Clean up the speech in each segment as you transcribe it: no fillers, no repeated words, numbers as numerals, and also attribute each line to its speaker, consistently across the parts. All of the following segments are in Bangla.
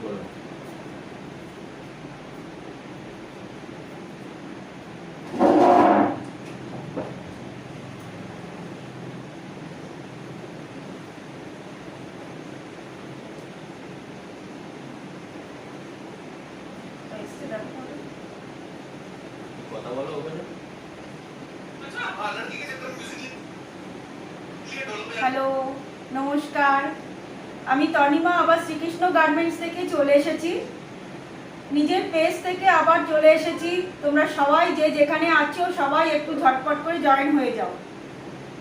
Speaker 1: হ্যালো, নমস্কার। আমি তনিমা আবার শ্রীকৃষ্ণ গার্মেন্টস থেকে চলে এসেছি, নিজের পেজ থেকে আবার চলে এসেছি। তোমরা সবাই যে যেখানে আছো সবাই একটু ঝটপট করে জয়েন হয়ে যাও,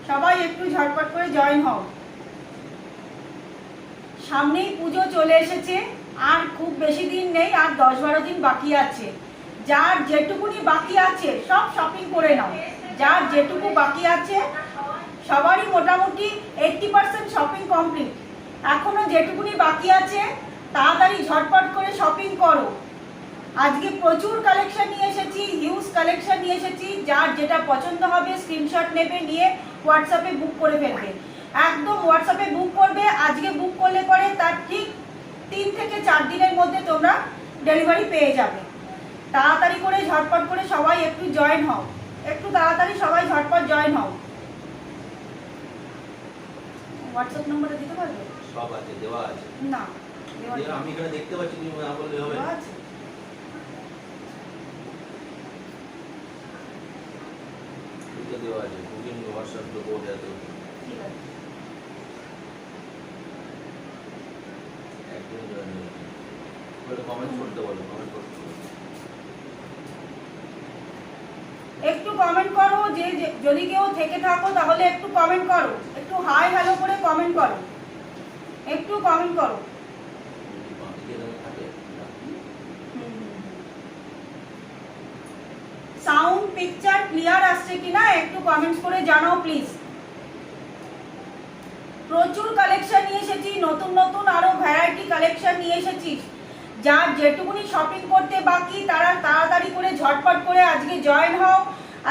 Speaker 1: সবাই একটু ঝটপট করে জয়েন হও। সামনেই পুজো চলে এসেছে, আর খুব বেশি দিন নেই, আর 10-12 দিন বাকি আছে। যার যেটুকুনি বাকি আছে সব শপিং করে নাও। যার যেটুকু বাকি আছে সবারই মোটামুটি 80% শপিং কমপ্লিট। এখনো যেটুকুনি বাকি আছে তাড়াতাড়ি ঝটপট করে শপিং করো। আজকে প্রচুর কালেকশন নিয়ে এসেছি, হিউজ কালেকশন নিয়ে এসেছি। যার যেটা পছন্দ হবে স্ক্রিনশট নেবে, নিয়ে হোয়াটসঅ্যাপে বুক করে ফেলবে। একদম হোয়াটসঅ্যাপে বুক করবে। আজকে বুক করলে পরে তার ঠিক 3 থেকে 4 দিনের মধ্যে তোমরা ডেলিভারি পেয়ে যাবে। তাড়াতাড়ি করে ঝটপট করে সবাই একটু জয়েন হও, একটু তাড়াতাড়ি সবাই ঝটপট জয়েন হও। হোয়াটসঅ্যাপ নাম্বারটা দিতে পারবে?
Speaker 2: সব আছে, দেওয়া আছে।
Speaker 1: না,
Speaker 2: আমি এখানে দেখতে পাচ্ছি, তুমি না বললে হবে।
Speaker 1: আছে।
Speaker 2: এটা দেওয়া আছে, বুকিং হোয়াটসঅ্যাপ তো কোড আছে।
Speaker 1: ঠিক আছে,
Speaker 2: একদম জয়েন হয়ে বলে কমেন্ট করতে বলো, কমেন্ট করতে বলো।
Speaker 1: একটু কমেন্ট করো। যে যদি কেউ থেকে থাকো তাহলে একটু কমেন্ট করো, একটু হাই হ্যালো করে কমেন্ট করো, একটু কমেন্ট করো। সাউন্ড পিকচার ক্লিয়ার আসছে কিনা একটু কমেন্টস করে জানাও প্লিজ। প্রচুর কালেকশন নিয়ে এসেছি, নতুন নতুন আরো ভ্যারাইটি কালেকশন নিয়ে এসেছি। যার যেটুকুনি শপিং করতে বাকি তারা তাড়াতাড়ি করে ঝটপট করে আজকে জয়েন হও।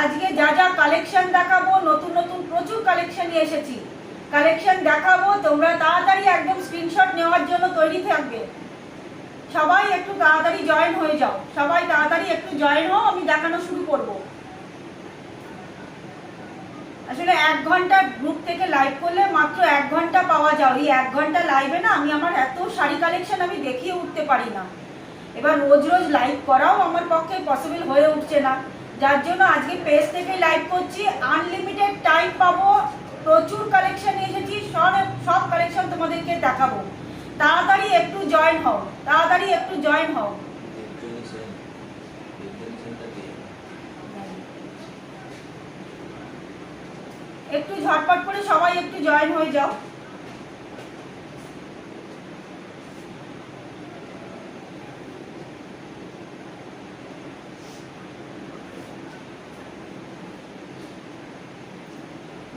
Speaker 1: আজকে যা যা কালেকশন দেখাবো, নতুন নতুন প্রচুর কালেকশন নিয়ে এসেছি, কালেকশন দেখাবো। তোমরা তাড়াতাড়ি একদম স্ক্রিনশট নেওয়ার জন্য তৈরি থাকবে। সবাই একটু তাড়াতাড়ি জয়েন হয়ে যাও, সবাই তাড়াতাড়ি একটু জয়েন হও, আমি দেখানো শুরু করব। আসলে 1 ঘন্টা গ্রুপ থেকে লাইভ করলে মাত্র 1 ঘন্টা পাওয়া যায়। এই 1 ঘন্টা লাইভে না আমি আমার এত শাড়ি কালেকশন আমি দেখিয়ে উঠতে পারি না। এবার রোজ রোজ লাইভ করাও আমার পক্ষে পসিবল হয়ে উঠছে না, যার জন্য আজকে পেজ থেকে লাইভ করছি। আনলিমিটেড টাইম পাবো, প্রচুর কালেকশন এসেছি, সব কালেকশন তোমাদেরকে দেখাবো। তাড়াতাড়ি একটু জয়েন হও, তাড়াতাড়ি একটু জয়েন হও। একটু ঝটপট করে সবাই একটু জয়েন হয়ে যাও।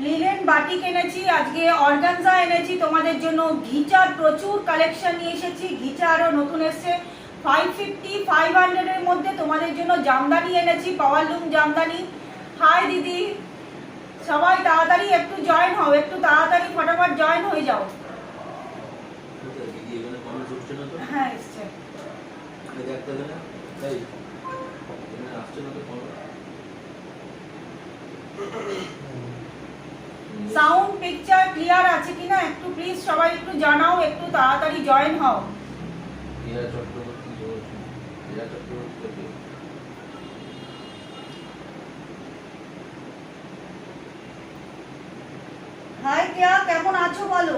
Speaker 1: লিলেন বাটিক এনেছি, আজকে অর্গানজা এনেছি তোমাদের জন্য। ঘিচার প্রচুর কালেকশন নিয়ে এসেছি, ঘিচা আরো নতুন এসেছে। 550-500 এর মধ্যে তোমাদের জন্য জামদানি এনেছি, পাওয়ারলুম জামদানি। হাই দিদি, সবাই তাড়াতাড়ি একটু জয়েন হও, একটু তাড়াতাড়ি ফটাফট জয়েন হয়ে যাও। হ্যাঁ এসছে। সাউন্ড পিকচার ক্লিয়ার আছে কিনা একটু প্লিজ সবাই একটু জানাও, একটু তাড়াতাড়ি জয়েন হও। হাই কেয়া, কেমন আছো বলো?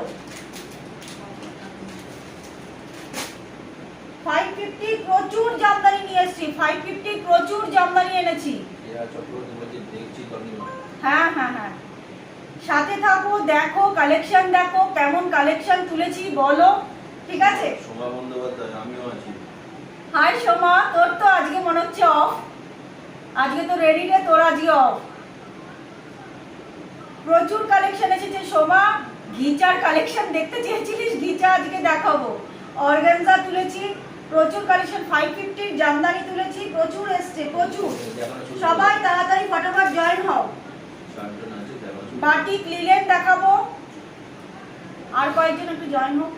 Speaker 1: 550 প্রচুর জামদানি নিয়ে এসেছি, 550 প্রচুর জামদানি এনেছি। হ্যাঁ হ্যাঁ হ্যাঁ, সাথে থাকো, দেখো কালেকশন, দেখো কেমন কালেকশন তুলেছি বলো, ঠিক আছে?
Speaker 2: সোমা বন্দ্যোপাধ্যায়, আমিও আছি।
Speaker 1: হাই সোমা, তোর তো আজকে মনে হচ্ছে অফ, আজকে তো রেডি রে, তোর আজকে অফ। প্রচুর কালেকশন এসেছে সোমা। ঘিচার কালেকশন দেখতে চেয়েছিলিস, ঘিচা আজকে দেখাবো। অর্গানজা তুলেছি, প্রচুর কালেকশন। 550 জামদানি তুলেছি, প্রচুর এসছে, প্রচুর। সবাই তাড়াতাড়ি ফটাফট জয়েন হও। বাটিক লিলেন দেখাবো, আর কয়েকজন একটু জয়েন হোক।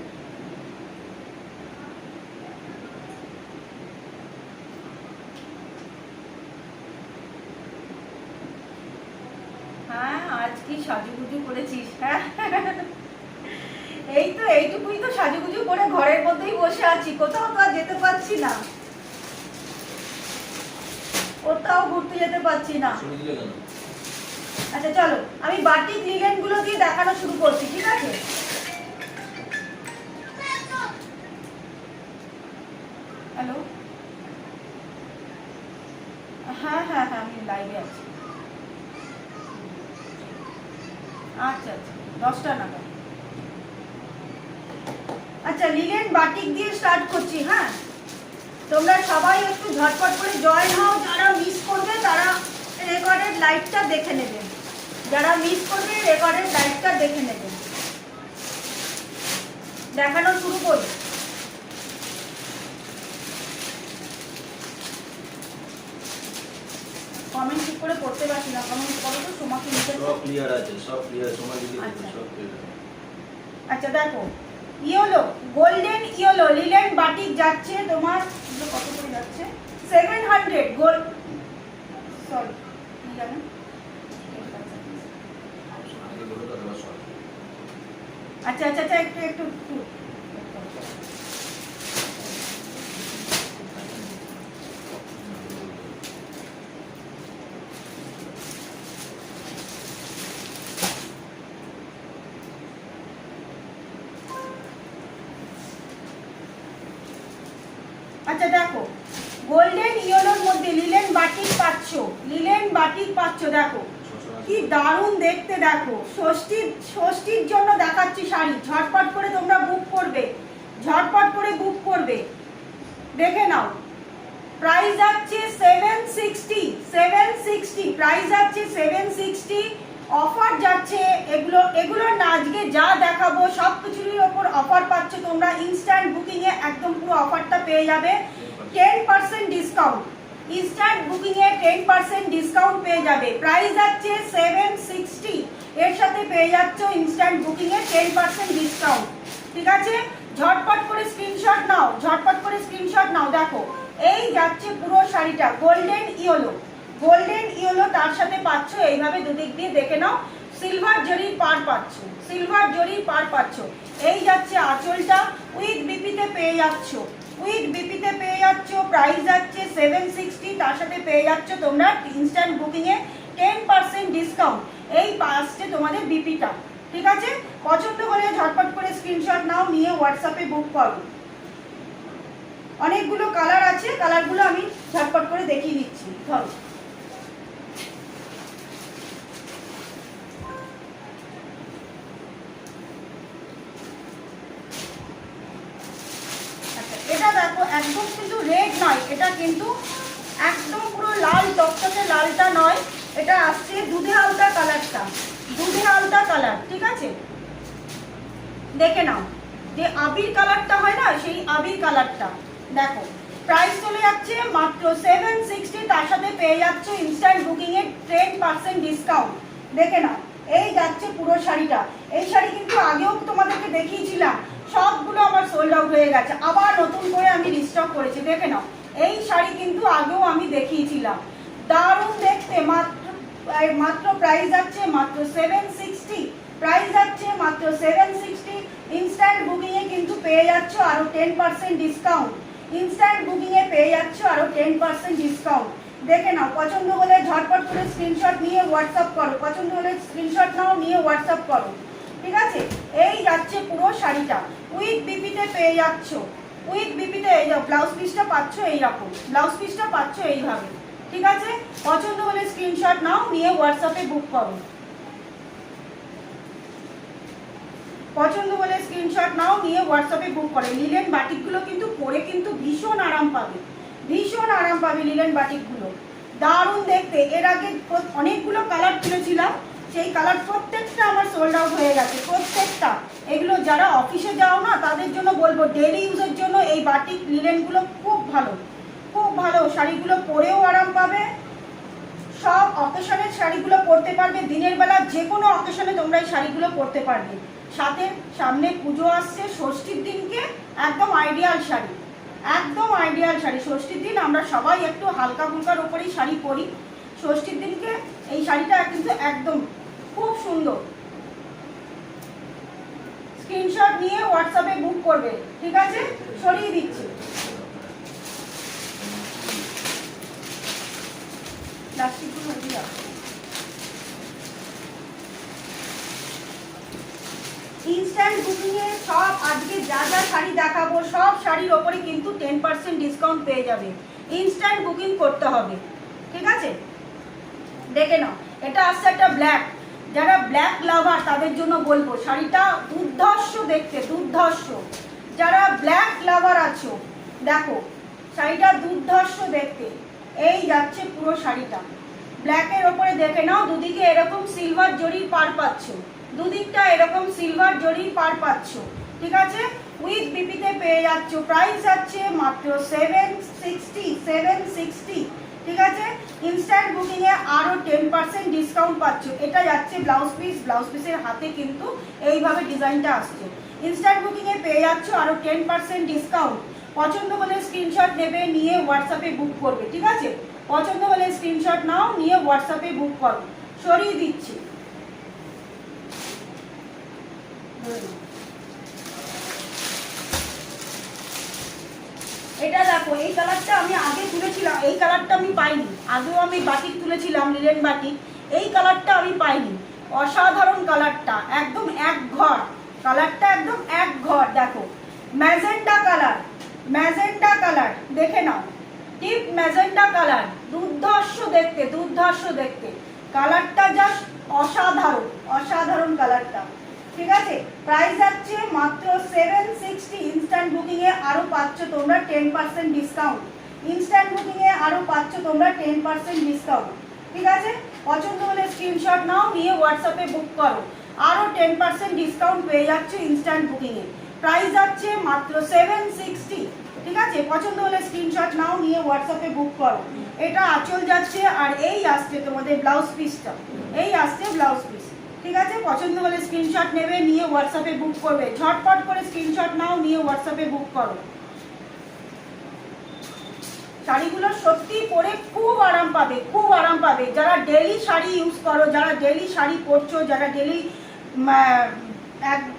Speaker 1: সাজুগুজু করেছিস, হ্যাঁ? এই তো এইটুকুই তো সাজুগুজু করে ঘরের মধ্যেই বসে আছি, কোথাও তো আর যেতে পারছি না, কোথাও ঘুরতে যেতে পারছি না।
Speaker 2: শুনে দিলে কেন?
Speaker 1: আচ্ছা চলো, আমি বাটিক লিলেন গুলো দিয়ে দেখানো শুরু করছি, ঠিক আছে? হ্যালো, হ্যাঁ হ্যাঁ হ্যাঁ, আমি লাইভে আছি। আচ্ছা আচ্ছা, 10টা নাগাদ। আচ্ছা, লিলেন বাটিক দিয়ে স্টার্ট করছি, হ্যাঁ? তোমরা সবাই একটু ঝটপট করে জয়েন হও, যারা মিস করবে তারা রেকর্ডেড লাইভটা দেখে নেবেন, যারা মিস করবে রেকর্ডেড লাইভটা দেখে নেবেন। দেখানো শুরু করি। কমেন্ট ঠিক করে পড়তে পারছি না, কমেন্ট করো তো, তোমাকে নিচে
Speaker 2: সব ক্লিয়ার আছে, সব ক্লিয়ার, সময় দিদি
Speaker 1: আচ্ছা।
Speaker 2: সব ক্লিয়ার।
Speaker 1: আচ্ছা দেখো, yellow, golden yellow linen batik যাচ্ছে তোমার, কত করে যাচ্ছে? 700 গোল্ড, সরি কি জানো,
Speaker 2: আগে বলো তো দেওয়া সব।
Speaker 1: আচ্ছা আচ্ছা আচ্ছা, একটু একটু একটু। আচ্ছা দেখো, গোল্ডেন ইয়েলোর মধ্যে লিলেন বাটিক পাচ্ছ, লিলেন বাটিক পাচ্ছ, দেখো কি দারুণ দেখতে, দেখো ষষ্ঠীর জন্য দেখাচ্ছি শাড়ি, ঝটপট করে তোমরা বুক করবে, ঝটপট করে বুক করবে, দেখে নাও। প্রাইস যাচ্ছে 760, প্রাইস যাচ্ছে 760, অফার যাচ্ছে, এগুলোর না আজকে যা দেখাবো সব কিছুর ওপর অফার পাচ্ছ তোমরা, ইনস্ট্যান্ট বুকিং এ একদম পুরো অফারটা পেয়ে যাবে, 10% ডিসকাউন্ট, ইনস্ট্যান্ট বুকিং এ 10% ডিসকাউন্ট পেয়ে যাবে। প্রাইস যাচ্ছে 760, এর সাথে পেয়ে যাচ্ছ ইনস্ট্যান্ট বুকিং এ 10% ডিসকাউন্ট, ঠিক আছে? ঝটপট করে স্ক্রিনশট নাও, ঝটপট করে স্ক্রিনশট নাও। দেখো এই যাচ্ছে পুরো শাড়িটা গোল্ডেন ইয়েলো, গোল্ডেন ইয়েলো, তার সাথে পাচ্ছ এইভাবে দুদিক দিয়ে দেখে নাও সিলভার জরির পার পাচ্ছ, সিলভার জরির পার পাচ্ছ। এই যাচ্ছে আঁচলটা, উইথ বিপিতে পেয়ে যাচ্ছ, উইথ বিপিতে পেয়ে যাচ্ছ, প্রাইস যাচ্ছে 760, তার সাথে পেয়ে যাচ্ছ তোমরা ইনস্ট্যান্ট বুকিং এ 10% ডিসকাউন্ট, এই পাঁচটে তোমাদের বিপিটা, ঠিক আছে? পছন্দ হলে ঝটপট করে স্ক্রিনশট নাও, নিয়ে হোয়াটসঅ্যাপে বুক করো। অনেকগুলো কালার আছে, কালারগুলো আমি ঝটপট করে দেখিয়ে দিচ্ছি, ধরো। আচ্ছা, এটা দেখো একদম কিন্তু রেড নয়, এটা কিন্তু একদম পুরো লাল, টকটকে লালটা নয়, এটা আসছে দুধে আলতা কালারটা, দুধে আলতা কালার, ঠিক আছে? দেখে নাও, যে আবির কালারটা হয় না, সেই আবির কালারটা। দেখো প্রাইস চলে যাচ্ছে মাত্র 760, তার সাথে পেয়ে যাচ্ছ ইনস্ট্যান্ট বুকিং এ 10% ডিসকাউন্ট, দেখে নাও। এই যাচ্ছে পুরো শাড়িটা, এই শাড়ি কিন্তু আগেও তোমাদেরকে দেখিয়েছিলাম, সবগুলো আমার সোল্ড আউট হয়ে গেছে, আবার নতুন করে আমি রিস্টক করেছি, দেখে নাও। এই শাড়ি কিন্তু আগেও আমি দেখিয়েছিলাম, দারুণ দেখতে, মাত্র প্রাইস যাচ্ছে মাত্র 760, প্রাইস যাচ্ছে মাত্র 760, ইনস্ট্যান্ট বুকিং এ কিন্তু পেয়ে যাচ্ছ আরো 10% ডিসকাউন্ট, ইনস্ট্যান্ট বুকিং এ পেয়ে যাচ্ছ আরো 10% ডিসকাউন্ট, দেখে নাও। পছন্দ হলে ঝটপট করে স্ক্রিনশট নিয়ে হোয়াটসঅ্যাপ করো, পছন্দ হলে স্ক্রিনশট নাও, নিয়ে হোয়াটসঅ্যাপ করো, ঠিক আছে? এই যাচ্ছে পুরো শাড়িটা, উইথ বিপিতে পেয়ে যাচ্ছ, উইথ বিপিতে এই যাও, ব্লাউজ পিসটা পাচ্ছ এইরকম, ব্লাউজ পিসটা পাচ্ছ এইভাবে, ঠিক আছে? পছন্দ হলে স্ক্রিনশট নাও, নিয়ে হোয়াটসঅ্যাপে বুক করো, পছন্দ হলে স্ক্রিনশট নাও, নিয়ে হোয়াটসঅ্যাপে বুক করে। লিলেন বাটিকগুলো কিন্তু পরে কিন্তু ভীষণ আরাম পাবে, ভীষণ আরাম পাবে লিলেন বাটিকগুলো, দারুণ দেখতে। এর আগে অনেকগুলো কালার তুলেছিলাম, সেই কালার প্রত্যেকটা আমার সোল্ড আউট হয়ে গেছে, প্রত্যেকটা। এগুলো যারা অফিসে যাও না, তাদের জন্য বলবো, ডেলি ইউজের জন্য এই বাটিক লিলেনগুলো খুব ভালো, খুব ভালো। শাড়িগুলো পরেও আরাম পাবে, সব অকেশনের শাড়িগুলো পরতে পারবে, দিনের বেলা যে কোনো অকেশনে তোমরা এই শাড়িগুলো পরতে পারবে। সাথে সামনে পুজো আসছে, ষষ্ঠীর দিনকে একদম আইডিয়াল শাড়ি, একদম আইডিয়াল শাড়ি। ষষ্ঠীর দিন আমরা সবাই একটু হালকা ফুলকার ওপরেই শাড়ি পরি, ষষ্ঠীর দিনকে এই শাড়িটা কিন্তু একদম খুব সুন্দর। স্ক্রিনশট নিয়ে হোয়াটসঅ্যাপে বুক করবে, ঠিক আছে? সরিয়ে দিচ্ছি। ইনস্ট্যান্ট বুকিং এ সব আজকে যা যা শাড়ি দেখাবো সব শাড়ির ওপরে কিন্তু 10% ডিসকাউন্ট পেয়ে যাবে। ইনস্ট্যান্ট বুকিং করতে হবে, ঠিক আছে? দেখে নাও, এটা আসছে একটা ব্ল্যাক। যারা ব্ল্যাক লাভার তাদের জন্য বলবো শাড়িটা দুর্ধর্ষ দেখতে, দুর্ধর্ষ। যারা ব্ল্যাক লাভার আছো দেখো শাড়িটা দুর্ধর্ষ দেখতে। এই যাচ্ছে পুরো শাড়িটা ব্ল্যাকের ওপরে, দেখে নাও দুদিকে এরকম সিলভার জরির পার পাচ্ছ, দুদিকটা এরকম সিলভার জরির পার পাচ্ছ, ঠিক আছে? উইথ বিপিতে পেয়ে যাচ্ছ। প্রাইস আছে মাত্র 760, ঠিক আছে? ইনস্ট্যান্ট বুকিং এ আরো 10% ডিসকাউন্ট পাচ্ছ। এটা যাচ্ছে ব্লাউজ পিস, ব্লাউজ পিসের হাতে কিন্তু এইভাবে ডিজাইনটা আসছে। ইনস্ট্যান্ট বুকিং এ পেয়ে যাচ্ছ আরো 10% ডিসকাউন্ট। পছন্দ হলে স্ক্রিনশট নেবে, নিয়ে হোয়াটসঅ্যাপে বুক করবে, ঠিক আছে? পছন্দ হলে স্ক্রিনশট নাও, নিয়ে হোয়াটসঅ্যাপে বুক করো। সরিয়ে দিচ্ছি। এটা দেখো, এই কালারটা আমি আগে তুলেছিলাম, এই কালারটা আমি পাইনি। আগেও আমি বাটিক তুলেছিলাম, লিলেন বাটিক। এই কালারটা আমি পাইনি। অসাধারণ কালারটা, একদম এক ঘর কালারটা, একদম এক ঘর। দেখো ম্যাজেন্টা কালার, ম্যাজেন্টা কালার দেখে নাও, ডিপ ম্যাজেন্টা কালার। দুর্ধর্ষ দেখতে, দুর্ধর্ষ দেখতে। কালারটা জাস্ট অসাধারণ, অসাধারণ কালারটা, ঠিক আছে? প্রাইস আছে মাত্র 760। ইনস্ট্যান্ট বুকিং এ আরো পাচ্ছ তোমরা 10% ডিসকাউন্ট। ইনস্ট্যান্ট বুকিং এ আরো পাচ্ছ তোমরা 10% ডিসকাউন্ট, ঠিক আছে? পছন্দ হলে স্ক্রিনশট নাও, নিয়ে হোয়াটসঅ্যাপে বুক করো। আরো 10% ডিসকাউন্ট পেয়ে যাচ্ছ ইনস্ট্যান্ট বুকিং এ। প্রাইস আছে মাত্র 760, ঠিক আছে? পছন্দ হলে স্ক্রিনশট নাও, নিয়ে হোয়াটসঅ্যাপে বুক করো। এটা আঁচল যাচ্ছে, আর এই আসছে তোমাদের ব্লাউজ পিসটা, এই আসছে ব্লাউজ পিস, ঠিক আছে? পছন্দ হলে স্ক্রিনশট নেবে, নিয়ে হোয়াটসঅ্যাপে বুক করবে। ঝটপট করে স্ক্রিনশট নাও, নিয়ে হোয়াটসঅ্যাপে বুক করো। শাড়িগুলো সত্যি পরে খুব আরাম পাবে, খুব আরাম পাবে। যারা ডেলি শাড়ি ইউজ করো, যারা ডেলি শাড়ি পরছো, যারা ডেলি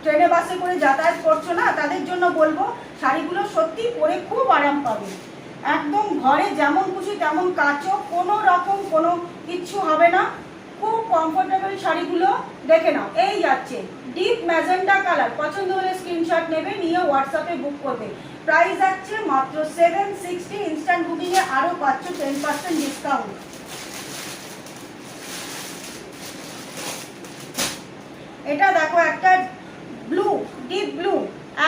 Speaker 1: ট্রেনে বাসে করে যাতায়াত করছো না, তাদের জন্য বলবো শাড়িগুলো সত্যি পরে খুব আরাম পাবে। একদম ঘরে যেমন খুশি তেমন কাচো, কোনো রকম কোনো কিচ্ছু হবে না। খুব কমফোর্টেবল শাড়িগুলো, দেখে নাও। এই যাচ্ছে ডিপ ম্যাজেন্টা কালার। পছন্দ হলে স্ক্রিনশট নেবে, নিয়ে হোয়াটসঅ্যাপে বুক করবে। প্রাইস আছে মাত্র 760। ইনস্ট্যান্ট বুকিং এ আরো পাচ্ছ 10% ডিসকাউন্ট। এটা দেখো একটা ব্লু, ডিপ ব্লু,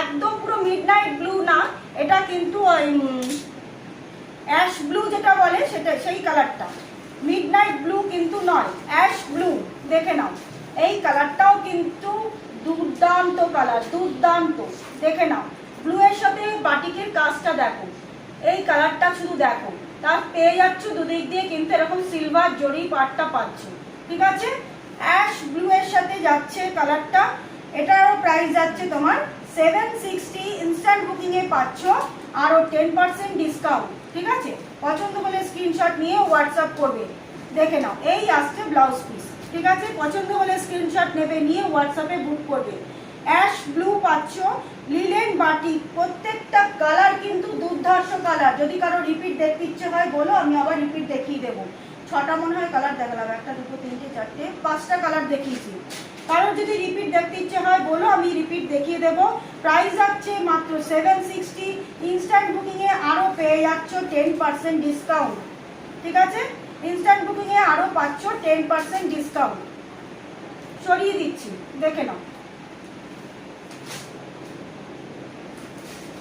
Speaker 1: একদম পুরো মিডনাইট ব্লু না, এটা কিন্তু অ্যাশ ব্লু যেটা বলে সেটা, সেই কালারটা। মিডনাইট ব্লু কিন্তু নয়, অ্যাশ ব্লু, দেখে নাও। এই কালারটাও কিন্তু দুর্দান্ত কালার, দুর্দান্ত, দেখে নাও। ব্লু এর সাথে বাটিকের কাজটা দেখো, এই কালারটা শুধু দেখো। তার পেয়ে যাচ্ছ দুদিক দিয়ে কিন্তু এরকম সিলভার জরি পাটটা পাচ্ছ, ঠিক আছে? অ্যাশ ব্লু এর সাথে যাচ্ছে কালারটা। এটারও প্রাইস যাচ্ছে তোমার 760। ইনস্ট্যান্ট বুকিং এ পাচ্ছ আরো 10% ডিসকাউন্ট, ঠিক আছে? পছন্দ হলে স্ক্রিনশট নিয়ে হোয়াটসঅ্যাপ করবে, দেখে নাও। এই আসছে ব্লাউজ পিস, ঠিক আছে? পছন্দ হলে স্ক্রিনশট নেবে, নিয়ে হোয়াটসঅ্যাপে বুক করবে। অ্যাশ ব্লু পাচ্ছ, লিলেন বাটিক, প্রত্যেকটা কালার কিন্তু দুর্ধর্ষ কালার। যদি কারো রিপিট দেখতে ইচ্ছে হয় বলো, আমি আবার রিপিট দেখিয়ে দেবো। 6টা মনে হয় কালার দেখালাম, 1, 2, 3, 4, 5টা কালার দেখিয়েছি। কারোর যদি রিপিট দেখতে ইচ্ছে হয় বলো, আমি রিপিট দেখিয়ে দেবো। প্রাইস আছে মাত্র 760। ইনস্ট্যান্ট বুকিং এ আরো পেয়ে যাচ্ছ 10% ডিসকাউন্ট, ঠিক আছে? ইনস্ট্যান্ট বুকিং এ আরো পাচ্ছ 10% ডিসকাউন্ট। সরিয়ে দিচ্ছি, দেখে নাও।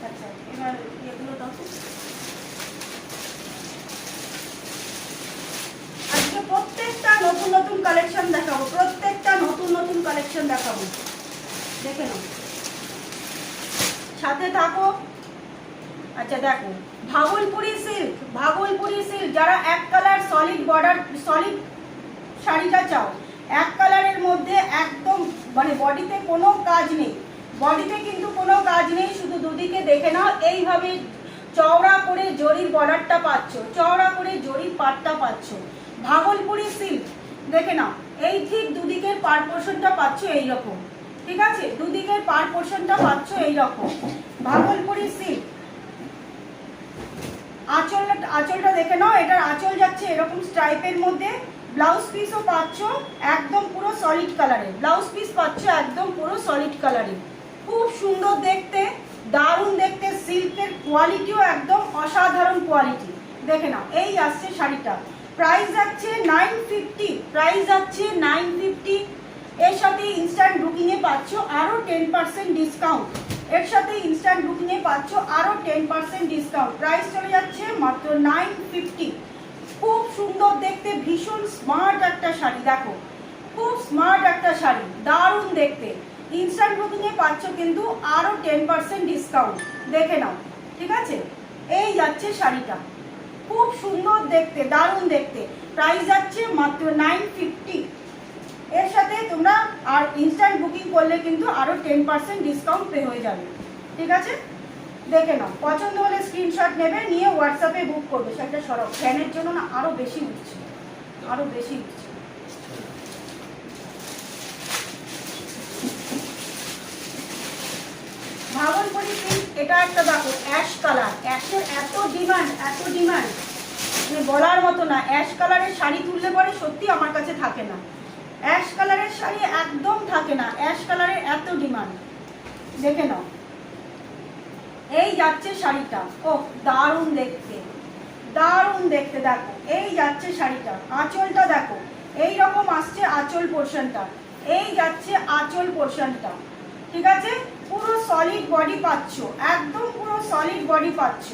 Speaker 1: আচ্ছা, এবার এগুলো দেখো। আজকে প্রত্যেকটা নতুন নতুন কালেকশন দেখাবো, প্রত্যেকটা নতুন নতুন কালেকশন দেখাবো, দেখে নাও, সাথে থাকো। আচ্ছা দেখো, ভাগলপুরি সিল্ক, ভাগলপুরি সিল্ক। যারা এক কালার সলিড বর্ডার, সলিড শাড়িটা চাও, এক কালারের মধ্যে একদম মানে বডিতে কোনো কাজ নেই, বডিতে কিন্তু কোনো কাজ নেই, শুধু দুদিকে দেখে নাও এইভাবে চওড়া করে জরির বর্ডারটা পাচ্ছ, চওড়া করে জরির পাটটা পাচ্ছ। ভাগলপুরি সিল্ক, দেখে নাও। এই ঠিক দুদিকের পার পোর্শনটা পাচ্ছ এইরকম, ঠিক আছে, দুদিকের পার পোর্শনটা পাচ্ছ এইরকম। ভাগলপুরি সিল্ক। আঁচলটা দেখে নাও, এটার আঁচল যাচ্ছে এরকম স্ট্রাইপের মধ্যে। ব্লাউজ পিসও পাচ্ছ একদম পুরো সলিড কালারে, ব্লাউজ পিস পাচ্ছ একদম পুরো সলিড কালারে। খুব সুন্দর দেখতে, দারুণ দেখতে, সিল্কের কোয়ালিটিও একদম অসাধারণ কোয়ালিটি। দেখে নাও, এই আসছে শাড়িটা। প্রাইস যাচ্ছে 950, প্রাইস যাচ্ছে 950। এর সাথে ইনস্ট্যান্ট বুকিংয়ে পাচ্ছ আরও 10% ডিসকাউন্ট, এর সাথে ইনস্ট্যান্ট বুকিংয়ে পাচ্ছ আরও 10% ডিসকাউন্ট। প্রাইস চলে যাচ্ছে মাত্র 950। খুব সুন্দর দেখতে, ভীষণ স্মার্ট একটা শাড়ি। দেখো, খুব স্মার্ট একটা শাড়ি, দারুণ দেখতে। ইনস্ট্যান্ট বুকিংয়ে পাচ্ছ কিন্তু আরও 10% ডিসকাউন্ট। দেখে নাও, ঠিক আছে, এই যাচ্ছে শাড়িটা। খুব সুন্দর দেখতে, দারুণ দেখতে। প্রাইস যাচ্ছে মাত্র 950। এর সাথে তোমরা আর ইনস্ট্যান্ট বুকিং করলে কিন্তু আরও 10% ডিসকাউন্ট পে হয়ে যাবে, ঠিক আছে। দেখে নাও, পছন্দ হলে স্ক্রিনশট নেবে, নিয়ে হোয়াটসঅ্যাপে বুক করবে। সেটা সরব ফ্যানের জন্য না আরও বেশি উঠছে, আরও বেশি উঠছে। ভাগলপুরি সিল্ক, এটা একটা দেখো অ্যাশ কালার। অ্যাশের এত ডিমান্ড, এত ডিমান্ড, মানে বলার মতো না। অ্যাশ কালারের শাড়ি তুললে পরে সত্যি আমার কাছে থাকে না, অ্যাশ কালারের শাড়ি একদম থাকে না, অ্যাশ কালারের এত ডিমান্ড। দেখে নাও, এই যাচ্ছে শাড়িটা। ও দারুণ দেখতে, দারুণ দেখতে। দেখো, এই যাচ্ছে শাড়িটা। আঁচলটা দেখো, এই রকম আসছে আঁচল পোর্শনটা, এই যাচ্ছে আঁচল পোর্শনটা, ঠিক আছে। পুরো সলিড বডি পাচ্ছ, একদম পুরো সলিড বডি পাচ্ছ।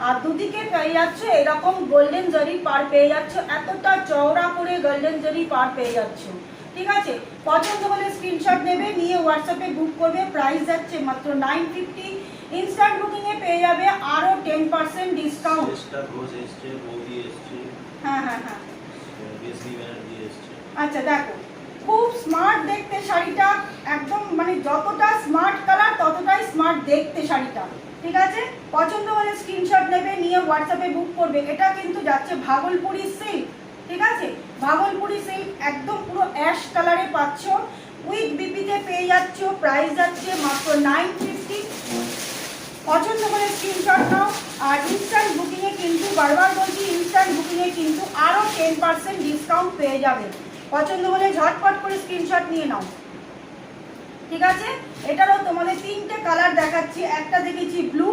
Speaker 1: আর দুদিকে পেয়ে যাচ্ছ এরকম গোল্ডেন জরি পার পেয়ে যাচ্ছ, এতটা চওড়া করে গোল্ডেন জরি পার পেয়ে যাচ্ছ, ঠিক আছে। পছন্দ হলে স্ক্রিনশট নেবে, নিয়ে হোয়াটসঅ্যাপে বুক করবে। প্রাইস যাচ্ছে মাত্র 950। ইনস্ট্যান্ট বুকিংয়ে পেয়ে যাবে আরও 10% ডিসকাউন্ট। হ্যাঁ হ্যাঁ হ্যাঁ, আচ্ছা দেখো, খুব স্মার্ট দেখতে শাড়িটা, একদম মানে যতটা স্মার্ট কালার ততটাই স্মার্ট দেখতে শাড়িটা, ঠিক আছে। পছন্দ হলে স্ক্রিনশট নেবে, নিয়ে হোয়াটসঅ্যাপে বুক করবে। এটা কিন্তু যাচ্ছে ভাগলপুরি সিল্ক, ঠিক আছে। ভাগলপুরি সিল্ক একদম পুরো অ্যাশ কালারে পাচ্ছ, উইথ বিপিতে পেয়ে যাচ্ছ। প্রাইস যাচ্ছে মাত্র 950। পছন্দ করে স্ক্রিনশট নাও। আর ইনস্ট্যান্ট বুকিংয়ে কিন্তু, বারবার বলছি, ইনস্ট্যান্ট বুকিংয়ে কিন্তু আরও 10% ডিসকাউন্ট পেয়ে যাবে। পছন্দ হলে ঝটপট করে স্ক্রিনশট নিয়ে নাও, ঠিক আছে। এটারও তোমাদের 3টে কালার দেখাচ্ছি। একটা দেখেছি ব্লু,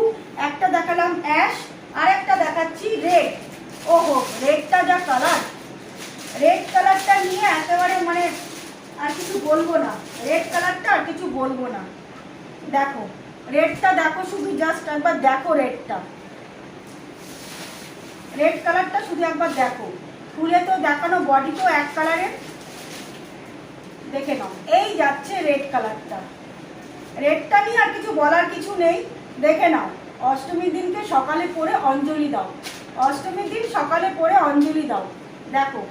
Speaker 1: একটা দেখালাম অ্যাশ, আর একটা দেখাচ্ছি রেড। ওহো, রেডটা যা কালার, রেড কালারটা নিয়ে একেবারে মানে আর কিছু বলবো না, রেড কালারটা আর কিছু বলবো না। দেখো রেডটা, দেখো শুধু জাস্ট একবার দেখো রেডটা, রেড কালারটা শুধু একবার দেখো। খুলে তো দেখানো, বডি তো এক কালারের। দেখে নাও, এই যাচ্ছে রেড কালারটা। রেডটা নিয়ে আর কিছু বলার কিছু নেই। দেখে নাও, অষ্টমীর দিনকে সকালে পরে অঞ্জলি দাও, অষ্টমীর দিন সকালে পরে অঞ্জলি দাও। দেখো,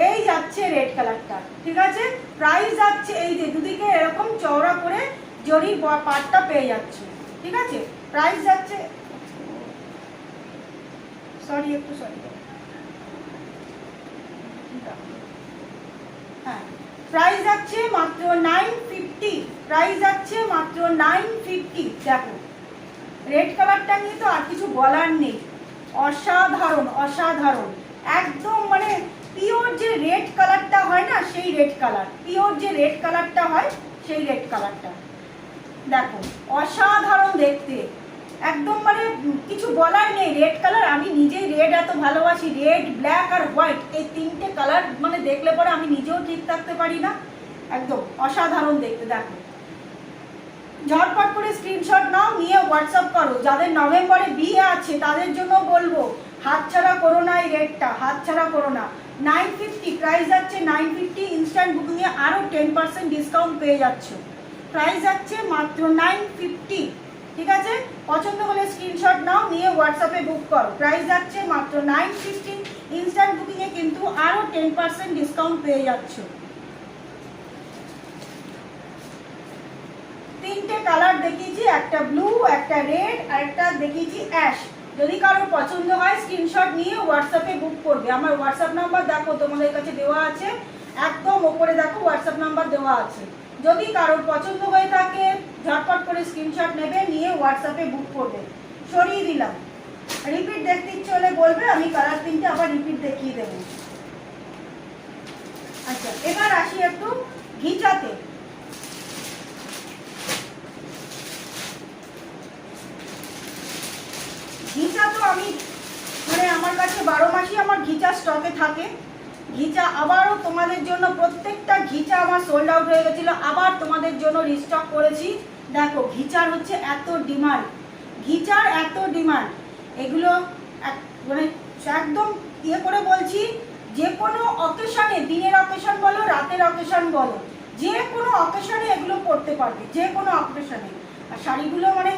Speaker 1: এই যাচ্ছে রেড কালারটা, ঠিক আছে। প্রাইস যাচ্ছে, এই যে দুদিকে এরকম চওড়া করে জরির পাটটা পেয়ে যাচ্ছ, ঠিক আছে। প্রাইস যাচ্ছে, সরি একটু সরি, হ্যাঁ, প্রাইস যাচ্ছে মাত্র 950। প্রাইস যাচ্ছে মাত্র 950। দেখো, রেড কালারটা নিয়ে তো আর কিছু বলার নেই, অসাধারণ অসাধারণ, একদম মানে পিওর যে রেড কালারটা হয় না, সেই রেড কালার, পিওর যে রেড কালারটা হয় সেই রেড কালারটা। দেখো, অসাধারণ দেখতে, একদম মানে কিছু বলার নেই। রেড কালার, আমি নিজেই রেড এত ভালোবাসি। রেড, ব্ল্যাক আর হোয়াইট, এই 3টে কালার মানে দেখলে পরে আমি নিজেও ঠিক থাকতে পারি না, একদম অসাধারণ দেখতে। দেখো, ঝটপট করে স্ক্রিনশট নাও, নিয়ে হোয়াটসঅ্যাপ করো। যাদের নভেম্বরে বিয়ে আছে তাদের জন্য বলবো, হাতছাড়া করো না, এই রেটটা হাতছাড়া করো না। 950, প্রাইস যাচ্ছে 950। ইনস্ট্যান্ট বুকিংয়ে আরও 10% ডিসকাউন্ট পেয়ে যাচ্ছ। প্রাইস যাচ্ছে মাত্র 950, ঠিক আছে। পছন্দ হলে স্ক্রিনশট নাও, নিয়ে হোয়াটসঅ্যাপে বুক করো। প্রাইস যাচ্ছে মাত্র 950। ইনস্ট্যান্ট বুকিংয়ে কিন্তু আরও 10% ডিসকাউন্ট পেয়ে যাচ্ছ। 3টে কালার দেখিয়েছি, একটা ব্লু, একটা রেড, আর একটা দেখিয়েছি অ্যাশ। যদি কারোর পছন্দ হয় স্ক্রিনশট নিয়ে হোয়াটসঅ্যাপে বুক করবে। আমার হোয়াটসঅ্যাপ নাম্বার দেখো তোমাদের কাছে দেওয়া আছে, একদম ওপরে দেখো হোয়াটসঅ্যাপ নাম্বার দেওয়া আছে। যদি কারোর পছন্দ হয়ে থাকে ঝটপট করে স্ক্রিনশট নেবে, নিয়ে হোয়াটসঅ্যাপে বুক করবে। সরিয়ে দিলাম। রিপিট দেখতে ইচ্ছে হলে বলবে, আমি কালার প্রিন্টে আবার রিপিট দেখিয়ে দেবো। আচ্ছা, এবার আসি একটু ঘিচাতে। ঘিচা তো আমি মানে আমার কাছে 12 মাসই আমার ঘিচা স্টকে থাকে। ঘিচা আবারও তোমাদের জন্য, প্রত্যেকটা ঘিচা আমার সোল্ড আউট হয়ে গেছিলো, আবার তোমাদের জন্য রিস্টক করেছি। দেখো ঘিচার হচ্ছে এত ডিমান্ড, ঘিচার এত ডিমান্ড। এগুলো মানে একদম ইয়ে করে বলছি, যে কোনো অকেশনে, দিনের অকেশন বলো রাতের অকেশন বলো, যে কোনো অকেশনে এগুলো পরতে পারবে, যে কোনো অকেশনে। আর শাড়িগুলো মানে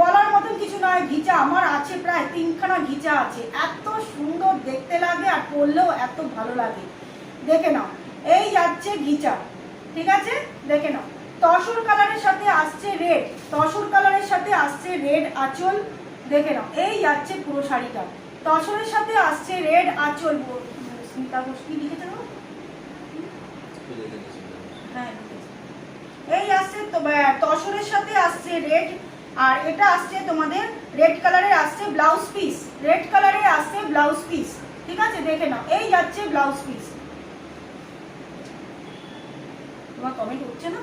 Speaker 1: বলার মতন কিছু নয়, ঘিচা আমার আছে প্রায় 3খানা ঘিচা আছে, এত সুন্দর দেখতে লাগে আর পরলেও এত ভালো লাগে। দেখে নাও, এই যাচ্ছে ঘিচা, ঠিক আছে, দেখে নাও। তসর কালারের সাথে আসছে রেড, তসর কালারের সাথে আসছে রেড আঁচল, দেখে নাও। এই যাচ্ছে পুরো শাড়িটা, তসরের সাথে আসছে রেড আঁচল। স্মিতা ঘোষ কি লিখেছে না? হ্যাঁ, এই আসছে তো তসরের সাথে আসছে রেড, আর এটা আসছে তোমাদের রেড কালারের আসছে ব্লাউজ পিস, রেড কালারের আসছে ব্লাউজ পিস, ঠিক আছে, দেখে নাও। এই যাচ্ছে ব্লাউজ পিস। তোমার কমেন্ট হচ্ছে না?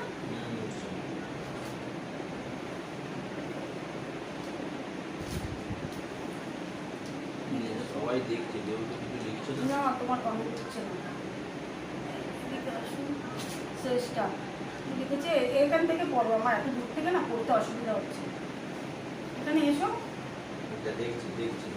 Speaker 2: সবাই দেখছে, কেউ তো কিছু লিখছে
Speaker 1: না, তোমার কমেন্ট হচ্ছে না। শেষটা লিখেছে, এখান থেকে পড়ো, আমার এত দূর থেকে না পড়তে অসুবিধা হচ্ছে। এখানে এসো।
Speaker 2: দেখছি দেখছি,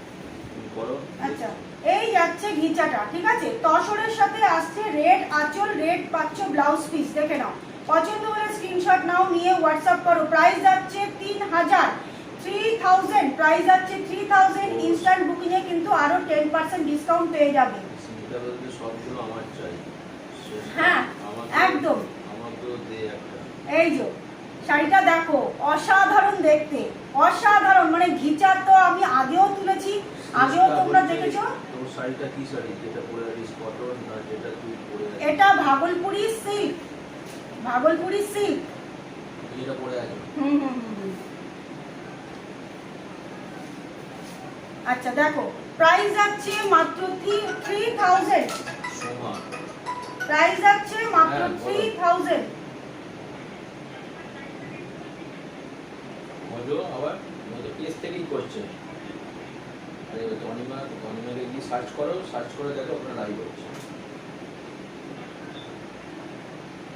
Speaker 2: তুমি করো।
Speaker 1: আচ্ছা, এই যাচ্ছে ঘিচাটা, ঠিক আছে, তসরের সাথে আসছে রেড আঁচল, রেড পাচ্ছ ব্লাউজ পিস, দেখে নাও। পছন্দ হলে স্ক্রিনশট নাও, নিয়ে হোয়াটসঅ্যাপ করো। প্রাইস যাচ্ছে 3000, প্রাইস যাচ্ছে 3000। ইনস্ট্যান্ট বুকিং এ কিন্তু আরো 10% ডিসকাউন্ট পেয়ে যাবে।
Speaker 2: এটা বলতে সবগুলো আমার চাই।
Speaker 1: হ্যাঁ, একদম।
Speaker 2: আমাকেও দে একটা।
Speaker 1: এই যে শাড়িটা দেখো, অসাধারণ দেখতে, অসাধারণ, মানে ঘিচা তো আমি আগেও তুলেছি, আগেও তোমরা দেখেছো।
Speaker 2: তোর শাড়িটা কি শাড়ি, যেটা পরে আছিস কটন না যেটা তুই পরে আছিস?
Speaker 1: এটা ভাগলপুরি সিল্ক, ভাগলপুরি সিল্ক।
Speaker 2: এটা পরে আছিস?
Speaker 1: আচ্ছা দেখো, প্রাইস যাচ্ছে মাত্র 3000,
Speaker 2: সোমা
Speaker 1: প্রাইস যাচ্ছে মাত্র 3000।
Speaker 2: মজো আবার মজো পেজ থেকেই করছে। আরে তনিমাকে গিয়ে সার্চ করো, সার্চ করে দেখো আপনার লাইভ হচ্ছে।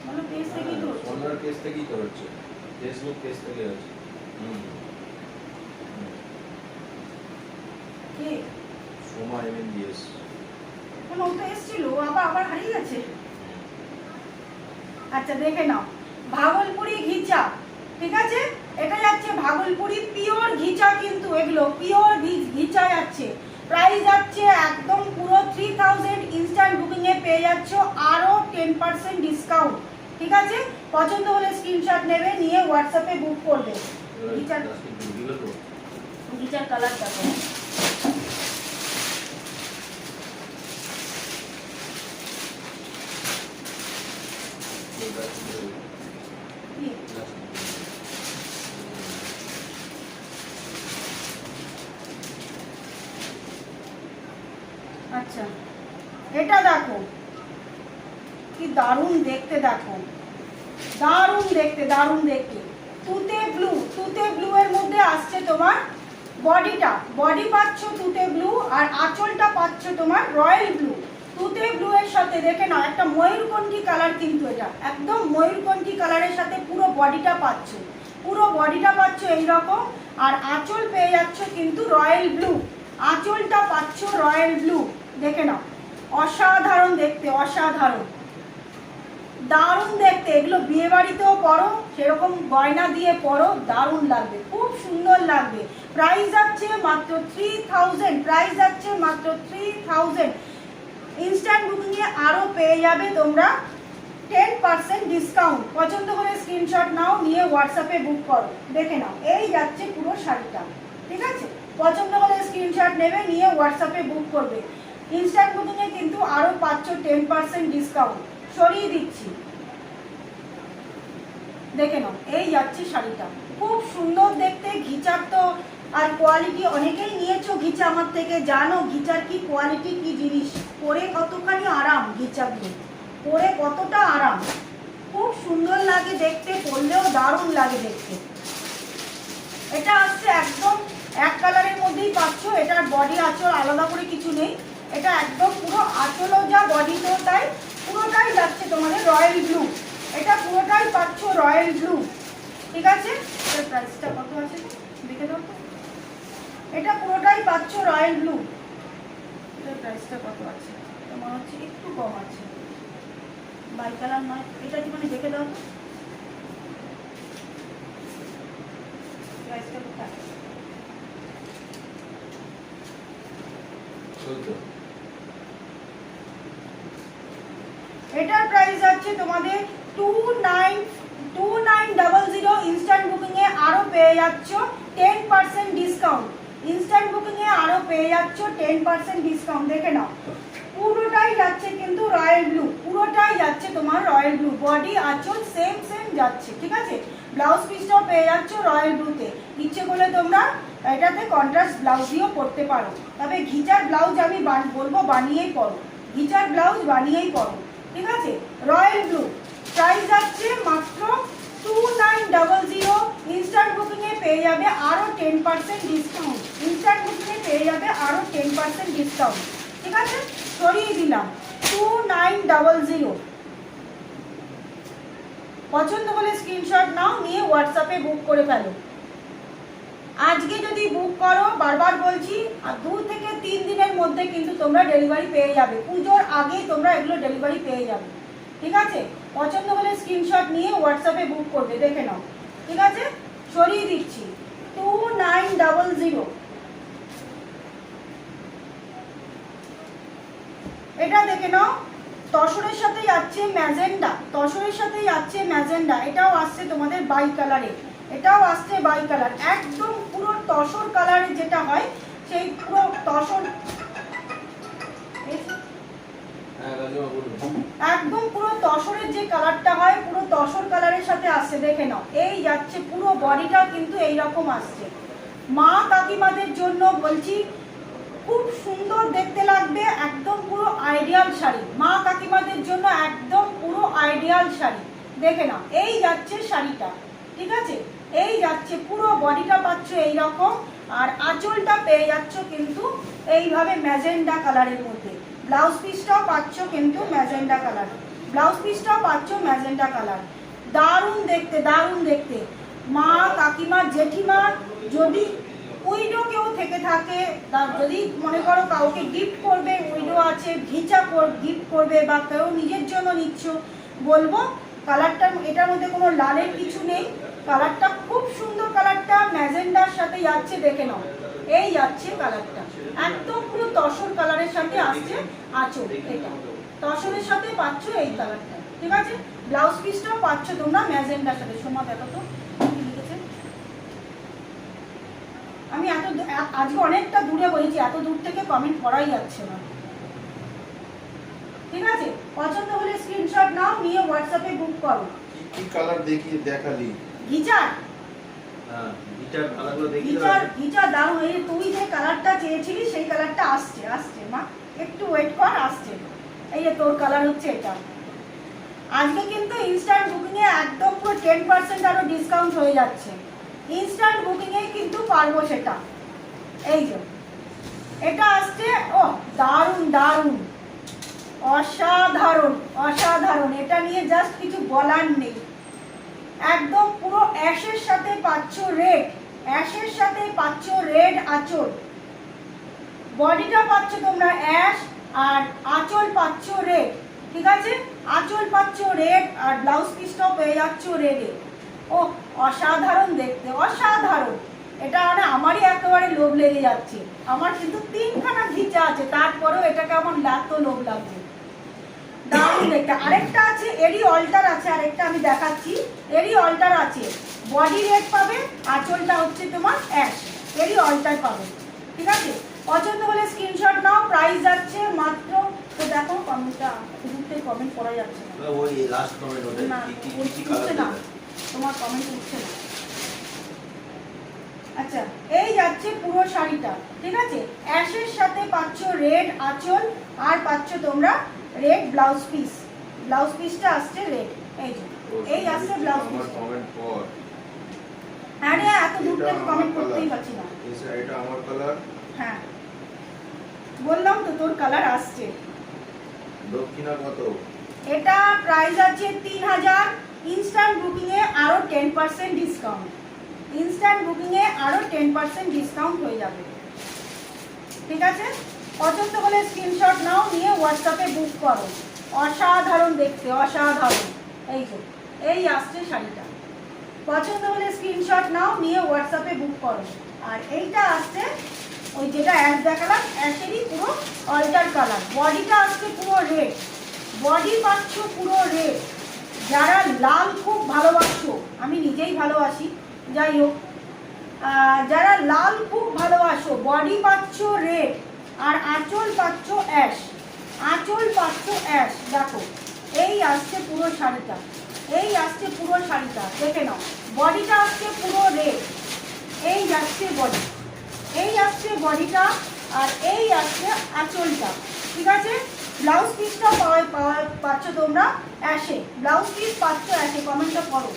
Speaker 1: মানে পেজ থেকেই তো হচ্ছে।
Speaker 2: অন্যান্য পেজ থেকেই তো হচ্ছে, ফেসবুক পেজ থেকে হচ্ছে।
Speaker 1: কে?
Speaker 2: সোমা MNDS।
Speaker 1: কোনো তো এসেছিল, আবার হারিয়ে গেছে। আচ্ছা দেখে নাও, ভাগলপুরি ঘিচা, ঠিক আছে, এটা যাচ্ছে ভাগলপুরি পিওর ঘিচা, কিন্তু এগুলো পিওর ঘিচা যাচ্ছে। প্রাইস যাচ্ছে একদম পুরো 3000। ইনস্ট্যান্ট বুকিং এ পেয়ে যাচ্ছ আরো 10% ডিসকাউন্ট, ঠিক আছে। পছন্দ হলে স্ক্রিনশট নেবে, নিয়ে হোয়াটসঅ্যাপে বুক করবে। ঘিচার কালার দেখো, আচ্ছা এটা দেখো কি দারুণ দেখতে, দেখো দারুণ দেখতে, দারুণ দেখতে। তুতে ব্লু, তুতে ব্লু এর মধ্যে আসছে তোমার বডিটা, বডি পাচ্ছ তুতে ব্লু, আর আঁচলটা পাচ্ছ তোমার রয়্যাল ব্লু। তুতে ব্লু এর সাথে দেখে নাও একটা ময়ূরকণ্ঠী কালার, কিন্তু এটা একদম ময়ূরকণ্ঠী কালারের সাথে পুরো বডিটা পাচ্ছ, পুরো বডিটা পাচ্ছ এইরকম। আর আঁচল পেয়ে যাচ্ছ কিন্তু রয়্যাল ব্লু, আঁচলটা পাচ্ছ রয়্যাল ব্লু, দেখে নাও। অসাধারণ দেখতে, অসাধারণ, দারুণ দেখতে। এগুলো বিয়ে বাড়িতেও পরো, সেরকম গয়না দিয়ে পরো, দারুণ লাগবে, খুব সুন্দর লাগবে। প্রাইস যাচ্ছে মাত্র 3000, প্রাইস যাচ্ছে মাত্র 3000। ইনস্ট্যান্ট বুকিং এ আরো পেয়ে যাবে তোমরা 10% ডিসকাউন্ট। পছন্দ করে স্ক্রিনশট নাও, নিয়ে হোয়াটসঅ্যাপে বুক করো, দেখে নাও। এই যাচ্ছে পুরো শাড়িটা, ঠিক আছে। পছন্দ হলে স্ক্রিনশট নেবে, নিয়ে হোয়াটসঅ্যাপে বুক করবে। ইনস্ট্যান্ট বুকিং এ কিন্তু আরো পাচ্ছ 10% ডিসকাউন্ট। সরিয়ে দিচ্ছি, দেখে নাও এই যাচ্ছে শাড়িটা, খুব সুন্দর দেখতে। ঘিচার তো আর কোয়ালিটি অনেকেই নিয়েছো ঘিচা আমার থেকে, জানো ঘিচার কি কোয়ালিটি, কি জিনিস, পরে কতখানি আরাম, ঘিচাগুলো পরে কতটা আরাম, খুব সুন্দর লাগে দেখতে, পরলেও দারুণ লাগে দেখতে। এটা আসছে একদম এক কালারের মধ্যেই পাচ্ছ, এটার বডি আঁচল আলাদা করে কিছু নেই, এটা একদম পুরো আঁচলও যা বডি তো তাই, পুরোটাই যাচ্ছে তোমাদের রয়্যাল ব্লু, এটা পুরোটাই পাচ্ছ রয়্যাল ব্লু, ঠিক আছে। এর প্রাইসটা কত আছে দেখে দাও তো, এটা পুরোটাই পাচ্ছ রয়্যাল ব্লু, এর প্রাইসটা কত আছে তোমার হচ্ছে একটু কম আছে, বাই কালার নয়, এটা কি মানে দেখে দাও তো প্রাইসটা কোথায়। এটার প্রাইস আছে তোমাদের 2900, ইনস্ট্যান্ট বুকিং এ আরো পেয়ে যাচ্ছ 10% ডিসকাউন্ট, ইনস্ট্যান্ট বুকিং এ আরো পেয়ে যাচ্ছ 10% ডিসকাউন্ট, দেখে নাও পুরোটাই যাচ্ছে কিন্তু রয়্যাল ব্লু, পুরোটাই যাচ্ছে তোমার রয়্যাল ব্লু, বডি আঁচল সেম সেম যাচ্ছে, ঠিক আছে। ব্লাউজ পিসটাও পেয়ে যাচ্ছ রয়্যাল ব্লুতে, ইচ্ছে করলে তোমরা এটাতে কন্ট্রাস্ট ব্লাউজ দিয়েও পরতে পারো, তবে ঘিচার ব্লাউজ আমি বলবো বানিয়েই পরো, ঘিচার ব্লাউজ বানিয়েই পরো, ঠিক আছে। রয়্যাল ব্লু প্রাইস যাচ্ছে মাত্র 2900, ইনস্ট্যান্ট বুকিং এ পেয়ে যাবে আরো 10% ডিসকাউন্ট, ইনস্ট্যান্ট বুকিং এ পেয়ে যাবে আরো 10% ডিসকাউন্ট, ঠিক আছে। সরিয়ে দিলাম 2900, পছন্দ হলে স্ক্রিনশট নাও, নিয়ে হোয়াটসঅ্যাপে বুক করে ফেলো। আজকে যদি বুক করো, বারবার বলছি, আর 2 থেকে 3 দিনের মধ্যে কিন্তু তোমরা ডেলিভারি পেয়ে যাবে, পুজোর আগেই তোমরা এগুলো ডেলিভারি পেয়ে যাবে, ঠিক আছে। পছন্দ হলে স্ক্রিনশট নিয়ে হোয়াটসঅ্যাপে বুক করবে, দেখে নাও, ঠিক আছে। সরিয়ে দিচ্ছি 2900, এটা দেখে নাও, তসরের সাথে যাচ্ছে ম্যাজেন্ডা, তসরের সাথে যাচ্ছে ম্যাজেন্ডা, এটাও আসছে তোমাদের বাই কালারে, এটাও আসছে বাই কালার, একদম পুরো তসর কালারে যেটা হয় সেই পুরো তসর, একদম পুরো তসরের যে কালারটা হয় পুরো তসর কালারের সাথে আসছে, দেখে নাও এই যাচ্ছে পুরো বডিটা কিন্তু এই রকম আসছে। মা কাকিমাদের জন্য বলছি খুব সুন্দর দেখতে লাগবে, একদম পুরো আইডিয়াল শাড়ি, মা কাকিমাদের জন্য একদম পুরো আইডিয়াল শাড়ি, দেখে নাও এই যাচ্ছে শাড়িটা, ঠিক আছে। এই যাচ্ছে পুরো বডিটা পাচ্ছ এই রকম, আর আঁচলটা পেয়ে যাচ্ছ কিন্তু এইভাবে ম্যাজেন্ডা কালারের মধ্যে, ব্লাউজ পিসটাও পাচ্ছ কিন্তু ম্যাজেন্ডা কালার, ব্লাউজ পিসটাও পাচ্ছ ম্যাজেন্ডা কালার, দারুণ দেখতে দারুণ দেখতে। মা কাকিমা জেঠিমা যদি উইডো কেউ থেকে থাকে, যদি মনে করো কাউকে গিফট করবে, উইডো আছে, ঘিচা গিফট করবে, বা কেউ নিজের জন্য নিচ্ছ, বলবো কালারটা, এটার মধ্যে কোনো লালের কিছু নেই, কালারটা খুব সুন্দর, কালারটা ম্যাজেন্ডার সাথে যাচ্ছে, দেখে নাও এই যাচ্ছে কালারটা, একদম পুরো তসর কালারের সাথে আসছে আঁচল, এটা তসরের সাথে পাচ্ছ এই কালারটা, ঠিক আছে। ব্লাউজ পিসটাও পাচ্ছ তোমরা ম্যাজেন্ডার সাথে। সোমা দেখো তো কি লিখেছে, আমি আজকে অনেকটা দূরে বলেছি, এত দূর থেকে কমেন্ট করাই যাচ্ছে না, ঠিক আছে। পছন্দ হলে স্ক্রিনশট নাও, নিয়ে হোয়াটসঅ্যাপে বুক করো।
Speaker 3: কি কালার দেখালি
Speaker 1: ঘিচার,
Speaker 2: হ্যাঁ ঘিচার কালারগুলো দেখি,
Speaker 1: ঘিচার দাও, এই তুই যে কালারটা চেয়েছিলি সেই কালারটা আসছে, আসছে মা একটু ওয়েট কর, আসছে, এই যে তোর কালার হচ্ছে এটা। আজকে কিন্তু ইনস্ট্যান্ট বুকিং এ একদম পুরো 10% আরো ডিসকাউন্ট হয়ে যাচ্ছে, ইনস্ট্যান্ট বুকিং এ কিন্তু পারবো সেটা। এই যে এটা আসছে, ও দারুণ দারুণ, অসাধারণ অসাধারণ, এটা নিয়ে জাস্ট কিছু বলার নেই, একদম পুরো অ্যাশের সাথে পাচ্ছ রেড, অ্যাশের সাথে পাচ্ছ রেড আঁচল, বডিটা পাচ্ছ তোমরা অ্যাশ, আর আঁচল পাচ্ছ রেড, ঠিক আছে। আঁচল পাচ্ছ রেড, আর ব্লাউজ পিসটাও পেয়ে যাচ্ছ রেডে, ও অসাধারণ দেখতে, অসাধারণ, এটা মানে আমারই একেবারে লোভ লেগে যাচ্ছে। আমার কিন্তু 3খানা ঘিচা আছে, তারপরেও এটাকে আমার এত লোভ লাগছে, দারুণ দেখতে। আরেকটা আছে এরই অল্টার আছে, আরেকটা আমি দেখাচ্ছি, এরই অল্টার আছে, বডি রেড পাবে, আঁচলটা হচ্ছে তোমার অ্যাশ, এরই অল্টার পাবে, ঠিক আছে। পছন্দ হলে স্ক্রিনশট নাও, প্রাইস যাচ্ছে মাত্র, তো দেখো কমেন্টটা গ্রুপে কমেন্ট করা যাচ্ছে না,
Speaker 2: ওই লাস্ট কমেন্ট ওটা
Speaker 1: না
Speaker 2: কি
Speaker 1: উঠছে না, তোমার কমেন্ট উঠছে না। আচ্ছা, এই যাচ্ছে পুরো শাড়িটা, ঠিক আছে? অ্যাশের সাথে পাচ্ছ রেড আঁচল, আর পাচ্ছ তোমরা রেড ব্লাউজ পিস। ব্লাউজ পিসটা আসছে রেড, এই যে এই আসছে ব্লাউজ পিস।
Speaker 3: কমেন্ট কর।
Speaker 1: আরে এত দূর থেকে কমেন্ট করতেই পারছি না।
Speaker 3: এটা আমার কালার।
Speaker 1: হ্যাঁ বললাম তো তোর কালার আসছে।
Speaker 3: দক্ষিণা কত?
Speaker 1: এটা প্রাইস আছে 3000, ইনস্ট্যান্ট বুকিং এ আরো 10% ডিসকাউন্ট। ইনস্ট্যান্ট বুকিং এ আরো 10% ডিসকাউন্ট হয়ে যাবে, ঠিক আছে? পছন্দ হলে স্ক্রিনশট নাও, নিয়ে হোয়াটসঅ্যাপে বুক করো। অসাধারণ দেখতে, অসাধারণ। এই যে এই আসছে শাড়িটা, পছন্দ হলে স্ক্রিনশট নাও, নিয়ে হোয়াটসঅ্যাপে বুক করো। আর এইটা আসছে ওই যেটা অ্যাশ দেখালাম, অ্যাশেরই পুরো অল্টার কালার। বডিটা আসছে পুরো রেড, বডি পাচ্ছ পুরো রেড। যারা লাল খুব ভালোবাসো, আমি নিজেই ভালোবাসি, যাই হোক, যারা লাল খুব ভালোবাসো, বডি পাচ্ছ রেড, আর আঁচল পাচ্ছ অ্যাশ। আঁচল পাচ্ছ অ্যাশ, দেখো এই আসছে পুরো শাড়িটা, এই আসছে পুরো শাড়িটা, দেখে নাও। বডিটা আসছে পুরো রেড, এই যাচ্ছে বডি, এই আসছে বডিটা, আর এই আসছে আঁচলটা, ঠিক আছে? ব্লাউজ পিসটা পাচ্ছ তোমরা অ্যাশে, ব্লাউজ পিস পাচ্ছ অ্যাশে। কমেন্টটা করো।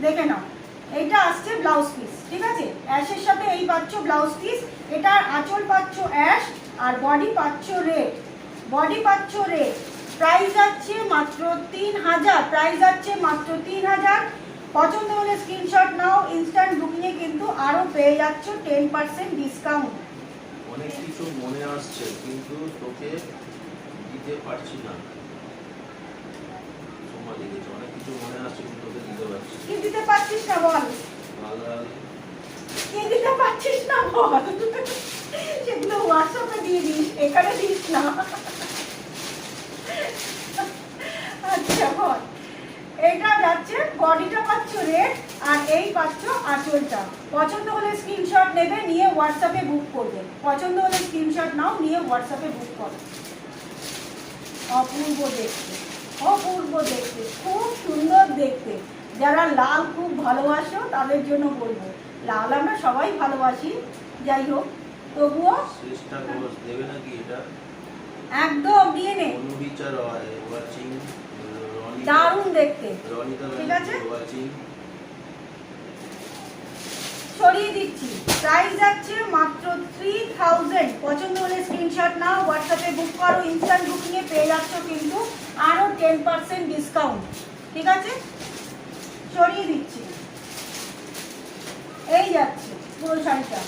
Speaker 1: দেখে নাও, এইটা আসছে ব্লাউজ পিস, ঠিক আছে? অ্যাশের সাথে এই পাচ্ছ ব্লাউজ পিস, এটার আঁচল পাচ্ছ অ্যাশ, আর বডি পাচ্ছ রেড, বডি পাচ্ছ রেড। প্রাইস যাচ্ছে মাত্র 3000, প্রাইস যাচ্ছে মাত্র 3000। পছন্দ হলে স্ক্রিনশট নাও, ইনস্ট্যান্ট বুকিংয়ে কিন্তু আরও পেয়ে যাচ্ছ 10% ডিসকাউন্ট।
Speaker 2: অনেক কিছু মনে আসছে কিন্তু তোকে দিতে পারছি না। সোমা লিখেছে অনেক কিছু মনে আসছে কিন্তু তোকে দিতে পারছি
Speaker 1: কি দিতে পারছিস না বল, কি দিতে পারছিস না বল, সেগুলো হোয়াটসঅ্যাপে দিয়ে দিস, এখানে দিস না। আচ্ছা বল, এটা যাচ্ছে বডিটা পাচ্ছ রেড, আর এই পাচ্ছ আঁচলটা। পছন্দ হলে স্ক্রিনশট নেবে, নিয়ে হোয়াটসঅ্যাপে বুক করবে। পছন্দ হলে স্ক্রিনশট নাও, নিয়ে হোয়াটসঅ্যাপে বুক করো। অপূর্ব দেখতে, অপূর্ব দেখতে, খুব সুন্দর দেখতে। যারা লাল খুব ভালোবাসো তাদের জন্য বলবো, লাল আমরা সবাই ভালোবাসি, যাই হোক তবুও
Speaker 2: চেষ্টা করো দেবে নাকি এটা
Speaker 1: একদম নিয়ে নে।
Speaker 2: অনুবিচার ওয়াচিং
Speaker 1: দারুণ দেখতে,
Speaker 2: রনিতা
Speaker 1: ঠিক আছে?
Speaker 2: ওয়াচিং
Speaker 1: সরিয়ে দিচ্ছি, প্রাইস যাচ্ছে মাত্র 3000। পছন্দ হলে স্ক্রিনশট নাও, হোয়াটসঅ্যাপে বুক করো। ইনস্ট্যান্ট বুকিংয়ে পেয়ে যাচ্ছ কিন্তু আরও 10% ডিসকাউন্ট, ঠিক আছে? সরিয়ে দিচ্ছি, এই যাচ্ছে পুরো শাড়িটা।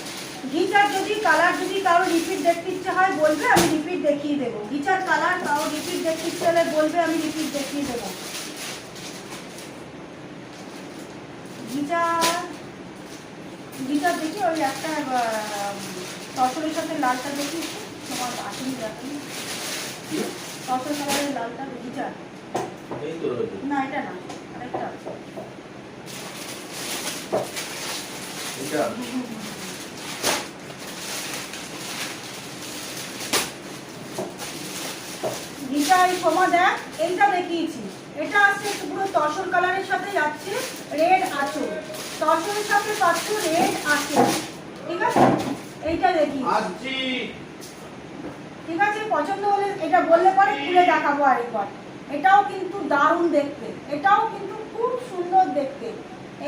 Speaker 1: ঘিচার যদি কালার যদি কারো রিপিট দেখতে ইচ্ছে হয় বলবে, আমি রিপিট দেখিয়ে দেবো। ঘিচার কালার কারো রিপিট দেখতে ইচ্ছে হলে বলবে, আমি রিপিট দেখিয়ে দেবো। ঘিচার দেখি ওই একটা তসরের সাথে লালটা দেখি, তোমার আসেনি দেখি, তসর কালারের লালটা ঘিচার,
Speaker 2: এই তো রয়েছে
Speaker 1: না এটা না, আরেকটা আছে।
Speaker 3: এটা
Speaker 1: ঘিচার ক্ষমা দেখ, এইটা দেখিয়েছি, এটা আসছে পুরো তসর কালারের সাথে যাচ্ছে রেড আঁচল, তসরের সাথে পাচ্ছ রেড আঁচল, ঠিক আছে? এইটা দেখি,
Speaker 3: আসছি।
Speaker 1: ঠিক আছে? পছন্দ হলে এটা বললে পরে খুলে দেখাবো আরেকবার। এটাও কিন্তু দারুণ দেখতে, এটাও কিন্তু খুব সুন্দর দেখতে।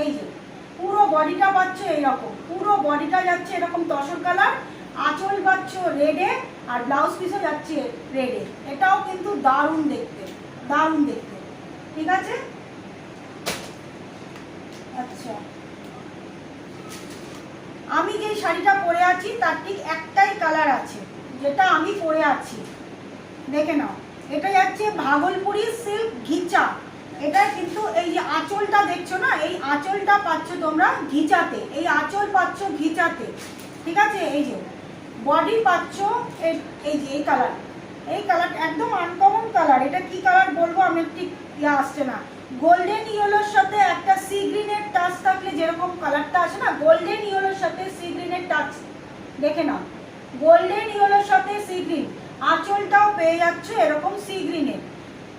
Speaker 1: এই যে পুরো বডিটা পাচ্ছ এইরকম, পুরো বডিটা যাচ্ছে এরকম তসর কালার, আঁচল পাচ্ছ রেডে, আর ব্লাউজ পিসও যাচ্ছে রেডে। এটাও কিন্তু দারুণ দেখতে, দারুণ দেখতে, ঠিক আছে? আচ্ছা, আমি যে শাড়িটা পরে আছি তার ঠিক একটাই কালার আছে, যেটা আমি পরে আছি, দেখে নাও। এটা যাচ্ছে ভাগলপুরি সিল্ক ঘিচা। এটা কিন্তু এই যে আঁচলটা দেখছো না, এই আঁচলটা পাচ্ছ তোমরা ঘিচাতে, এই আঁচল পাচ্ছ ঘিচাতে, ঠিক আছে? এই যে বডি পাচ্ছ এই যে এই কালার, এই কালার একদম আনকমন কালার। এটা কি কালার বলবো আমি, ঠিক ইয়ে আসছে না। গোল্ডেন ইয়েলোর সাথে একটা সি গ্রিনের টাচ থাকলে যেরকম কালারটা আছে না, গোল্ডেন ইয়েলোর সাথে সি গ্রিনের টাচ, দেখে নাও গোল্ডেন ইয়েলোর সাথে সি গ্রিন। আঁচলটাও পেয়ে যাচ্ছ এরকম সি গ্রিনের।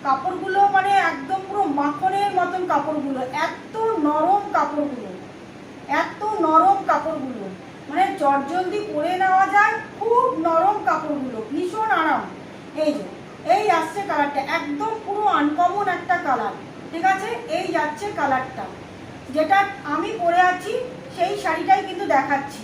Speaker 1: কাপড়গুলো মানে একদম পুরো মাখনের মতন কাপড়গুলো, এত নরম কাপড়গুলো, এত নরম কাপড়গুলো, মানে চটজলদি পরে নেওয়া যায়, খুব নরম কাপড়গুলো, ভীষণ আরাম। এই যে এই আসছে কালারটা, একদম পুরো আনকমন একটা কালার, ঠিক আছে। এই যাচ্ছে কালারটা, যেটা আমি পরে আছি সেই শাড়িটাই কিন্তু দেখাচ্ছি।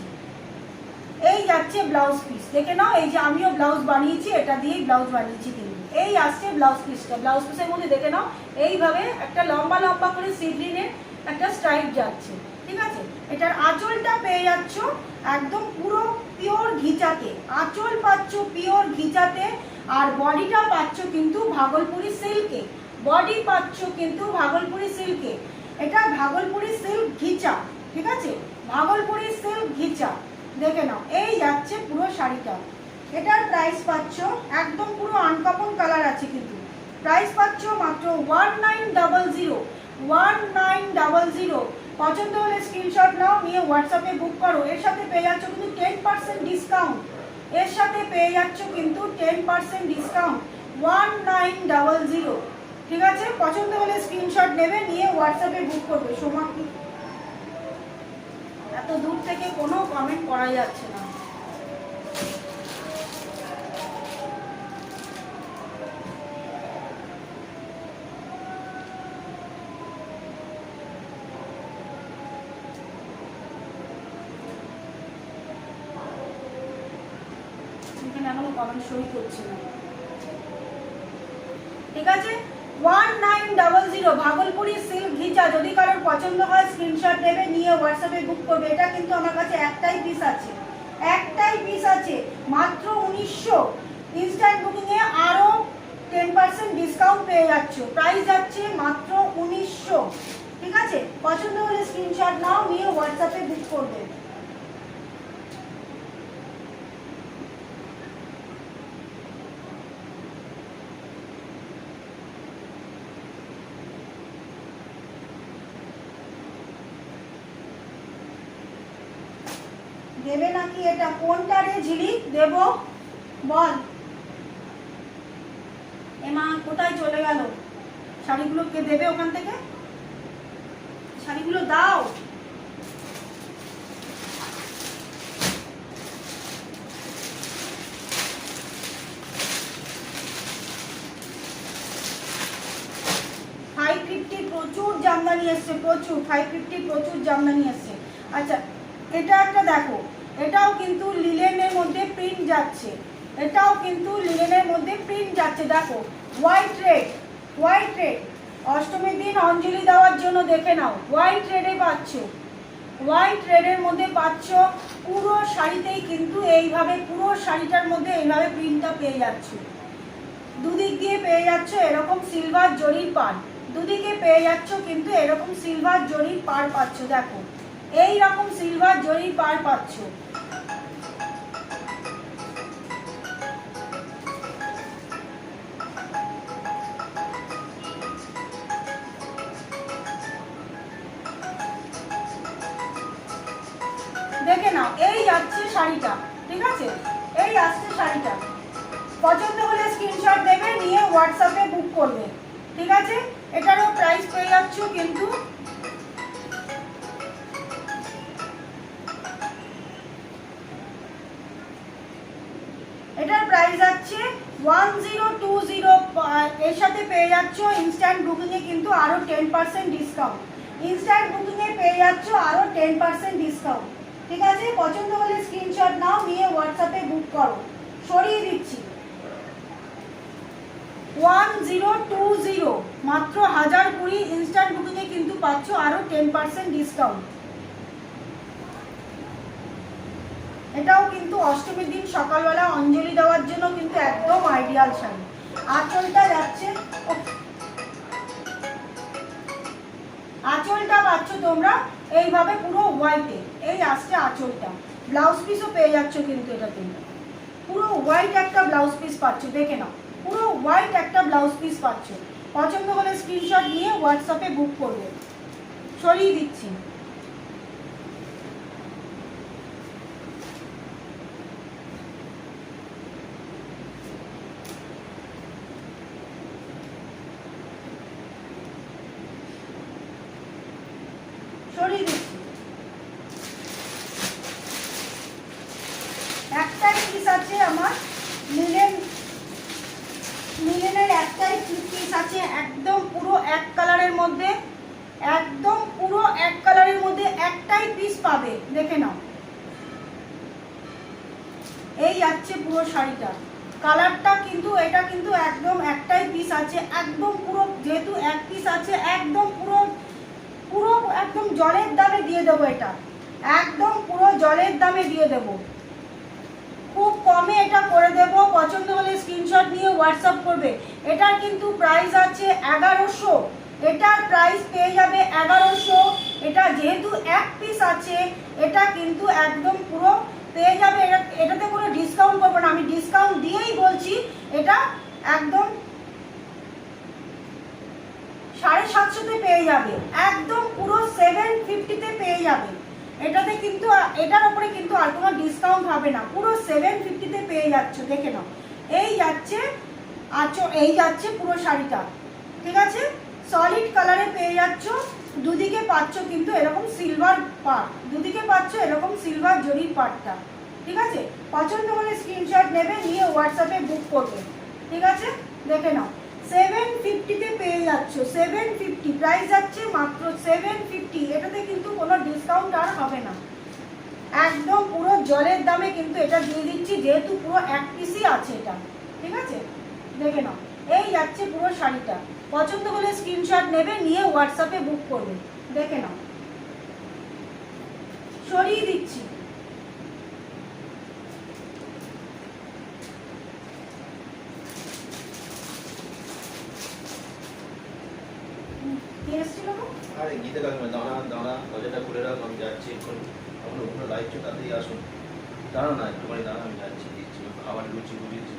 Speaker 1: এই যাচ্ছে ব্লাউজ পিস, দেখে নাও, এই যে আমিও ব্লাউজ বানিয়েছি, এটা দিয়েই ব্লাউজ বানিয়েছি কিন্তু। এই আসছে ব্লাউজ পিসটা, ব্লাউজ পিসের মধ্যে দেখে নাও এইভাবে একটা লম্বা লম্বা করে সি গ্রিনের একটা স্ট্রাইপ যাচ্ছে, ঠিক আছে। এটার আঁচলটা পেয়ে যাচ্ছ একদম পুরো পিওর ঘিচাতে, আঁচল পাচ্ছ পিওর ঘিচাতে, আর বডিটা পাচ্ছ কিন্তু ভাগলপুরি সিল্কে, বডি পাচ্ছ কিন্তু ভাগলপুরি সিল্কে। এটা ভাগলপুরি সিল্ক ঘিচা, ঠিক আছে, ভাগলপুরি সিল্ক ঘিচা, দেখে নাও। এই যাচ্ছে পুরো শাড়িটা। এটার প্রাইস পাচ্ছ একদম পুরো আনকমন কালার আছে কিন্তু, প্রাইস পাচ্ছ মাত্র 1900, 1900। পছন্দ হলে স্ক্রিনশট নাও, নিয়ে হোয়াটসঅ্যাপে বুক করো। এর সাথে পেয়ে যাচ্ছ কিন্তু 10% ডিসকাউন্ট, এর সাথে পেয়ে যাচ্ছ কিন্তু 10% ডিসকাউন্ট, 1900, ঠিক আছে। পছন্দ হলে স্ক্রিনশট নেবে, নিয়ে হোয়াটসঅ্যাপে বুক করবে। সোমাকি এত দূর থেকে কোনো কমেন্ট করা যাচ্ছে না। এখানে এখনো কমেন্ট সই করছে না, ঠিক আছে। 1900 ভাগলপুরি সিল্ক ঘিচা, যদি কারোর পছন্দ হয় স্ক্রিনশট নেবে, নিয়ে হোয়াটসঅ্যাপে বুক করবে। এটা কিন্তু আমার কাছে একটাই পিস আছে, একটাই পিস আছে, মাত্র 1900। ইনস্ট্যান্ট বুকিং এ আরো 10% ডিসকাউন্ট পেয়ে যাচ্ছ, প্রাইস যাচ্ছে মাত্র 1900, ঠিক আছে। পছন্দ হলে স্ক্রিনশট নাও, নিয়ে হোয়াটসঅ্যাপে বুক করবে। দেবে নাকি? এটা কোনটা রে ঝিলিক? দেব, বল। এমা কোথায় চলে গেল? শাড়িগুলো কে দেবে ওখান থেকে? শাড়িগুলো দাও। প্রচুর জামদানি এসছে, প্রচুর 550 প্রচুর জামদানি এসছে। আচ্ছা, এটা একটা দেখো, এটাও কিন্তু লিলেনের মধ্যে প্রিন্ট যাচ্ছে, এটাও কিন্তু লিলেনের মধ্যে প্রিন্ট যাচ্ছে, দেখো হোয়াইট রেড, হোয়াইট রেড। অষ্টমীর দিন অঞ্জলি দেওয়ার জন্য দেখে নাও, হোয়াইট রেডে পাচ্ছ, হোয়াইট রেডের মধ্যে পাচ্ছ। পুরো শাড়িতেই কিন্তু এইভাবে, পুরো শাড়িটার মধ্যে এইভাবে প্রিন্টটা পেয়ে যাচ্ছ। দুদিক দিয়ে পেয়ে যাচ্ছ এরকম সিলভার জরির পাড়, দুদিকে পেয়ে যাচ্ছ কিন্তু এরকম সিলভার জরির পাড় পাচ্ছ, দেখো এই রকম সিলভার জরির পাড় পাচ্ছ। দেখে নাও, এই যাচ্ছে শাড়িটা, ঠিক আছে, এই আসছে শাড়িটা। পছন্দ হলে স্ক্রিনশট দেবে, নিয়ে হোয়াটসঅ্যাপে বুক করবে, ঠিক আছে। এটারও প্রাইস পেয়ে যাচ্ছ কিন্তু এটার প্রাইস আছে 1020। এর সাথে পেয়ে যাচ্ছ ইনস্ট্যান্ট বুকিং এ কিন্তু আরো 10% ডিসকাউন্ট, ইনস্ট্যান্ট বুকিং এ পেয়ে যাচ্ছ আরো 10% ডিসকাউন্ট, ঠিক আছে। পছন্দ হলে স্ক্রিনশট নাও, নিয়ে হোয়াটসঅ্যাপে বুক করো। সরিয়ে দিচ্ছি 1020, মাত্র 1020। ইনস্ট্যান্ট বুকিং এ কিন্তু পাচ্ছ আরো 10% ডিসকাউন্ট। এটাও কিন্তু অষ্টমীর দিন সকালবেলা অঞ্জলি দেওয়ার জন্য কিন্তু একদম আইডিয়াল শাড়ি। আঁচলটা যাচ্ছে, আঁচলটা পাচ্ছ তোমরা এইভাবে পুরো হোয়াইটে, এই আসছে আঁচলটা। ব্লাউজ পিসও পেয়ে যাচ্ছ কিন্তু এটাতে, পুরো হোয়াইট একটা ব্লাউজ পিস পাচ্ছ, দেখে নাও পুরো হোয়াইট একটা ব্লাউজ পিস পাচ্ছ। পছন্দ হলে স্ক্রিনশট নিয়ে হোয়াটসঅ্যাপে বুক করবে। সরিয়ে দিচ্ছি সরিয়ে দিচ্ছি। একটাই পিস আছে আমার লিনেনের একটাই পিস আছে, একদম পুরো এক কালারের মধ্যে, একদম পুরো এক কালারের মধ্যে একটাই পিস পাবে, দেখে নাও। এই যাচ্ছে পুরো শাড়িটা, কালারটা কিন্তু এটা কিন্তু একদম একটাই পিস আছে, একদম পুরো, যেহেতু এক পিস আছে একদম পুরো পুরো একদম জলের দামে দিয়ে দেবো, এটা একদম পুরো জলের দামে দিয়ে দেবো, খুব কমে এটা করে দেব। পছন্দ হলে স্ক্রিনশট নিয়ে হোয়াটসঅ্যাপ করবে। এটার কিন্তু প্রাইস আছে 1100, এটার প্রাইস পেয়ে যাবে 1100। এটা যেহেতু এক পিস আছে, এটা কিন্তু একদম পুরো পেয়ে যাবে, এটাতে কোনো ডিসকাউন্ট করবো না, আমি ডিসকাউন্ট দিয়েই বলছি, এটা একদম 750-তে পেয়ে যাবে, একদম পুরো 750-তে পেয়ে যাবে। এটাতে কিন্তু এটার উপরে কিন্তু আর কোনো ডিসকাউন্ট হবে না, পুরো 750-তে পেয়ে যাচ্ছে, দেখে নাও। এই যাচ্ছে এই যাচ্ছে পুরো শাড়িটা, ঠিক আছে, সলিড কালারে পেয়ে যাচ্ছ, দুদিকে পাচ্ছ কিন্তু এরকম সিলভার পার্ট, দুদিকে পাচ্ছ এরকম সিলভার জরির পার্টটা, ঠিক আছে। পছন্দ হলে স্ক্রিনশট নেবে, নিয়ে হোয়াটসঅ্যাপে বুক করবে, ঠিক আছে। দেখে নাও 750-তে পেয়ে যাচ্ছ, 750 প্রাইস যাচ্ছে মাত্র 750। এটাতে কিন্তু কোনো ডিসকাউন্ট আর হবে না, একদম পুরো জলের দামে কিন্তু এটা দিয়ে দিচ্ছি, যেহেতু পুরো এক পিসই আছে এটা, ঠিক আছে। দেখে নাও, এই যাচ্ছে পুরো শাড়িটা। পছন্দ হলে স্ক্রিনশট নেবে, নিয়ে হোয়াটসঅ্যাপে বুক করবে, দেখে নাও। সরিয়ে দিচ্ছি।
Speaker 2: আরে গীতা কাকিমা দাঁড়া দাঁড়া, দরজাটা খুলে রাখ, আমি যাচ্ছি এখন, এখন ওখানে লাইট চো, তাড়াতাড়ি আসুন। দাঁড়া না একটুখানি দাঁড়া, আমি যাচ্ছি, দিচ্ছি খাবার, লুচি বুঝিয়েছি,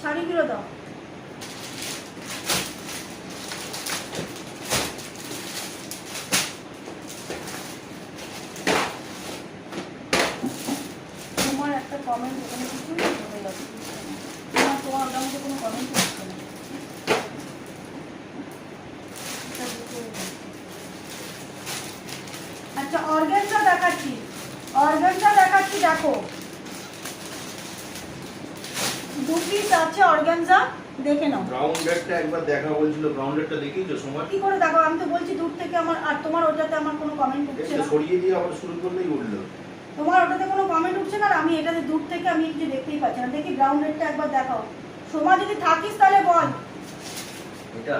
Speaker 1: শাড়িগুলো দাও। তোমার একটা কমেন্ট এখানে কিছু হয়ে যাচ্ছে, তোমার ওটার মধ্যে কোনো কমেন্ট হচ্ছে না। আচ্ছা, অর্গানজা দেখাচ্ছি, অর্গানজা দেখাচ্ছি, দেখো 2 পিস আছে অর্গানজা, দেখে নাও।
Speaker 3: ব্রাউন রেডটা একবার দেখা বলছিল, ব্রাউন রেডটা দেখিয়েছো সময়?
Speaker 1: কি করে দেখো, আমি তো বলছি দূর থেকে আমার, আর তোমার ওটাতে আমার কোনো কমেন্ট উঠছে না,
Speaker 3: সরিয়ে দিয়ে আবার শুরু করলেই উঠলো।
Speaker 1: তোমার ওটাতে কোনো কমেন্ট উঠছে না, আর আমি এটাতে দূর থেকে আমি কিছু দেখতেই পাচ্ছি না। দেখি ব্রাউন রেডটা একবার দেখাও, সোমা যদি থাকিস তাহলে বল।
Speaker 2: এটা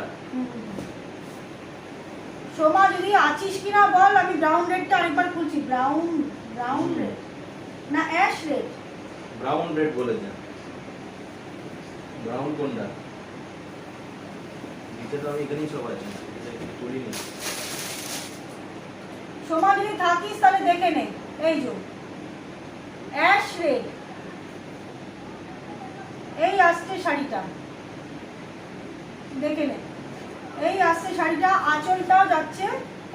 Speaker 1: সোমা যদি আছিস কিনা বল, আমি ব্রাউন রেডটা আরেকবার খুলছি। ব্রাউন রেড না অ্যাশ রেড?
Speaker 3: ব্রাউন রেড বলেছেন। ব্রাউন কোনটা? নিচে তো আমি এখানেই সব আছে, এটা কিছু করিনি।
Speaker 1: সোমা যদি থাকিস তাহলে দেখে নে, এই যে অ্যাশ রেড, এই আসছে শাড়িটা, দেখে নে, এই আসছে শাড়িটা, আঁচলটাও যাচ্ছে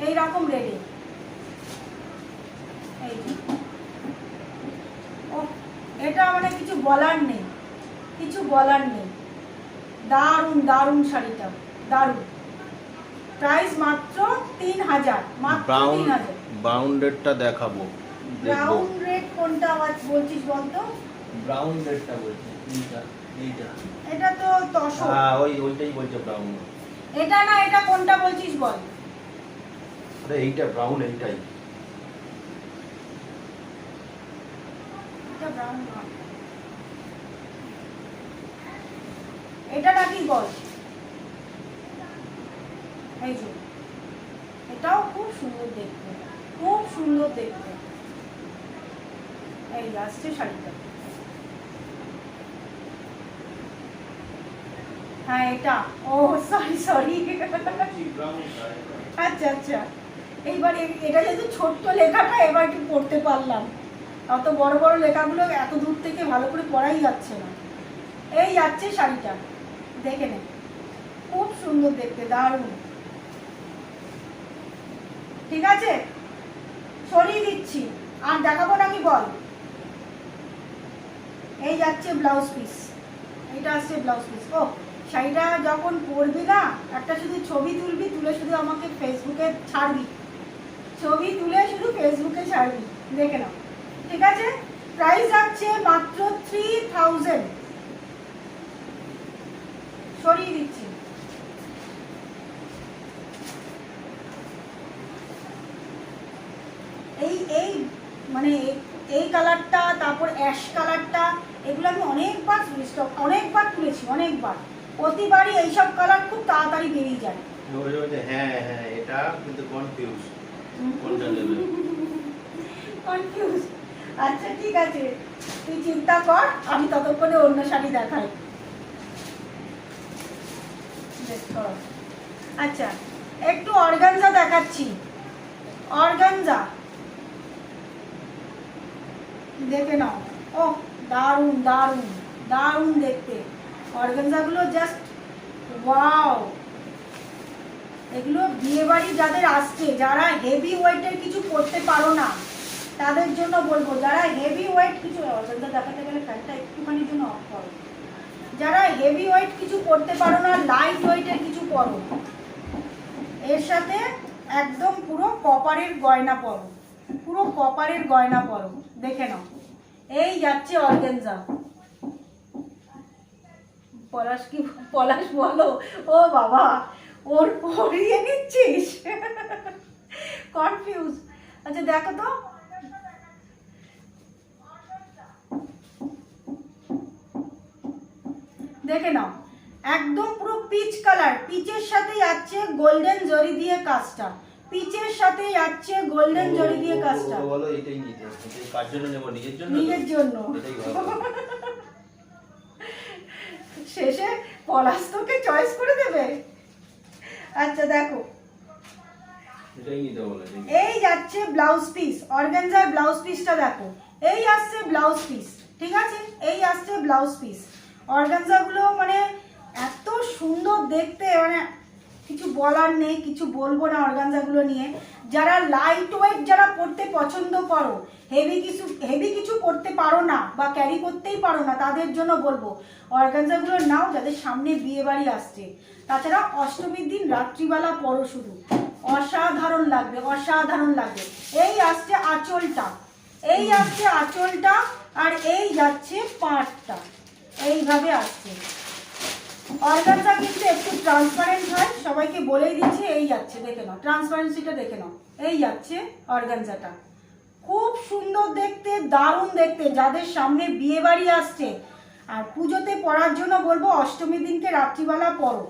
Speaker 1: এই রকম রেডে। এই ও, এটা মানে কিছু বলার নেই, কিছু বলার নেই, দারুণ দারুণ শাড়িটা, দারুণ। প্রাইস মাত্র 3000, মাত্র 3000।
Speaker 3: ব্রাউন রেডটা দেখাবো।
Speaker 1: ব্রাউন রেড কোনটা আবার বলছিস বলতো?
Speaker 2: ব্রাউন রেডটা বলছি, এইটা এইটা,
Speaker 1: এটা তো তসর।
Speaker 2: হ্যাঁ ওইটাই বলছে ব্রাউন।
Speaker 1: এটা না, এটা কোনটা বলছিস বল?
Speaker 3: আরে এইটা ব্রাউন, এইটাই।
Speaker 1: এটা ব্রাউন না, এটা নাকি বল? এই যে এটাও খুব সুন্দর দেখতে, খুব সুন্দর দেখতে। এই আসছে শাড়িটা, হ্যাঁ এটা, ও সরি আচ্ছা আচ্ছা, এইবার এটা যেহেতু ছোট্ট লেখাটা, এবার একটু পড়তে পারলাম, অত বড় বড় লেখাগুলো এত দূর থেকে ভালো করে পড়াই যাচ্ছে না। এই যাচ্ছে শাড়িটা, দেখে নে, খুব সুন্দর দেখতে, দারুণ। ঠিক আছে, সরিয়ে দিচ্ছি, আর দেখাবো নাকি বল? এই যাচ্ছে ব্লাউজ পিস, এটা আসছে ব্লাউজ পিস। ও শাড়িটা যখন পরবি না, একটা শুধু ছবি তুলবি, তুলে শুধু আমাকে ফেসবুকে ছাড়বি, ছবি তুলে শুধু ফেসবুকে ছাড়বি, দেখে নাও, ঠিক আছে? প্রাইস আছে মাত্র 3000। সরিয়ে দিচ্ছি। এই এই মানে এই কালারটা, তারপর অ্যাশ কালারটা, এগুলো আমি অনেকবার তুলেছি, অনেকবার। প্রতিবারই এইসব কালার খুব তাড়াতাড়ি বেরিয়ে যায়।
Speaker 3: হ্যাঁ হ্যাঁ, এটা কিন্তু কনফিউজ কোনটা নেবে।
Speaker 1: কনফিউজ। আচ্ছা ঠিক আছে, তুই চিন্তা কর, আমি ততক্ষণে অন্য শাড়ি দেখাই। আচ্ছা, একটু অর্গানজা দেখাচ্ছি। অর্গানজা দেখে নাও। ও দারুণ দারুণ দারুণ দেখতে অর্গানজাগুলো, জাস্ট ওয়াও। এগুলো বিয়ে বাড়ি যাদের আসছে, যারা হেভি ওয়েটের কিছু পরতে পারো না, তাদের জন্য বলবো। যারা হেভি ওয়েট কিছু, অর্গানজা দেখাতে গেলে ফ্যানটা একটুখানির জন্য অফ করো। যারা হেভি ওয়েট কিছু পরতে পারো না, লাইট ওয়েটের কিছু পরো, এর সাথে একদম পুরো কপারের গয়না পরো, পুরো কপারের গয়না পরো, দেখে নাও। এই যাচ্ছে অর্গানজা। পলাশ কি, পলাশ বলো, ও বাবা, ওর পরিয়ে নিচ্ছিস, কনফিউজ। আচ্ছা দেখো তো, দেখে নাও, একদম পুরো পিচ কালার, পিচের সাথে যাচ্ছে গোল্ডেন জরি দিয়ে কাজটা, পিচের সাথে যাচ্ছে গোল্ডেন জরি দিয়ে কাজটা।
Speaker 2: বলো এটাই নিতে, এটাই কার জন্য নেব? নিজের জন্য?
Speaker 1: নিজের জন্য।
Speaker 2: এটাই ভালো।
Speaker 1: শেষে পলাশ তোকে চয়েস করে দেবে। আচ্ছা দেখো,
Speaker 2: এটাই নিতে বলে।
Speaker 1: এই যাচ্ছে ব্লাউজ পিস, অর্গানজার ব্লাউজ পিসটা দেখো, এই আসছে ব্লাউজ পিস, ঠিক আছে? এই আসছে ব্লাউজ পিস। অর্গানজাগুলো মানে এত সুন্দর দেখতে, মানে কিছু বলার নেই, কিছু বলবো না অর্গানজাগুলো নিয়ে। যারা লাইট ওয়েট যারা পরতে পছন্দ করো, হেভি কিছু পরতে পারো না বা ক্যারি করতেই পারো না, তাদের জন্য বলবো অর্গানজাগুলো নাও, যাদের সামনে বিয়ে বাড়ি আসছে। তাছাড়া অষ্টমীর দিন রাত্রিবেলা পরো, শুধু অসাধারণ লাগবে, অসাধারণ লাগবে। এই আসছে আঁচলটা, এই আসছে আঁচলটা, আর এই যাচ্ছে পাড়টা, এইভাবে আসছে। অর্গানজা কিন্তু একটু ট্রান্সপারেন্ট হয়, সবাইকে বলেই দিচ্ছি। এই যাচ্ছে, দেখে নাও, ট্রান্সপারেন্সিটা দেখে নাও, এই যাচ্ছে অর্গানজাটা। খুব সুন্দর দেখতে, দারুণ দেখতে, যাদের সামনে বিয়ে বাড়ি আসছে আর পুজোতে পরার জন্য বলবো অষ্টমীর দিনকে রাত্রিবেলা পরো।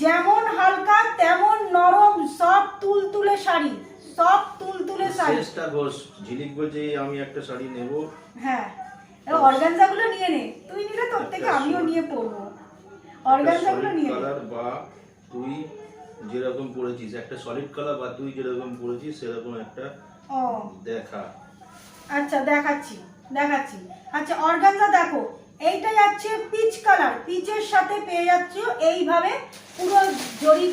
Speaker 1: যেমন হালকা তেমন নরম, সব তুলতুলে শাড়ি, সব তুলতুলে শাড়ি।
Speaker 2: চেষ্টা ঘোষ ঝিলিক বলছে আমি একটা শাড়ি নেব।
Speaker 1: হ্যাঁ, অর্গানজাগুলো নিয়ে নে, তুই নিলে তোর থেকে আমিও নিয়ে পরবো। অর্গানজাগুলো নিয়ে নে।
Speaker 2: কালার বা তুই যেরকম পরেছিস, একটা সলিড কালার বা তুই যেরকম পরেছিস সেরকম একটা
Speaker 1: ও
Speaker 2: দেখা।
Speaker 1: আচ্ছা দেখাচ্ছি, দেখাচ্ছি। আচ্ছা অর্গানজা দেখো, এইটা যাচ্ছে পিচ কালার, পিচের সাথে পেয়ে যাচ্ছ এইভাবে পুরো জরি,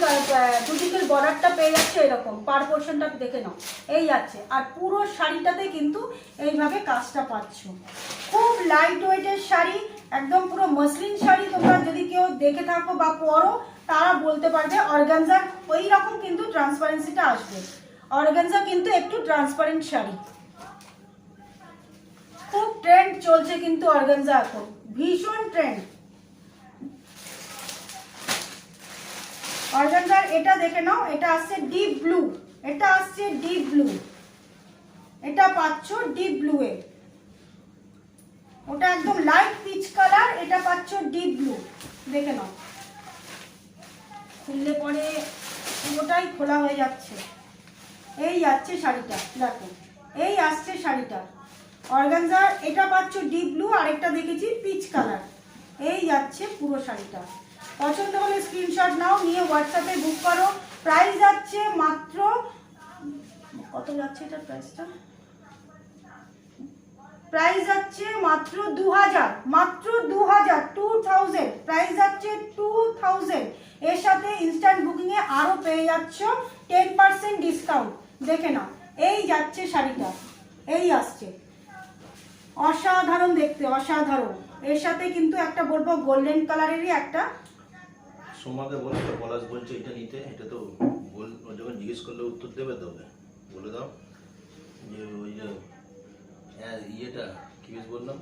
Speaker 1: দুদিকের বর্ডারটা পেয়ে যাচ্ছে এরকম, পার পোর্শনটা দেখে নাও, এই যাচ্ছে। আর পুরো শাড়িটাতে কিন্তু এইভাবে কাজটা পাচ্ছ। খুব লাইট ওয়েটের শাড়ি, একদম পুরো মসলিন শাড়ি। তোমরা যদি কেউ দেখে থাকো বা পরো, তারা বলতে পারবে অর্গানজার ওই রকম কিন্তু ট্রান্সপারেন্সিটা আসবে। অর্গানজা কিন্তু একটু ট্রান্সপারেন্ট শাড়ি, খুব ট্রেন্ড চলছে কিন্তু অর্গানজা এখন, ভীষণ ট্রেন্ড। অর্গানজার এটা দেখে নাও, এটা আসছে ডিপ ব্লু, এটা আসছে ডিপ ব্লু, এটা পাচ্ছ ডিপ ব্লু এ। ওটা একদম লাইট পিচ কালার, এটা পাচ্ছ ডিপ ব্লু, দেখে নাও। খুললে পরে পুরোটাই খোলা হয়ে যাচ্ছে। এই যাচ্ছে শাড়িটা, দেখো, এই আসছে শাড়িটা অর্গানজার। এটা পাচ্ছ ডিপ ব্লু, আরেকটা দেখেছি পিচ কালার। এই যাচ্ছে পুরো শাড়িটা। পছন্দ হলে স্ক্রিনশট নাও, নিয়ে হোয়াটসঅ্যাপে বুক করো। প্রাইস যাচ্ছে মাত্র, কত যাচ্ছে এটার প্রাইসটা? প্রাইস যাচ্ছে মাত্র 2000, মাত্র 2000 প্রাইস যাচ্ছে 2000। এর সাথে ইনস্ট্যান্ট বুকিং এ আরো পেয়ে যাচ্ছ 10% ডিসকাউন্ট, দেখে নাও। এই যাচ্ছে শাড়িটা, এই আসছে, অসাধারণ দেখতে, অসাধারণ। এর সাথে কিন্তু একটা বলবো গোল্ডেন কালারেরই একটা
Speaker 2: সোমাকে বলে তো, পলাশ বলছে এটা নিতে, এটা তো বল, ও যখন জিজ্ঞেস করলে উত্তর দেবে তবে বলে দাও যে ওই যে হ্যাঁ ইয়েটা কি বেশ বললাম,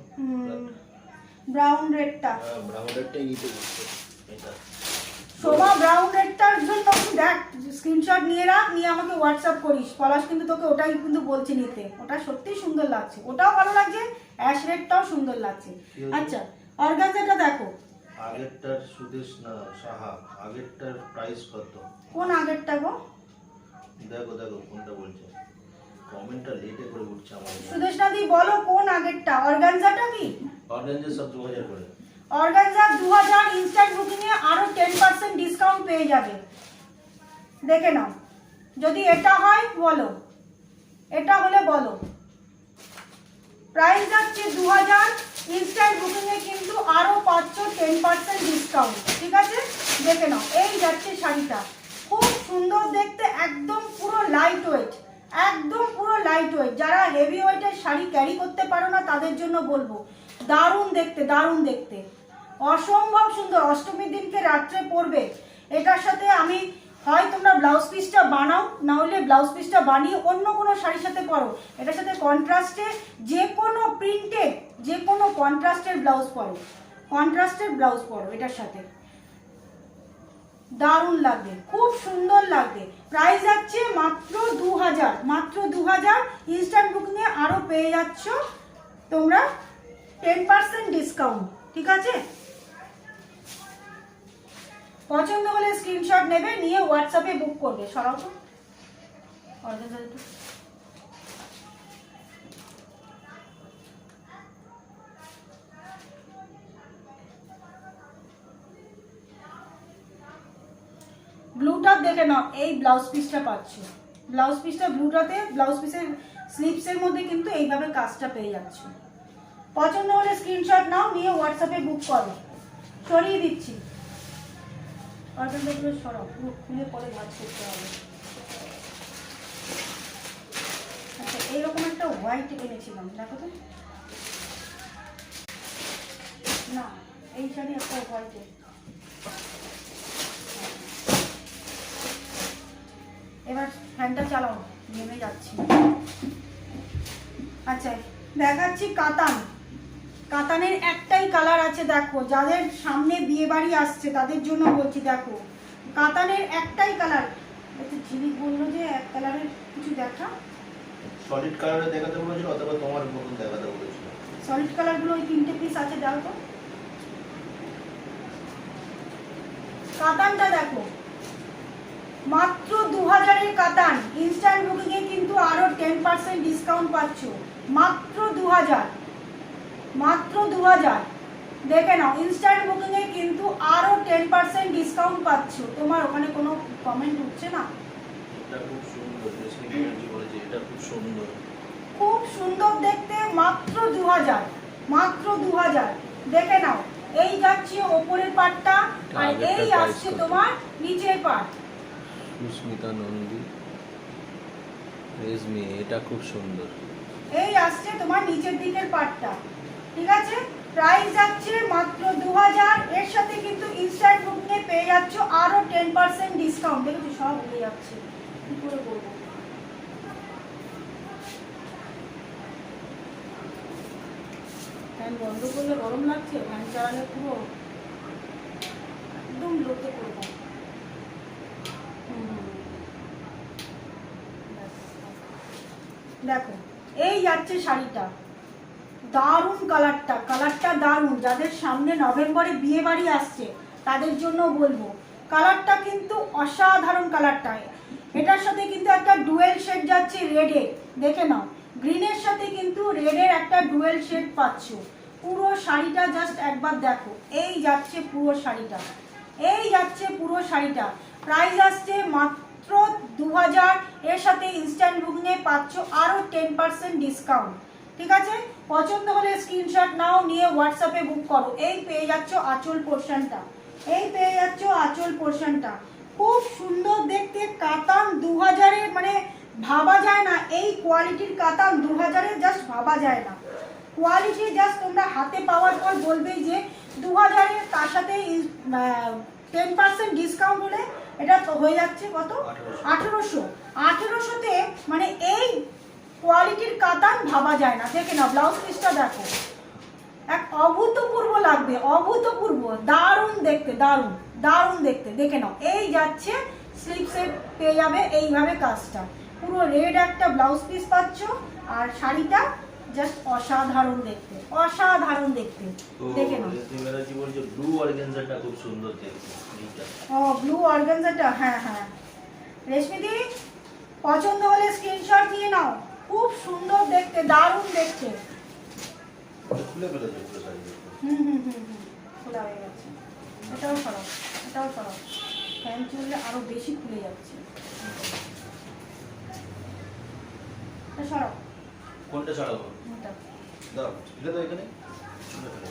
Speaker 1: ব্রাউন রেডটা,
Speaker 2: ব্রাউন রেডটাই নিতে বলছে এটা।
Speaker 1: সোমা ব্রাউন রেডটার জন্য তুই দেখ, স্ক্রিনশট নিয়ে রাখ, নিয়ে আমাকে হোয়াটসঅ্যাপ করিস। পলাশ কিন্তু তোকে ওটাই কিন্তু বলছে নিতে, ওটা সত্যিই সুন্দর লাগছে, ওটাও ভালো লাগছে, অ্যাশ রেডটাও সুন্দর লাগছে। আচ্ছা অর্গানজাটা দেখো,
Speaker 2: আগেরটার সুদেশ না সাহা, আগেরটার প্রাইস কত?
Speaker 1: কোন আগেরটা গো?
Speaker 2: দেখো দেখো কোনটা বলছে, কমেন্টটা লেটে করে উঠছে আমার।
Speaker 1: সুদেশনা দি বলো কোন আগেরটা, অর্গানজাটা কি?
Speaker 2: অরেঞ্জে সব 2000 করে।
Speaker 1: অর্গানজা 2000, ইনস্ট্যান্ট বুকিং এ আরো 10% ডিসকাউন্ট পেয়ে যাবে, দেখে নাও। যদি এটা হয় বলো, এটা হলে বলো। প্রাইস যাচ্ছে 2000, ইনস্ট্যান্ট বুকিং এ কিন্তু আরো পাচ্ছ 10% ডিসকাউন্ট, ঠিক আছে? দেখে নাও, এই যাচ্ছে শাড়িটা, খুব সুন্দর দেখতে, একদম পুরো লাইট ওয়েট, একদম পুরো লাইট ওয়েট। যারা হেভি ওয়েটের শাড়ি ক্যারি করতে পারো না তাদের জন্য বলবো, দারুণ দেখতে, দারুণ দেখতে, অসম্ভব সুন্দর। অষ্টমীর দিনকে রাত্রে পরবে, এটার সাথে আমি হয় তোমরা ব্লাউজ পিসটা বানাও, না হলে ব্লাউজ পিসটা বানিয়ে অন্য কোনো শাড়ির সাথে পরো। এটার সাথে কন্ট্রাস্টে যে কোনো প্রিন্টেড, যে কোনো কন্ট্রাস্টের ব্লাউজ পরো, কন্ট্রাস্টের ব্লাউজ পরো এটার সাথে, দারুণ লাগবে, খুব সুন্দর লাগবে। প্রাইস যাচ্ছে মাত্র 2000, মাত্র 2000, ইনস্ট্যান্ট বুকিং এ আরো পেয়ে যাচ্ছ তোমরা 10% ডিসকাউন্ট, ঠিক আছে? পছন্দ হলে স্ক্রিনশট নেবে, নিয়ে হোয়াটসঅ্যাপে বুক করবে। সরাও তো ব্লুটা দেখে নাও, এই ব্লাউজ পিসটা পাচ্ছ, ব্লাউজ পিসটা ব্লুটাতে, ব্লাউজ পিসের স্লিপসের মধ্যে কিন্তু এইভাবে কাজটা পেয়ে যাচ্ছ। পছন্দ হলে স্ক্রিনশট নাও, নিয়ে হোয়াটসঅ্যাপে বুক করো। সরিয়ে দিচ্ছি, অর্গানজাগুলো সরাও, পুরো খুলে পরে ভাঁজ করতে হবে। আচ্ছা এইরকম একটা হোয়াইট এনেছিলাম, দেখো তো, না এই শাড়ি একটা হোয়াইটের, এবার ফ্যানটা চালাও, নেমে যাচ্ছি। আচ্ছা দেখাচ্ছি কাতান, কাতানের একটাই কালার আছে, দেখো যাদের সামনে বিয়ে বাড়ি আসছে তাদের জন্য বলছি, দেখো কাতানের একটাই কালার। একটু ঝিলিক বললো যে এক কালারের কিছু দেখা,
Speaker 2: সলিড কালারে দেখাতে বলেছিল অথবা তোমার মতন দেখাতে বলেছিল।
Speaker 1: সলিড কালারগুলো ওই 3টে পিস আছে, দেখো কাতানটা দেখো, মাত্র 2000 এর কাতান, ইনস্ট্যান্ট বুকিং এ কিন্তু আরো 10% ডিসকাউন্ট পাচ্ছ, মাত্র 2000, মাত্র 2000। দেখে নাও, ইনস্ট্যান্ট বুকিং এ কিন্তু আরো 10% ডিসকাউন্ট পাচ্ছ। তোমার ওখানে কোনো কমেন্ট উঠছে না?
Speaker 2: এটা খুব সুন্দর, জেসমিন ব্যানার্জি বলেছে এটা খুব সুন্দর,
Speaker 1: খুব সুন্দর দেখতে, মাত্র 2000, মাত্র 2000। দেখে নাও, এই যাচ্ছে ওপরের পাটটা, আর এই আসছে তোমার নিচের পাট।
Speaker 4: সুস্মিতা নন্দী, রেজমি, এটা খুব সুন্দর।
Speaker 1: এই আসছে তোমার নিচের দিকের পাটটা, ঠিক আছে? প্রাইস যাচ্ছে মাত্র 2000, এর সাথে কিন্তু ইনস্ট্যান্ট বুকিং এ পেয়ে যাচ্ছ আরো 10% ডিসকাউন্ট। দেখো সব উড়ে যাচ্ছে, কি করে বলবো? ফ্যান বন্ধ করলে গরম লাগছে, ফ্যান চালালে পুরো একদম লোকে করবো। দেখো এই যাচ্ছে শাড়িটা, দারুণ কালারটা, কালারটা দারুণ। যাদের সামনে নভেম্বরে বিয়ে বাড়ি আসছে তাদের জন্য বলবো, কালারটা কিন্তু অসাধারণ কালারটা। এটার সাথে কিন্তু একটা ডুয়েল শেড যাচ্ছে রেডের, দেখে নাও, গ্রিনের সাথে কিন্তু রেডের একটা ডুয়েল শেড পাচ্ছ। পুরো শাড়িটা জাস্ট একবার দেখো, এই যাচ্ছে পুরো শাড়িটা, এই যাচ্ছে পুরো শাড়িটা। প্রাইস আসছে মাত্র 2000, এর সাথে ইনস্ট্যান্ট বুকিং এ পাচ্ছ আরো 10% ডিসকাউন্ট, ঠিক আছে? পছন্দ হলে স্ক্রিনশট নাও, নিয়ে হোয়াটসঅ্যাপে বুক করো। এই পেয়ে যাচ্ছ আঁচল পোর্শনটা, এই পেয়ে যাচ্ছ আঁচল পোর্শনটা, খুব সুন্দর দেখতে। কাতান 2000 এর, মানে ভাবা যায় না এই কোয়ালিটির কাতান 2000 এর, জাস্ট ভাবা যায় না কোয়ালিটি। জাস্ট তোমরা হাতে পাওয়ার পর বলবে যে 2000 এর, তার সাথে 10% ডিসকাউন্ট হলে এটা তো হয়ে যাচ্ছে কত?
Speaker 2: 1800
Speaker 1: 1800তে মানে এই কোয়ালিটির কাতান ভাবা যায় না। দেখে নাও ব্লাউজ পিসটা দেখো, এক অভূতপূর্ব লাগবে, অভূতপূর্ব, দারুণ দেখতে, দারুণ দারুণ দেখতে। দেখে নাও এই যাচ্ছে স্লিপসে পেয়ে যাবে এইভাবে কাজটা, পুরো রেড একটা ব্লাউজ পিস পাচ্ছ, আর শাড়িটা জাস্ট অসাধারণ দেখতে, অসাধারণ দেখতে।
Speaker 3: তো
Speaker 1: দেখে নাও।
Speaker 3: রেশমি ব্যানার্জি বলছে ব্লু অর্গানজাটা খুব সুন্দর দেখতে এইটা।
Speaker 1: ও ব্লু অর্গানজাটা, হ্যাঁ হ্যাঁ। রেশমিদি পছন্দ হলে স্ক্রিনশট নিয়ে নাও, খুব সুন্দর দেখতে, দারুণ দেখতে।
Speaker 2: খুলে ফেলেছে পুরো শাড়ি।
Speaker 1: খোলা হয়ে গেছে। এটাও সরাও, এটাও সরাও, ফ্যান চললে আরো বেশি খুলে যাচ্ছে। এটা সরাও,
Speaker 2: কোনটা ছাড়াবো?
Speaker 1: এটা।
Speaker 2: দাও খুলে দাও এখানে। খুলে ফেলো।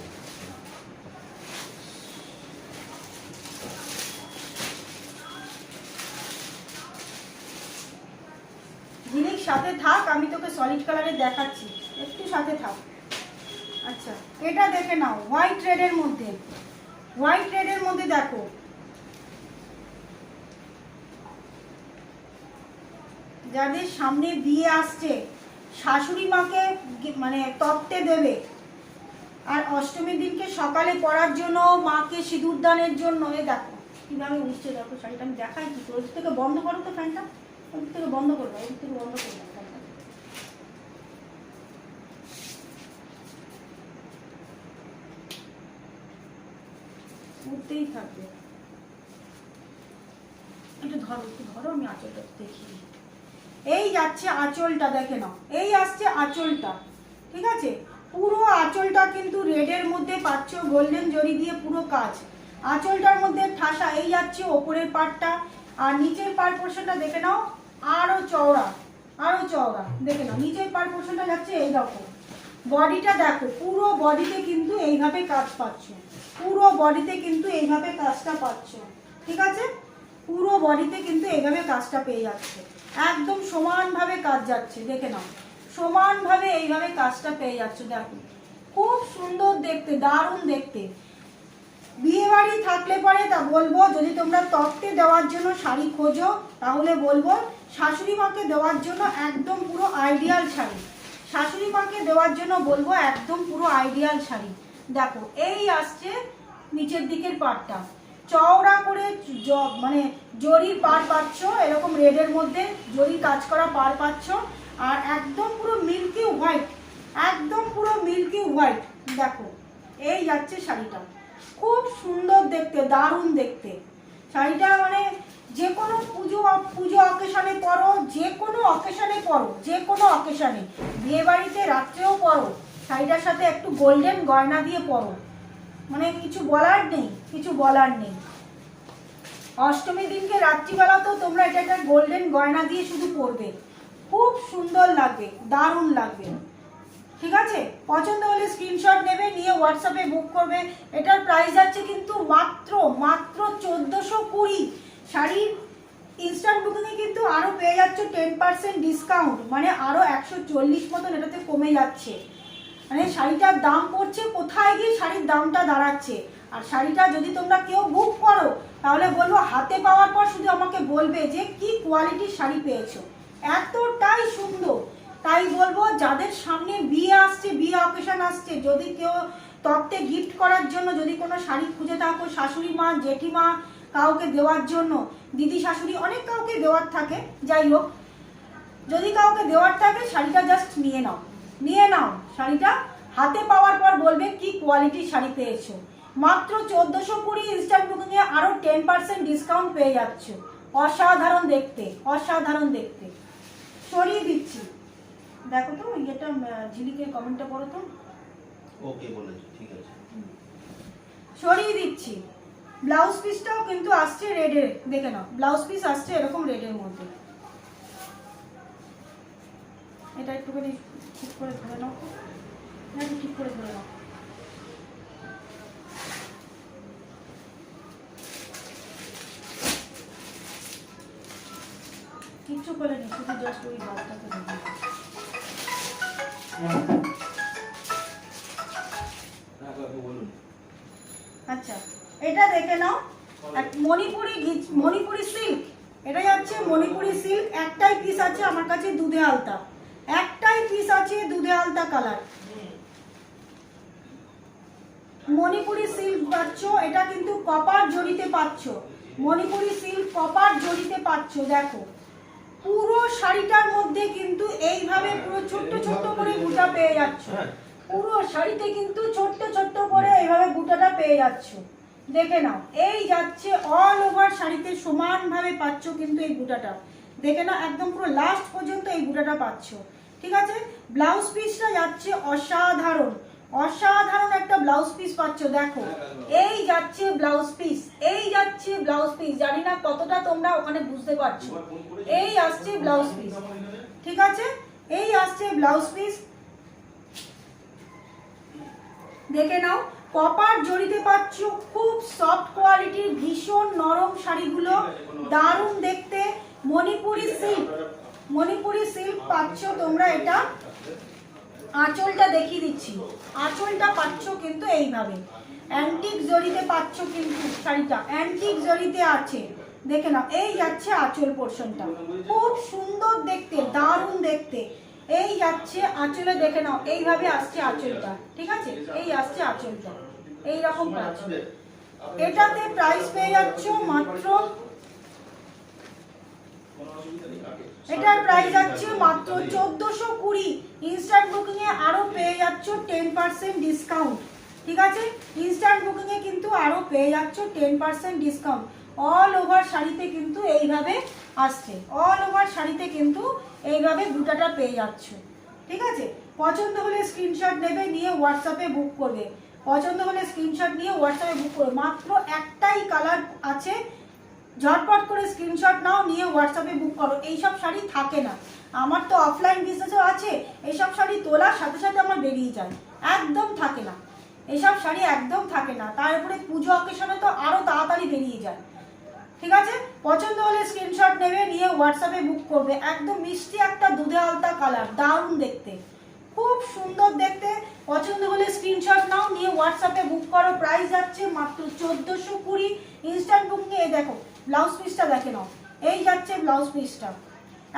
Speaker 1: ঝিলিক সাথে থাক, আমি তোকে সলিড কালারে দেখাচ্ছি, একটু সাথে থাক। আচ্ছা এটা দেখে নাও, হোয়াইট রেডের মধ্যে, হোয়াইট রেডের মধ্যে দেখো, যাদের সামনে বিয়ে আসছে, শাশুড়ি মাকে মানে তপ্তে দেবে, আর অষ্টমীর দিনকে সকালে পরার জন্য, মাকে সিঁদুর দানের জন্য, এ দেখো কিভাবে উঠছে, দেখো শাড়িটা আমি দেখাই কি করে। ওদিক থেকে বন্ধ করো তো ফ্যানটা, ওদিক থেকে বন্ধ করবো, ওদিক থেকে বন্ধ করবো ফ্যানটা। উঠতেই থাকবে। একটু ধরো, একটু ধরো, আমি আঁচলটা দেখি। এই যাচ্ছে আঁচলটা, দেখে নাও, এই আসছে আঁচলটা, ঠিক আছে। পুরো আঁচলটা কিন্তু রেডের মধ্যে পাচ্ছ, গোল্ডেন জরি দিয়ে পুরো কাজ। আঁচলটার মধ্যে ঠাসা, এই যাচ্ছে ওপরের পার্টটা, আর নিচের পার্ট পোর্শনটা দেখে নাও, আরো চওড়া, আরো চওড়া। দেখে নাও নিচের পার্ট পোর্শনটা যাচ্ছে এই রকম। বডিটা দেখো, পুরো বডিতে কিন্তু এইভাবে কাজ পাচ্ছ, পুরো বডিতে কিন্তু এইভাবে কাজটা পাচ্ছ, ঠিক আছে। পুরো বডিতে কিন্তু এইভাবে কাজটা পেয়ে যাচ্ছে, একদম সমানভাবে কাজ যাচ্ছে। দেখে নাও সমানভাবে এইভাবে কাজটা পেয়ে যাচ্ছে, দেখো খুব সুন্দর দেখতে, দারুণ দেখতে। বিয়ে বাড়ি থাকলে পরে তা বলবো, যদি তোমরা তত্ত্বে দেওয়ার জন্য শাড়ি খোঁজো তাহলে বলবো শাশুড়ি মাকে দেওয়ার জন্য একদম পুরো আইডিয়াল শাড়ি, শাশুড়ি মাকে দেওয়ার জন্য বলবো একদম পুরো আইডিয়াল শাড়ি। দেখো এই আসছে নিচের দিকের পাটটা, চওড়া করে মানে জরির পাড় পাচ্ছ, এরকম রেডের মধ্যে জরির কাজ করা পাড় পাচ্ছ, আর একদম পুরো মিল্কি হোয়াইট, একদম পুরো মিল্কি হোয়াইট। দেখো এই যাচ্ছে শাড়িটা, খুব সুন্দর দেখতে, দারুণ দেখতে শাড়িটা। মানে যে কোনো পুজো অকেশনে পরো, যে কোনো অকেশনে পরো, যে কোনো অকেশনে, বিয়ে বাড়িতে রাত্রেও পরো, শাড়িটার সাথে একটু গোল্ডেন গয়না দিয়ে পরো, মানে কিছু বলার নেই, কিছু বলার নেই। অষ্টমীর দিনকে রাত্রিবেলা তো তোমরা এটা একটা গোল্ডেন গয়না দিয়ে শুধু পরবে, খুব সুন্দর লাগবে, দারুণ লাগবে, ঠিক আছে। পছন্দ হলে স্ক্রিনশট নেবে, নিয়ে হোয়াটসঅ্যাপে বুক করবে। এটার প্রাইস যাচ্ছে কিন্তু মাত্র মাত্র 1420। শাড়ির ইনস্ট্যান্ট বুকিংয়ে কিন্তু আরও পেয়ে যাচ্ছ 10% ডিসকাউন্ট, মানে আরও 140 মতন এটাতে কমে যাচ্ছে। মানে শাড়িটার দাম পড়ছে কোথায় গিয়ে শাড়ির দামটা দাঁড়াচ্ছে। আর শাড়িটা যদি তোমরা কেউ বুক করো তাহলে বলবো হাতে পাওয়ার পর শুধু আমাকে বলবে যে কি কোয়ালিটির শাড়ি পেয়েছো, এতটাই সুন্দর। তাই বলবো যাদের সামনে বিয়ে আসছে, বিয়ে অকেশন আসছে, যদি কেউ তত্ত্বে গিফট করার জন্য যদি কোনো শাড়ি খুঁজে থাকো, শাশুড়ি মা, জেঠিমা, কাউকে দেওয়ার জন্য, দিদি শাশুড়ি, অনেক কাউকে দেওয়ার থাকে, যাই হোক, যদি কাউকে দেওয়ার থাকে শাড়িটা জাস্ট নিয়ে নাও, নিয়ে নাও শাড়িটা। হাতে পাওয়ার পর বলবে কি কোয়ালিটির শাড়ি পেয়েছো। মাত্র 1420 ইনস্ট্যান্ট বুকিংয়ে আরও 10% ডিসকাউন্ট পেয়ে যাচ্ছ। অসাধারণ দেখতে, অসাধারণ দেখতে। সরিয়ে দিচ্ছি, দেখো তো ইয়েটা, ঝিলিকের কমেন্টটা পড়ো তো।
Speaker 2: ওকে বলেছি, ঠিক আছে।
Speaker 1: সরিয়ে দিচ্ছি। ব্লাউজ পিসটাও কিন্তু আসছে রেডের, দেখে নাও ব্লাউজ পিস আসছে এরকম রেডের মধ্যে। এটা একটুখানি ঠিক করে ধরে নাও, একটু ঠিক করে ধরে নাও। কিচ্ছু করে নি, শুধু জাস্ট ওই বালটাকে দেখে।
Speaker 2: বলুন।
Speaker 1: আচ্ছা এটা দেখে নাও, মণিপুরি সিল্ক, এটা যাচ্ছে মণিপুরি সিল্ক। একটাই পিস আছে আমার কাছে দুধে আলতা, একটাই পিস আছে দুধে আলতা কালার। মণিপুরি সিল্ক পাচ্ছ, এটা কিন্তু কপার জড়িতে পাচ্ছ, মণিপুরি সিল্ক কপার জড়িতে পাচ্ছ। দেখো পুরো শাড়িটার মধ্যে কিন্তু এইভাবে পুরো ছোট্ট ছোট্ট করে বুটা পেয়ে যাচ্ছ, পুরো শাড়িতে কিন্তু ছোট্ট ছোট্ট করে এইভাবে বুটাটা পেয়ে যাচ্ছ। দেখে নাও, এই যাচ্ছে অল ওভার শাড়িতে সমানভাবে পাচ্ছ কিন্তু এই বুটাটা। দেখে নাও একদম পুরো লাস্ট পর্যন্ত এই বুটাটা পাচ্ছ। ঠিক আছে, ব্লাউজ পিসটা যাচ্ছে অসাধারণ, অসাধারণ একটা ব্লাউজ পিস পাচ্ছ। দেখো এই যাচ্ছে ব্লাউজ পিস, এই যাচ্ছে ব্লাউজ পিস। জানি না কতটা তোমরা ওখানে বুঝতে পারছো। এই আসছে ব্লাউজ পিস, ঠিক আছে, এই আসছে ব্লাউজ পিস। দেখে নাও কপার জড়িতে পাচ্ছ, খুব সফট কোয়ালিটির ভীষণ নরম শাড়িগুলো, দারুণ দেখতে। মণিপুরি সিল্ক, মণিপুরি সিল্ক পাচ্ছ তোমরা। এটা আঁচলটা দেখিয়ে দিচ্ছি, আঁচলটা পাচ্ছ কিন্তু এইভাবে অ্যান্টিক জরিতে পাচ্ছ কিন্তু শাড়িটা অ্যান্টিক জরিতে আছে। দেখে নাও এই যাচ্ছে আঁচল পোর্শনটা, খুব সুন্দর দেখতে, দারুণ দেখতে। এই যাচ্ছে আঁচলে, দেখে নাও এইভাবে আসছে আঁচলটা। ঠিক আছে, এই আসছে আঁচলটা এইরকম পাচ্ছ। এটাতে প্রাইস পেয়ে যাচ্ছ মাত্র, এটার প্রাইস আছে মাত্র 1420। ইনস্ট্যান্ট বুকিং এ আরো পেয়ে যাচ্ছ 10% ডিসকাউন্ট। ঠিক আছে, ইনস্ট্যান্ট বুকিং এ কিন্তু আরো পেয়ে যাচ্ছ 10% ডিসকাউন্ট। অল ওভার শাড়িতে কিন্তু এইভাবে আসছে, অল ওভার শাড়িতে কিন্তু এইভাবে বুটাটা পেয়ে যাচ্ছ। ঠিক আছে, পছন্দ হলে স্ক্রিনশট নেবে, নিয়ে হোয়াটসঅ্যাপে বুক করবে। পছন্দ হলে স্ক্রিনশট নিয়ে হোয়াটসঅ্যাপে বুক করবে। মাত্র একটাই কালার আছে, ঝটপট করে স্ক্রিনশট নাও, নিয়ে হোয়াটসঅ্যাপে বুক করো। এইসব শাড়ি থাকে না, আমার তো অফলাইন বিজনেসও আছে, এইসব শাড়ি তোলার সাথে সাথে আমার বেরিয়ে যায়, একদম থাকে না, এইসব শাড়ি একদম থাকে না। তার উপরে পুজো অকেশনে তো আরো তাড়াতাড়ি বেরিয়ে যায়। ঠিক আছে, পছন্দ হলে স্ক্রিনশট নেবে, নিয়ে হোয়াটসঅ্যাপে বুক করবে। একদম মিষ্টি একটা দুধে আলতা কালার, দারুণ দেখতে, খুব সুন্দর দেখতে। পছন্দ হলে স্ক্রিনশট নাও, নিয়ে হোয়াটসঅ্যাপে বুক করো। প্রাইস যাচ্ছে মাত্র 1420 ইনস্ট্যান্ট বুকিং এ। দেখো ব্লাউজ পিসটা দেখে নাও, এই যাচ্ছে ব্লাউজ পিসটা,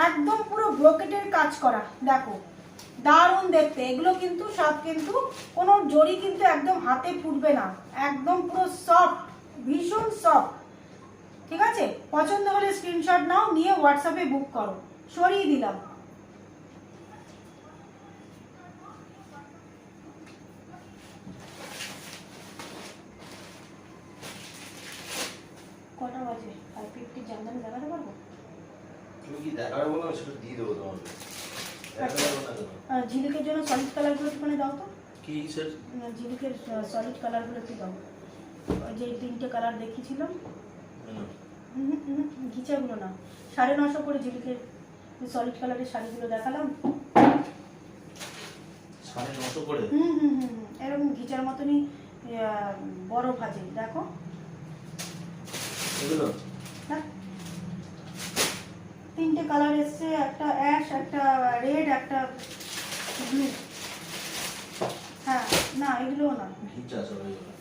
Speaker 1: একদম পুরো ব্রোকেটের কাজ করা। দেখো দারুণ দেখতে। এগুলো কিন্তু সব কিন্তু কোনো জড়ি কিন্তু একদম হাতে ফুটবে না, একদম পুরো সফট, ভীষণ সফট। ঠিক আছে, পছন্দ হলে স্ক্রিনশট নাও, নিয়ে হোয়াটসঅ্যাপে বুক করো। সরিয়ে দিলাম। কটা বাজে? 5:50 জানলাম, দেখাতে পারবো?
Speaker 2: তুমি কি দেখাবে বলো, সেটা দিয়ে দেবো তোমাকে। দেখাতে পারবো না কেন?
Speaker 1: ঝিলিকের জন্য সলিড কালারগুলো একটুখানি দাও তো।
Speaker 2: কি স্যার?
Speaker 1: ঝিলিকের সলিড কালারগুলো একটু দাও, ওই যে 3টে কালার দেখিয়েছিলাম। ঘিচাগুলো না, 950 করে ঝিলিকের সলিড কালারের শাড়িগুলো দেখালাম।
Speaker 2: 950 করে?
Speaker 1: এরকম ঘিচার মতনই বড় ভাজে। দেখো
Speaker 2: এগুলো
Speaker 1: হ্যাঁ, 3টে কালার এসছে, একটা অ্যাশ, একটা রেড, একটা ব্লু। হ্যাঁ না, এগুলোও না,
Speaker 2: ঘিচা সব এগুলো।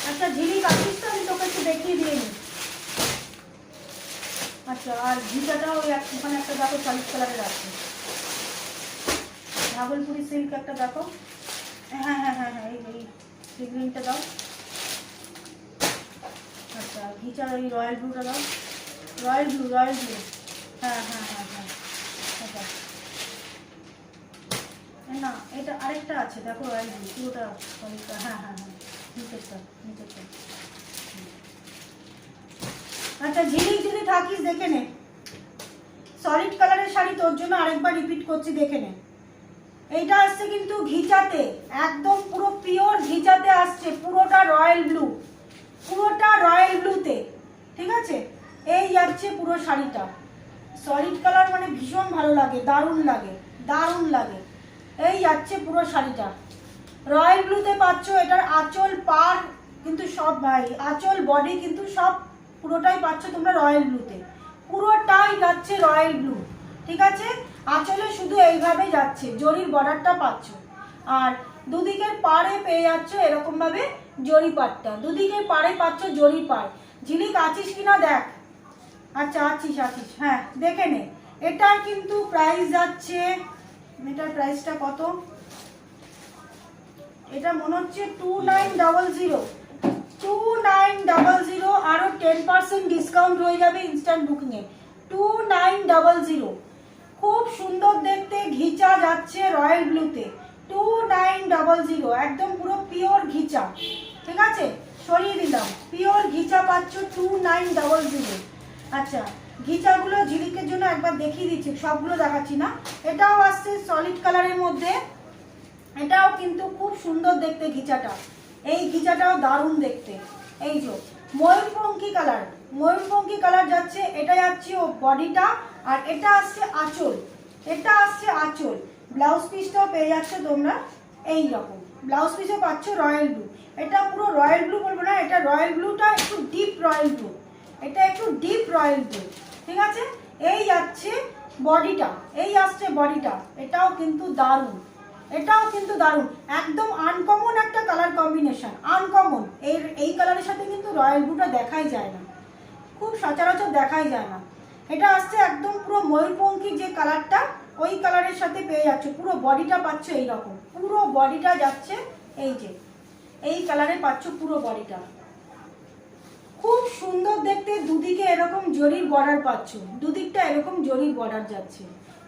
Speaker 1: আচ্ছা ঝিলিক আসিস তো, আমি তোকে একটু দেখিয়ে দিয়ে নি। আচ্ছা, আর ঘিচাটাও ওই ওখানে একটা দেখো সলিড কালারের আছে। ভাগলপুরি সিল্ক একটা দেখো। হ্যাঁ হ্যাঁ হ্যাঁ হ্যাঁ, এই গ্রিনটা দাও। আচ্ছা, ঘিচার ওই রয়্যাল ব্লুটা দাও, রয়্যাল ব্লু, রয়্যাল ব্লু। হ্যাঁ হ্যাঁ হ্যাঁ হ্যাঁ, আচ্ছা না, এটা আরেকটা আছে দেখো, রয়্যাল ব্লু পুরোটা সলিডটা। হ্যাঁ হ্যাঁ হ্যাঁ, নিচেরটা, নিচেরটা। আচ্ছা ঝিলিক যদি থাকিস দেখে নে, সলিড কালারের শাড়ি তোর জন্য আরেকবার রিপিট করছি, দেখে নে। এইটা আসছে কিন্তু ঘিচাতে, একদম পুরো পিওর ঘিচাতে আসছে, পুরোটা রয়্যাল ব্লু, পুরোটা রয়্যাল ব্লুতে। ঠিক আছে, এই যাচ্ছে পুরো শাড়িটা। সলিড কালার মানে ভীষণ ভালো লাগে, দারুণ লাগে, দারুণ লাগে। এই যাচ্ছে পুরো শাড়িটা রয়্যাল ব্লুতে পাচ্ছ। এটার আঁচল পার কিন্তু সব ভাই, আঁচল বডি কিন্তু সব পুরোটাই পাচ্ছ তোমরা রয়্যাল ব্লুতে। পুরোটাই যাচ্ছে রয়্যাল ব্লু, ঠিক আছে। আঁচলে শুধু এইভাবে যাচ্ছে, জরির বর্ডারটা পাচ্ছ। আর দুদিকের পাড়ে পেয়ে যাচ্ছ এরকমভাবে জরি পাড়টা, দুদিকের পাড়ে পাচ্ছ জরি পাড়। ঝিলিক আছিস কিনা দেখ। আচ্ছা আছিস, হ্যাঁ দেখে নে। এটার কিন্তু প্রাইস যাচ্ছে, এটার প্রাইসটা কত, এটা মনে হচ্ছে 2900, 2900। আরো 10% ডিসকাউন্ট হয়ে যাবে ইনস্ট্যান্ট বুকিং এ, 2900। খুব সুন্দর দেখতে, ঘিচা যাচ্ছে রয়্যাল ব্লুতে, 2900, একদম পুরো পিওর ঘিচা, ঠিক আছে। সরিয়ে দিলাম, পিওর ঘিচা পাচ্ছ 2900। আচ্ছা, ঘিচাগুলো ঝিলিকের জন্য একবার দেখিয়ে দিচ্ছি, সবগুলো দেখাচ্ছি না। এটাও আসছে সলিড কালারের মধ্যে, এটাও কিন্তু খুব সুন্দর দেখতে ঘিচাটা। এই ঘিচাটাও দারুণ দেখতে। এই যে ময়ূরপঙ্খী কালার, ময়ূরপঙ্খী কালার যাচ্ছে, এটা যাচ্ছে ও বডিটা, আর এটা আসছে আঁচল, এটা আসছে আঁচল। ব্লাউজ পিসটাও পেয়ে যাচ্ছে তোমরা এই রকম, ব্লাউজ পিসে পাচ্ছ রয়্যাল ব্লু। এটা পুরো রয়্যাল ব্লু বলবো না, এটা রয়্যাল ব্লুটা একটু ডিপ রয়্যাল ব্লু, এটা একটু ডিপ রয়্যাল ব্লু, ঠিক আছে। এই যাচ্ছে বডিটা, এই আসছে বডিটা, এটাও কিন্তু দারুণ, এটাও কিন্তু দারুণ, একদম আনকমন একটা কালার কম্বিনেশন, আনকমন। এই কালারের সাথে কিন্তু রয়্যাল ব্লুটা দেখাই যায় না, খুব সচরাচর দেখাই যায় না। এটা আসছে একদম পুরো ময়ূরপঙ্খী যে কালারটা, ওই কালারের সাথে পেয়ে যাচ্ছে। পুরো বডিটা পাচ্ছ এইরকম, পুরো বডিটা যাচ্ছে এই যে এই কালারে পাচ্ছ পুরো বডিটা। খুব সুন্দর দেখতে, দুদিকে এরকম জরির বর্ডার পাচ্ছ, দুদিকটা এরকম জরির বর্ডার যাচ্ছে,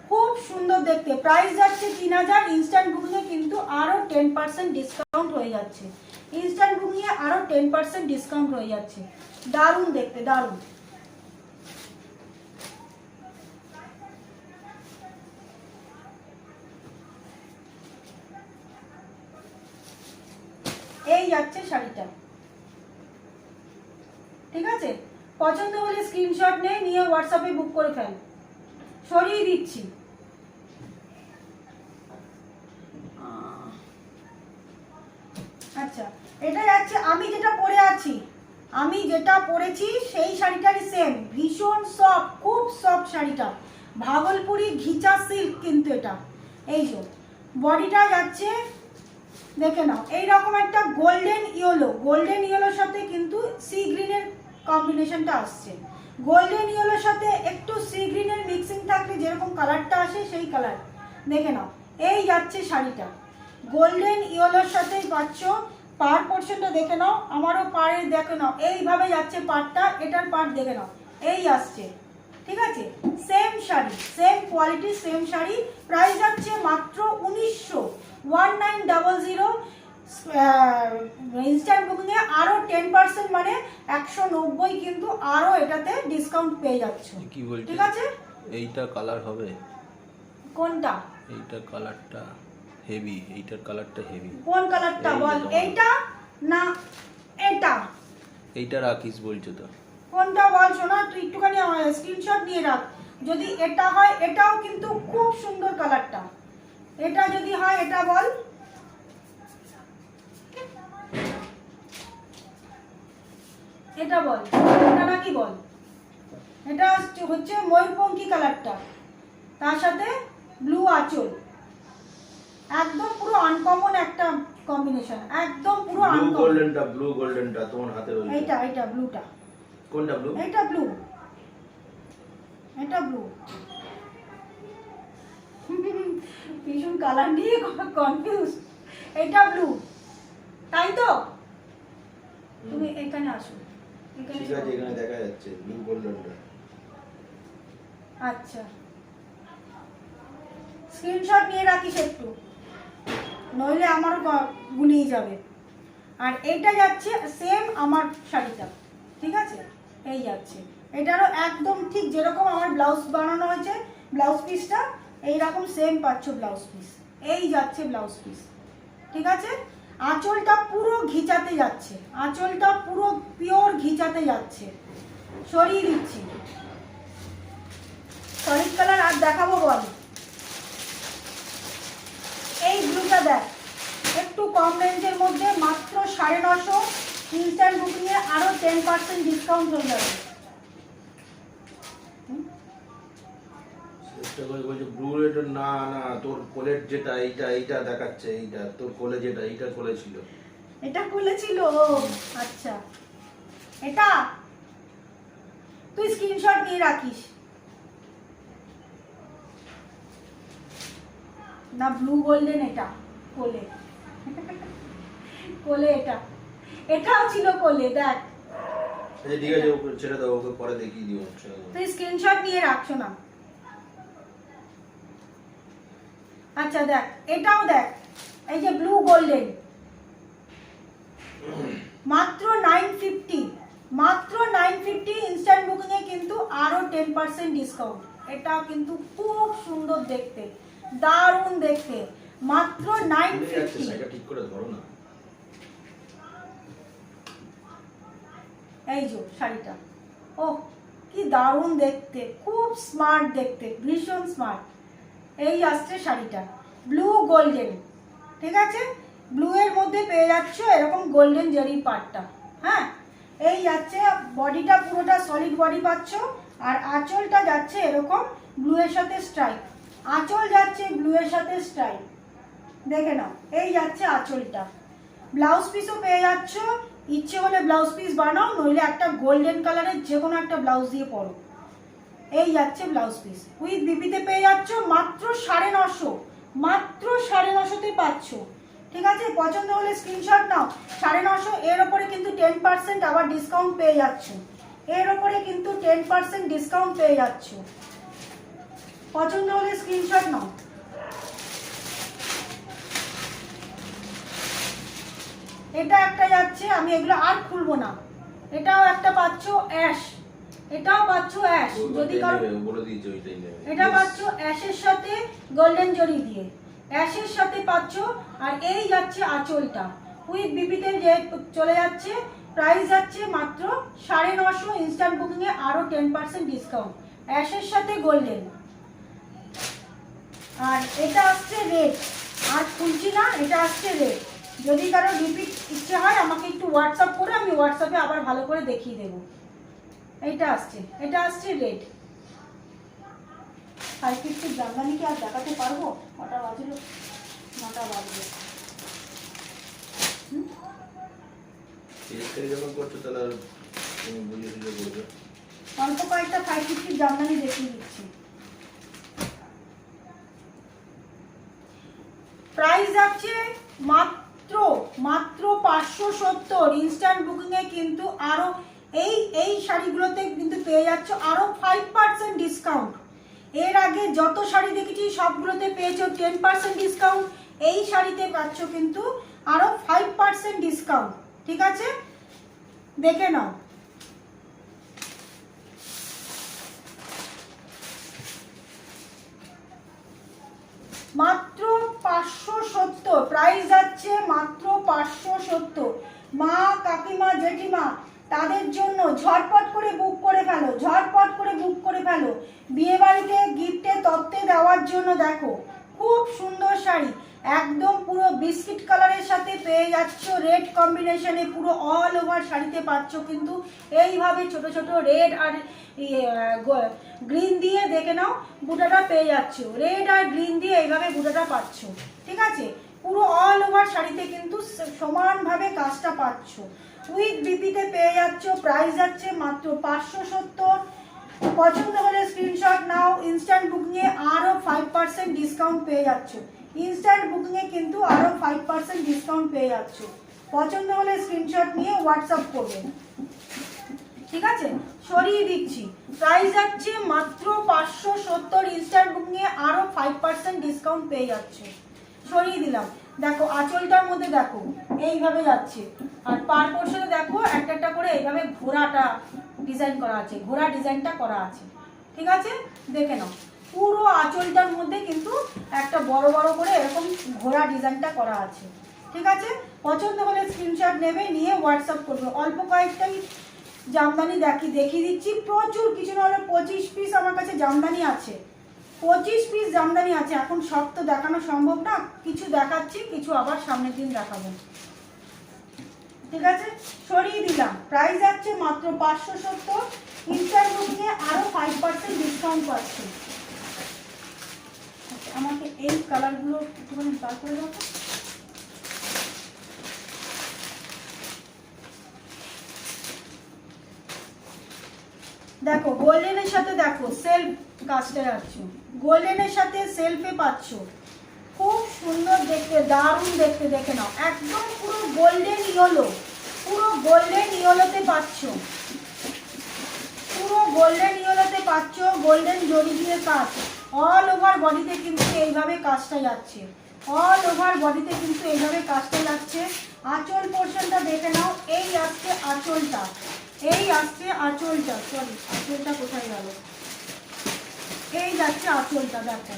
Speaker 1: খুব সুন্দর দেখতে। প্রাইস যাচ্ছে 3000, ইনস্ট্যান্ট বুকিংয়ে কিন্তু আরও 10% ডিসকাউন্ট হয়ে যাচ্ছে, ইনস্ট্যান্ট বুকিংয়ে আরও 10% ডিসকাউন্ট হয়ে যাচ্ছে। দারুণ দেখতে, দারুণ। এই যাচ্ছে শাড়িটা, ঠিক আছে। পছন্দ হলে স্ক্রিনশট নিয়ে হোয়াটসঅ্যাপে বুক করে ফেল, সরিয়ে দিচ্ছি। আচ্ছা, এটা যাচ্ছে আমি যেটা পরে আছি, আমি যেটা পরেছি সেই শাড়িটারই সেম, ভীষণ সফট, খুব সফট শাড়িটা, ভাগলপুরি ঘিচা সিল্ক কিন্তু এটা। এই যে বডিটা যাচ্ছে, দেখে নাও, এইরকম একটা গোল্ডেন ইয়েলো, গোল্ডেন ইয়েলোর সাথে কিন্তু সি গ্রিনের কম্বিনেশনটা আসছে। গোল্ডেন ইয়েলোর সাথে একটু সি গ্রিনের মিক্সিং থাকলে যেরকম কালারটা আসে সেই কালার, দেখে নাও। এই যাচ্ছে শাড়িটা, গোল্ডেন ইয়েলোর সাথেই পাচ্ছ। পাড় পোর্শনটা দেখে নাও, আমারও পাড়ে দেখে নাও, এইভাবে যাচ্ছে পাড়টা, এটার পাড় দেখে নাও, এই আসছে, ঠিক আছে। Same sari, same quality, same sari. Price যাচ্ছে মাত্র 1900, 1900। ইনস্ট্যান্ট বুকিংয়ে আরও 10% মানে 190 কিন্তু আরও এটাতে ডিসকাউন্ট পেয়ে যাচ্ছ,
Speaker 4: কি বলছিস,
Speaker 1: ঠিক আছে।
Speaker 4: এইটা কালার হবে,
Speaker 1: কোনটা?
Speaker 4: এইটা কালারটা হেভি, এইটার কালারটা হেভি।
Speaker 1: কোন কালারটা বল, এইটা না এটা?
Speaker 4: এইটা রাখিস বলছো তো?
Speaker 1: কোনটা বল সোনা, তুই একটুখানি স্ক্রিনশট নিয়ে রাখ। যদি এটা হয়, এটাও কিন্তু খুব সুন্দর কালারটা, এটা যদি হয় এটা বল। এটা বল, এটা নাকি বল। এটা হচ্ছে ময়ূরপঙ্খী কালারটা, তার সাথে ব্লু আঁচল, একদম পুরো আনকমন একটা কম্বিনেশন, একদম পুরো
Speaker 3: ব্লু
Speaker 1: আনকমন।
Speaker 3: গোল্ডেনটা, ব্লু গোল্ডেনটা তোমার হাতে রয়েছে।
Speaker 1: এইটা ব্লুটা।
Speaker 3: কোনটা ব্লু?
Speaker 1: এটা ব্লু, এটা ব্লু। ভীষণ কালার নিয়ে কনফিউজ। এটা ব্লু, তাই তো? তুমি এখানে আসো, এখানে
Speaker 3: ঠিক আছে, এখানে দেখা যাচ্ছে ব্লু গোল্ডেনটা।
Speaker 1: আচ্ছা, স্ক্রিনশট নিয়ে রাখিস একটু, নইলে আমারও গুলিয়ে যাবে। আর এইটা যাচ্ছে সেম আমার শাড়িটা, ঠিক আছে। এই যাচ্ছে, এটারও একদম ঠিক যেরকম আমার ব্লাউজ বানানো হয়েছে, ব্লাউজ পিসটা এইরকম সেম পাচ্ছ ব্লাউজ পিস। এই যাচ্ছে ব্লাউজ পিস, ঠিক আছে। আঁচলটা পুরো ঘিচাতে যাচ্ছে, আঁচলটা পুরো পিওর ঘিচাতে যাচ্ছে। সরিয়ে দিচ্ছি। সলিড কালার আর দেখাবো বল। এই ব্লুটা দেখ, একটু কম রেঞ্জের মধ্যে, মাত্র 950, ইনস্ট্যান্ট বুকিংয়ে আরও 10% ডিসকাউন্ট হয়ে যাবে।
Speaker 2: ব্লু রেড না না, তোর কোলের যেটা এইটা দেখাচ্ছে, এইটা তোর কোলে যেটা, এইটা কোলে ছিল।
Speaker 1: এটা খুলেছিল ও আচ্ছা। এটা তুই স্ক্রিনশট নিয়ে রাখিস না। ব্লু গোল্ডেন এটা কোলে, কোলে এটা, এটাও ছিল কোলে দেখ।
Speaker 2: আচ্ছা ঠিক আছে, ওকে ছেড়ে দাও, ওকে পরে দেখিয়ে দিও।
Speaker 1: তুই স্ক্রিনশট নিয়ে রাখছো না। আচ্ছা দেখ, এটাও দেখ, এই যে ব্লু গোল্ডেন, মাত্র 950, মাত্র 950 ইনস্ট্যান্ট বুকিং এ কিন্তু আরো 10% ডিসকাউন্ট। এটা কিন্তু খুব সুন্দর দেখতে, দারুণ দেখতে, মাত্র 950।
Speaker 2: এটা ঠিক করে ধরো না।
Speaker 1: এই যে শাড়িটা, ও কি দারুণ দেখতে, খুব স্মার্ট দেখতে, ভীষণ স্মার্ট। এই আসছে শাড়িটা ব্লু গোল্ডেন, ঠিক আছে? ব্লু এর মধ্যে পেয়ে যাচ্ছ এরকম গোল্ডেন জরির পাটটা। হ্যাঁ, এই যাচ্ছে বডিটা, পুরোটা সলিড বডি পাচ্ছ, আর আঁচলটা যাচ্ছে এরকম ব্লু এর সাথে স্ট্রাইপ, আঁচল যাচ্ছে ব্লু এর সাথে স্ট্রাইপ, দেখে নাও। এই যাচ্ছে আঁচলটা। ব্লাউজ পিসও পেয়ে যাচ্ছ, ইচ্ছে হলে ব্লাউজ পিস বানাও, নইলে একটা গোল্ডেন কালারের যে কোনো একটা ব্লাউজ দিয়ে পরো। এই যাচ্ছে ব্লাউজ পিস, উইথ বিপিতে পেয়ে যাচ্ছ মাত্র 950, মাত্র 950-তে পাচ্ছ, ঠিক আছে? পছন্দ হলে স্ক্রিনশট নাও। 950, এর ওপরে কিন্তু 10% আবার ডিসকাউন্ট পেয়ে যাচ্ছ, এর ওপরে কিন্তু 10% ডিসকাউন্ট পেয়ে যাচ্ছ। পছন্দ হলে স্ক্রিনশট নাও। এটা একটা যাচ্ছে, আমি এগুলো আর খুলবো না। এটাও একটা পাচ্ছ অ্যাশ, এটাও পাচ্ছ অ্যাশ, যদি কারো
Speaker 2: বলে দিয়েছে ওইটাই নেবে।
Speaker 1: এটা পাচ্ছ অ্যাশের সাথে গোল্ডেন জরি দিয়ে, অ্যাশের সাথে পাচ্ছ। আর এই যাচ্ছে আঁচলটা, উইথ বিপিতে যে চলে যাচ্ছে, প্রাইস যাচ্ছে মাত্র 950, ইনস্ট্যান্ট বুকিং এ আরো 10% ডিসকাউন্ট, অ্যাশের সাথে গোল্ডেন। আর এটা আসছে রেড, আর খুলছি না, এটা আসছে রেড। যদি কারো রিপিট ইচ্ছে হয় আমাকে একটু হোয়াটসঅ্যাপ করে, আমি হোয়াটসঅ্যাপে আবার ভালো করে দেখিয়ে দেবো। এটা আসছে, এটা আসছে রেড। 550 জামদানি কি আর দেখাতে পারবো? কটা বাজলো? 9টা বাজলো।
Speaker 2: যখন করছো তাহলে তুমি বুঝিয়ে দিলে বলবে।
Speaker 1: অল্প কয়েকটা 550 জামদানি দেখিয়ে দিচ্ছি। প্রাইস যাচ্ছে মাত্র 570, ইনস্ট্যান্ট বুকিং এ কিন্তু আরো এই শাড়িগুলোতে কিন্তু পেয়ে যাচ্ছ আরো 5% ডিসকাউন্ট। এর আগে যত শাড়ি দেখেছি সবগুলোতে পেয়েছো 10% ডিসকাউন্ট, এই শাড়িতে পাচ্ছ কিন্তু আরো 5% ডিসকাউন্ট, ঠিক আছে? দেখে নাও। মাত্র 570, প্রাইস যাচ্ছে মাত্র 570। মা, কাকিমা, জেঠিমা তাদের জন্য ঝটপট করে বুক করে ফেলো, ঝটপট করে বুক করে ফেলো। বিয়ে বাড়িতে গিফটে তত্ত্বে দেওয়ার জন্য দেখো খুব সুন্দর শাড়ি, একদম পুরো বিস্কিট কালারের সাথে পেয়ে যাচ্ছ রেড কম্বিনেশনে, পুরো অল ওভার শাড়িতে পাচ্ছ কিন্তু এইভাবে ছোট ছোট রেড আর গ্রিন দিয়ে, দেখে নাও বুটাটা পেয়ে যাচ্ছ, রেড আর গ্রিন দিয়ে এইভাবে বুটাটা পাচ্ছ, ঠিক আছে? পুরো অল ওভার শাড়িতে কিন্তু সমানভাবে কাজটা পাচ্ছ, উইথ বিপিতে পেয়ে যাচ্ছ। প্রাইস যাচ্ছে মাত্র 570। পছন্দ হলে স্ক্রিনশট নাও। ইনস্ট্যান্ট বুকিং এ আরো 5% ডিসকাউন্ট পেয়ে যাচ্ছ, ইনস্ট্যান্ট বুকিং এ কিন্তু আরো 5% ডিসকাউন্ট পেয়ে যাচ্ছ। পছন্দ হলে স্ক্রিনশট নিয়ে হোয়াটসঅ্যাপ করবেন, ঠিক আছে? সরিয়ে দিচ্ছি, প্রাইস যাচ্ছে মাত্র 570, ইনস্ট্যান্ট বুকিং এ আরো 5% ডিসকাউন্ট পেয়ে যাচ্ছে। সরিয়ে দিলাম। দেখো আঁচলটার মধ্যে দেখো এইভাবে যাচ্ছে, আর পার পোর্শনে দেখো একটা একটা করে এইভাবে ঘোড়াটা ডিজাইন করা আছে, ঘোড়া ডিজাইনটা করা আছে, ঠিক আছে? দেখে নাও পুরো আঁচলটার মধ্যে কিন্তু একটা বড় বড় করে এরকম ঘোড়া ডিজাইনটা করা আছে, ঠিক আছে? পছন্দ হলে স্ক্রিনশট নেবে, নিয়ে হোয়াটসঅ্যাপ করবে। অল্প কয়েকটাই জামদানি দেখিয়ে দিচ্ছি, প্রচুর কিছু না হলে 25 পিস আমার কাছে জামদানি আছে, 25 পিস জামদানি আছে। এখন সব তো দেখানো সম্ভব না, কিছু দেখাচ্ছি, কিছু আবার সামনের দিন দেখাবো, ঠিক আছে? সরিয়ে দিলাম। প্রাইস যাচ্ছে মাত্র 570, ইনস্ট্যান্ট বুকিং এ আরো 5% ডিসকাউন্ট পাচ্ছে। এই কালারগুলো একটুখানি বার করে দাও তো। দেখো গোল্ডেনের সাথে দেখো সেলফ কাজটা যাচ্ছ, গোল্ডেনের সাথে সেলফে পাচ্ছ, খুব সুন্দর দেখতে, দারুণ দেখতে। দেখে নাও একদম পুরো গোল্ডেন ইয়েলো, পুরো গোল্ডেন ইয়েলোতে পাচ্ছ, পুরো গোল্ডেন ইয়েলোতে পাচ্ছ, গোল্ডেন জরি দিয়ে কাজ। অল ওভার বডিতে কিন্তু এইভাবে কাজটা যাচ্ছে, অল ওভার বডিতে কিন্তু এইভাবে কাজটা যাচ্ছে। আঁচল পোর্শনটা দেখে নাও, এই আসছে আঁচলটা, এই আসছে আঁচলটা, সরি আঁচলটা কোথায় গেল, এই যাচ্ছে আঁচলটা। দেখো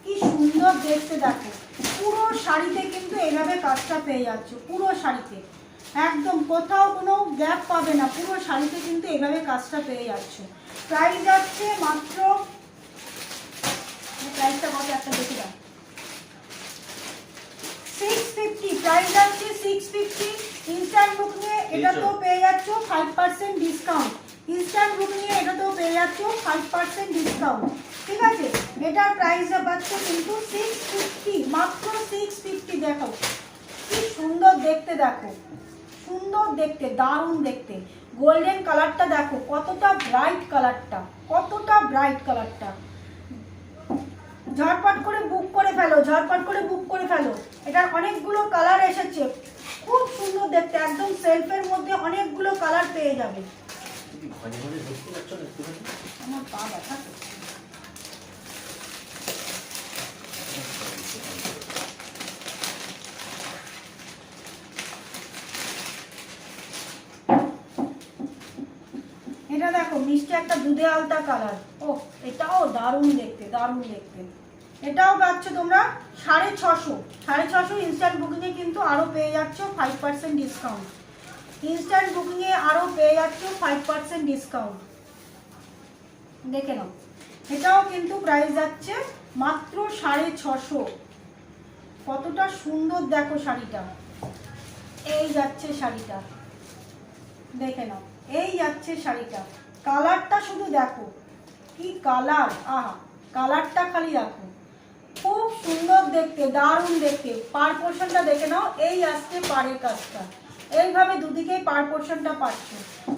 Speaker 1: কি সুন্দর দেখতে, দেখো পুরো শাড়িতে কিন্তু এইভাবে কাজটা পেয়ে যাচ্ছ, পুরো শাড়িতে একদম কোথাও কোনো গ্যাপ পাবে না, পুরো শাড়িতে কিন্তু এইভাবে কাজটা পেয়ে যাচ্ছ। প্রাইস যাচ্ছে মাত্র, প্রাইসটা কত একটা দেখে দাও, 650, প্রাইস যাচ্ছে 650। ইনস্ট্যান্ট বুকিংয়ে এটা তো পেয়ে যাচ্ছ 5% ডিসকাউন্ট, ইনস্ট্যান্ট বুকিংয়ে এটা তো পেয়ে যাচ্ছ 5% ডিসকাউন্ট, ঠিক আছে। এটার প্রাইস পাচ্ছ কিন্তু 650, মাত্র 650। দেখো কি সুন্দর দেখতে, দেখো সুন্দর দেখতে, দারুণ দেখতে। গোল্ডেন কালারটা দেখো কতটা ব্রাইট কালারটা, কতটা ব্রাইট কালারটা। ঝটপট করে বুক করে ফেলো, ঝটপট করে বুক করে ফেলো। এটার অনেকগুলো কালার এসেছে, খুব সুন্দর দেখতে, একদম সেলফের মধ্যে অনেকগুলো কালার পেয়ে যাবে। আমার পা ব্যথা করছে। এটা দেখো মিষ্টি একটা দুধে আলতা কালার, ও এটাও দারুণ দেখতে, দারুণ দেখতে। এটাও পাচ্ছ তোমরা 650, 650 ইনস্ট্যান্ট বুকিংয়ে কিন্তু আরও পেয়ে যাচ্ছ 5% ডিসকাউন্ট, ইনস্ট্যান্ট বুকিংয়ে আরও পেয়ে যাচ্ছ 5% ডিসকাউন্ট। দেখে নাও এটাও কিন্তু প্রাইস যাচ্ছে মাত্র 650। কতটা সুন্দর দেখো শাড়িটা, এই যাচ্ছে শাড়িটা, দেখে নাও এই যাচ্ছে শাড়িটা। কালারটা শুধু দেখো কি কালার, আহা কালারটা খালি দেখো, খুব সুন্দর দেখতে, দারুণ দেখতে। পার পোর্শনটা দেখে নাও, এই আসছে পাড়ের কাজটা, এইভাবে দুদিকেই পার পোর্শনটা পাচ্ছ।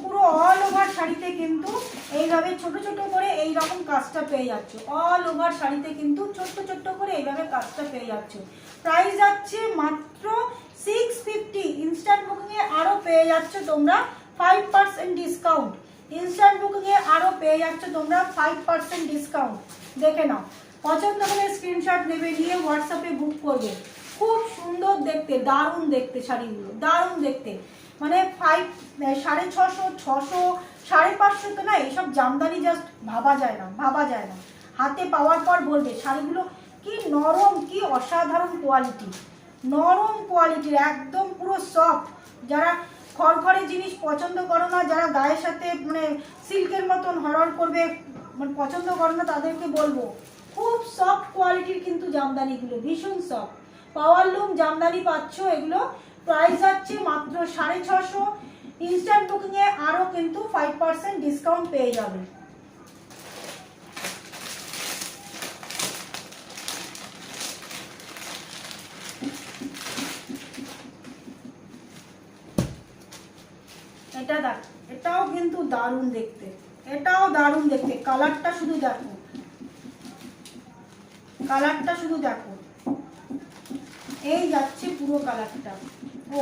Speaker 1: পুরো অল ওভার শাড়িতে কিন্তু এইভাবে ছোট ছোট করে এই রকম কাজটা পেয়ে যাচ্ছ, অল ওভার শাড়িতে কিন্তু ছোট্ট ছোট্ট করে এইভাবে কাজটা পেয়ে যাচ্ছ। প্রাইস যাচ্ছে মাত্র 650, ইনস্ট্যান্ট বুকিংয়ে আরও পেয়ে যাচ্ছ তোমরা 5% ডিসকাউন্ট, ইনস্ট্যান্ট বুকিংয়ে আরও পেয়ে যাচ্ছ তোমরা 5% ডিসকাউন্ট। দেখে নাও, পছন্দ করে স্ক্রিনশট নেবে, নিয়ে হোয়াটসঅ্যাপে বুক করবে। খুব সুন্দর দেখতে, দারুণ দেখতে শাড়িগুলো, দারুণ দেখতে। মানে 650, 600, 550 তো না, এইসব জামদানি জাস্ট ভাবা যায় না, ভাবা যায় না। হাতে পাওয়ার পর বলবে শাড়িগুলো কি নরম, কি অসাধারণ কোয়ালিটি, নরম কোয়ালিটির, একদম পুরো সফট। যারা খড়খড়ে জিনিস পছন্দ করো না, যারা গায়ের সাথে মানে সিল্কের মতন হরড় করবে মানে পছন্দ করো না, তাদেরকে বলবো খুব সফট কোয়ালিটির কিন্তু জামদানিগুলো, ভীষণ সফট। পাওয়ার লুম জামদানি পাচ্ছ, এগুলো প্রাইস যাচ্ছে মাত্র 650, ইনস্ট্যান্ট বুকিংয়ে আরও কিন্তু 5% ডিসকাউন্ট পেয়ে যাবে। এটা দেখ, এটাও কিন্তু দারুণ দেখতে, এটাও দারুণ দেখতে। কালারটা শুধু দেখো, কালারটা শুধু দেখো, এই যাচ্ছে পুরো কালারটা, ও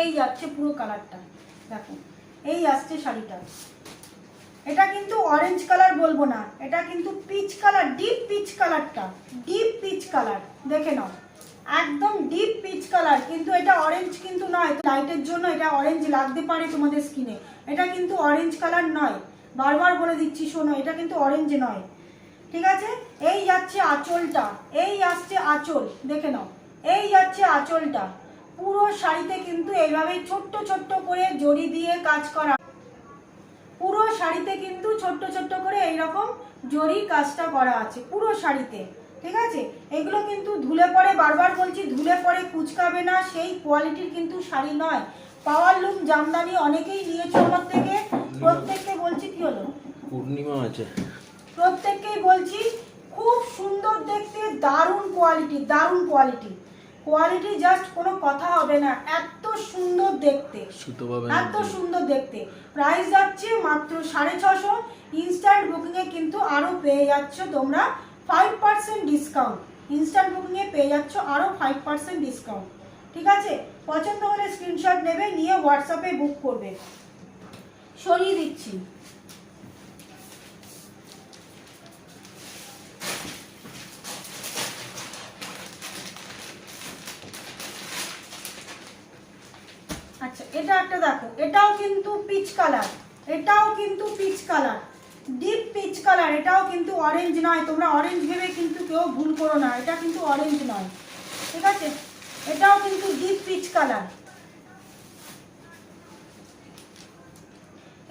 Speaker 1: এই যাচ্ছে পুরো কালারটা, দেখো এই আসছে শাড়িটা। এটা কিন্তু অরেঞ্জ কালার বলবো না, এটা কিন্তু পিচ কালার, ডিপ পিচ কালারটা, ডিপ পিচ কালার। দেখে নাও একদম ডিপ পিচ কালার, কিন্তু এটা অরেঞ্জ কিন্তু নয়। লাইটের জন্য এটা অরেঞ্জ লাগতে পারে তোমাদের স্কিনে, এটা কিন্তু অরেঞ্জ কালার নয়, বারবার বলে দিচ্ছি শোনো, এটা কিন্তু অরেঞ্জ নয়, ঠিক আছে। এই যাচ্ছে আঁচলটা, এই আসছে আঁচল, দেখে নাও এই যাচ্ছে আঁচলটা। পুরো শাড়িতে কিন্তু এইভাবে ছোট্ট ছোট্ট করে জড়ি দিয়ে কাজ করা, পুরো শাড়িতে কিন্তু ছোট্ট ছোট্ট করে এইরকম জরি কাজটা করা আছে পুরো শাড়িতে, ঠিক আছে। এগুলো কিন্তু ধুলে পরে, বারবার বলছি ধুলে পরে কুচকাবে না, সেই কোয়ালিটির কিন্তু শাড়ি নয়। পাওয়ার লুম জামদানি অনেকেই নিয়েছো আমার থেকে, প্রত্যেককে বলছি কি হলো?
Speaker 4: পূর্ণিমা আছে।
Speaker 1: প্রত্যেককেই বলছি খুব সুন্দর দেখতে, দারুণ কোয়ালিটি, দারুণ কোয়ালিটি, কোয়ালিটি জাস্ট কোনো কথা হবে না, এত সুন্দর দেখতে,
Speaker 4: সুতো পাবেন
Speaker 1: এত সুন্দর দেখতে। প্রাইস যাচ্ছে মাত্র 650। ইনস্ট্যান্ট বুকিংয়ে কিন্তু আরও পেয়ে যাচ্ছ তোমরা 5% ডিসকাউন্ট। ইনস্ট্যান্ট বুকিংয়ে পেয়ে যাচ্ছ আরও 5% ডিসকাউন্ট। ঠিক আছে, পছন্দ হলে স্ক্রিনশট নেবে, নিয়ে হোয়াটসঅ্যাপে বুক করবে। সরিয়ে দিচ্ছি। আচ্ছা, এটা একটা দেখো, এটাও কিন্তু পিচ কালার, এটাও কিন্তু peach colour, deep peach colour. এটাও কিন্তু অরেঞ্জ নয়, তোমরা অরেঞ্জ ভেবে কিন্তু কেউ ভুল করো না, এটা কিন্তু অরেঞ্জ নয়। ঠিক আছে, এটাও কিন্তু ডিপ পিচ কালার।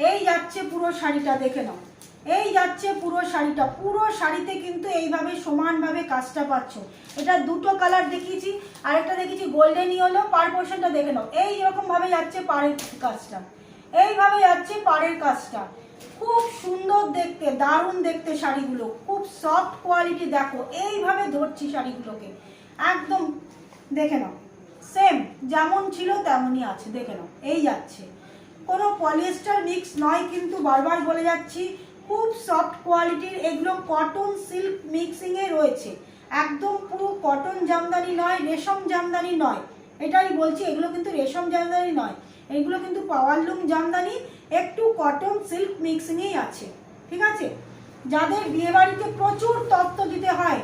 Speaker 1: এই যাচ্ছে পুরো শাড়িটা, দেখে নাও, এই যাচ্ছে পুরো শাড়িটা। পুরো শাড়িতে কিন্তু এইভাবে সমানভাবে কাজটা পাচ্ছ। এটা দুটো কালার দেখিয়েছি, আর একটা দেখিয়েছি গোল্ডেন ইয়েলো। পার পোর্শনটা দেখে নাও, এই রকম ভাবে যাচ্ছে পাড়ের কাজটা, এইভাবে যাচ্ছে পাড়ের কাজটা। খুব সুন্দর দেখতে, দারুণ দেখতে শাড়িগুলো, খুব সফট কোয়ালিটি। দেখো এইভাবে ধরছি শাড়িগুলোকে, একদম দেখে নাও, সেম যেমন ছিল তেমনই আছে, দেখে নাও। এই যাচ্ছে, কোনো পলিয়েস্টার মিক্স নয় কিন্তু, বারবার বলে যাচ্ছি, খুব সফট কোয়ালিটির। এগুলো কটন সিল্ক মিক্সিংয়ে রয়েছে, একদম পুরো কটন জামদানি নয়, রেশম জামদানি নয়, এটাই বলছি। এগুলো কিন্তু রেশম জামদানি নয়, এগুলো কিন্তু পাওয়ারলুম জামদানি, একটু কটন সিল্ক মিক্সিংয়েই আছে। ঠিক আছে, যাদের বিয়েবাড়িতে প্রচুর তত্ত্ব দিতে হয়,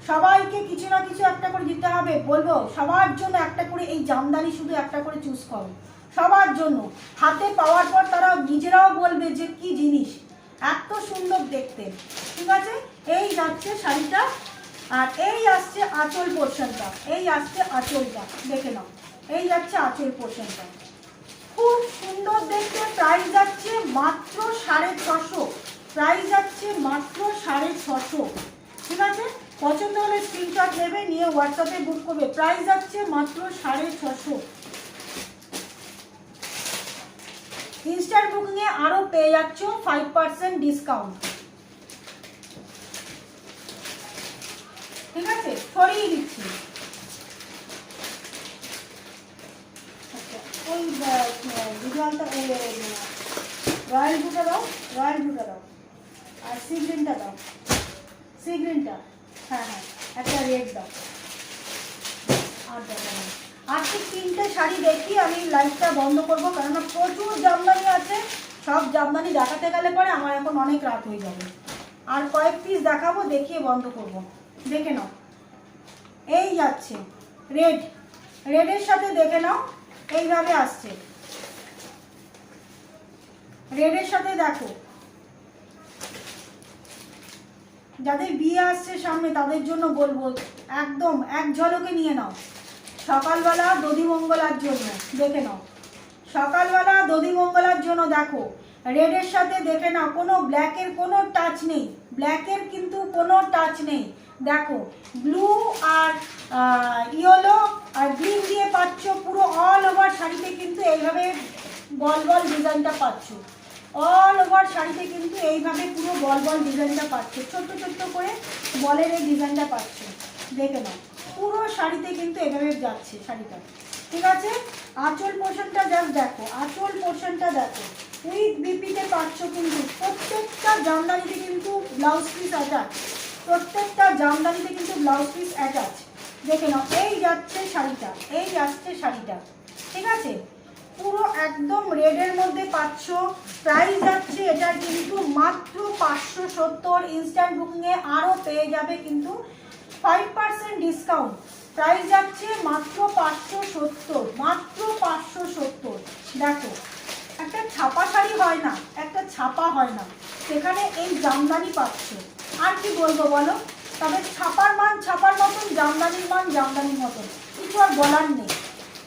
Speaker 1: সবাইকে কিছু না কিছু একটা করে দিতে হবে, বলবো সবার জন্য একটা করে এই জামদানি শুধু একটা করে চুজ করো, সবার জন্য। হাতে পাওয়ার পর তারা নিজেরাও বলবে যে কি জিনিস, এত সুন্দর দেখতে। ঠিক আছে, এই যাচ্ছে শাড়িটা, আর এই আসছে আঁচল পোর্শনটা, এই আসছে আঁচলটা, দেখে নাও, এই যাচ্ছে আঁচল পোর্শনটা, খুব সুন্দর দেখতে। প্রাইস যাচ্ছে মাত্র 650, প্রাইস যাচ্ছে মাত্র 650। ঠিক আছে, পছন্দ হলে স্ক্রিনশট নেবে, নিয়ে হোয়াটসঅ্যাপে বুক করবে। প্রাইস যাচ্ছে মাত্র 650। ইনস্ট্যান্ট বুকিংয়ে আরও পেয়ে যাচ্ছ 5% ডিসকাউন্ট। ঠিক আছে, সরিয়ে দিচ্ছি। ওই ভিজুয়ালটা, রয়্যাল ব্লুটা দাও, রয়্যাল ব্লুটা দাও, আর সি গ্রিনটা দাও, সি গ্রিনটা, হ্যাঁ হ্যাঁ, একটা রেড দাও, আর দেখাবো। আজকে 3টে শাড়ি দেখি, আমি লাইভটা বন্ধ করবো, কেননা প্রচুর জামদানি আছে। সব জামদানি দেখাতে গেলে পরে আমার এখন অনেক রাত হয়ে যাবে। আর কয়েক পিস দেখাবো, দেখিয়ে বন্ধ করব। দেখে নাও, এই যাচ্ছে রেড, রেডের সাথে দেখে নাও এইভাবে আসছে, রেডের সাথে দেখো। যাদের বিয়ে আসছে সামনে তাদের জন্য বলবো, একদম এক ঝলকে নিয়ে নাও। সকালবেলা দধিমঙ্গলার জন্য দেখে নাও, সকালবেলা দধিমঙ্গলার জন্য দেখো, রেডের সাথে দেখে নাও, কোনো ব্ল্যাকের কোনো টাচ নেই, ব্ল্যাকের কিন্তু কোনো টাচ নেই। দেখো ব্লু আর ইয়েলো আর গ্রিন দিয়ে পাচ্ছ, পুরো অল ওভার শাড়িতে কিন্তু এইভাবে বল বল ডিজাইনটা পাচ্ছ, অল ওভার শাড়িতে কিন্তু এইভাবে পুরো বল বল ডিজাইনটা পাচ্ছ, ছোট্ট ছোট্ট করে বলের এই ডিজাইনটা পাচ্ছ, দেখে নাও। পুরো শাড়িতে কিন্তু এভাবে যাচ্ছে শাড়িটা। ঠিক আছে, আঁচল পোর্শনটা জাস্ট দেখো, আঁচল পোর্শনটা দেখো, উইথ বিপিতে পাচ্ছ কিন্তু। প্রত্যেকটা জামদানিতে কিন্তু ব্লাউজ পিস অ্যাটাচ, প্রত্যেকটা জামদানিতে কিন্তু ব্লাউজ পিস অ্যাটাচ, দেখে নাও। এই যাচ্ছে শাড়িটা, এই যাচ্ছে শাড়িটা। ঠিক আছে, পুরো একদম রেডের মধ্যে পাচ্ছ। প্রাইস যাচ্ছে এটা কিন্তু মাত্র 570। ইনস্ট্যান্ট বুকিংয়ে আরও পেয়ে যাবে কিন্তু 5% ডিসকাউন্ট। প্রাইস যাচ্ছে মাত্র 570, মাত্র 570। দেখো, একটা ছাপা শাড়ি হয় না, একটা ছাপা হয় না, সেখানে এই জামদানি পাচ্ছ। আর কি বলবো বলো, তবে ছাপার মান ছাপার মতন, জামদানির মান জামদানির মতন, কিছু আর বলার নেই,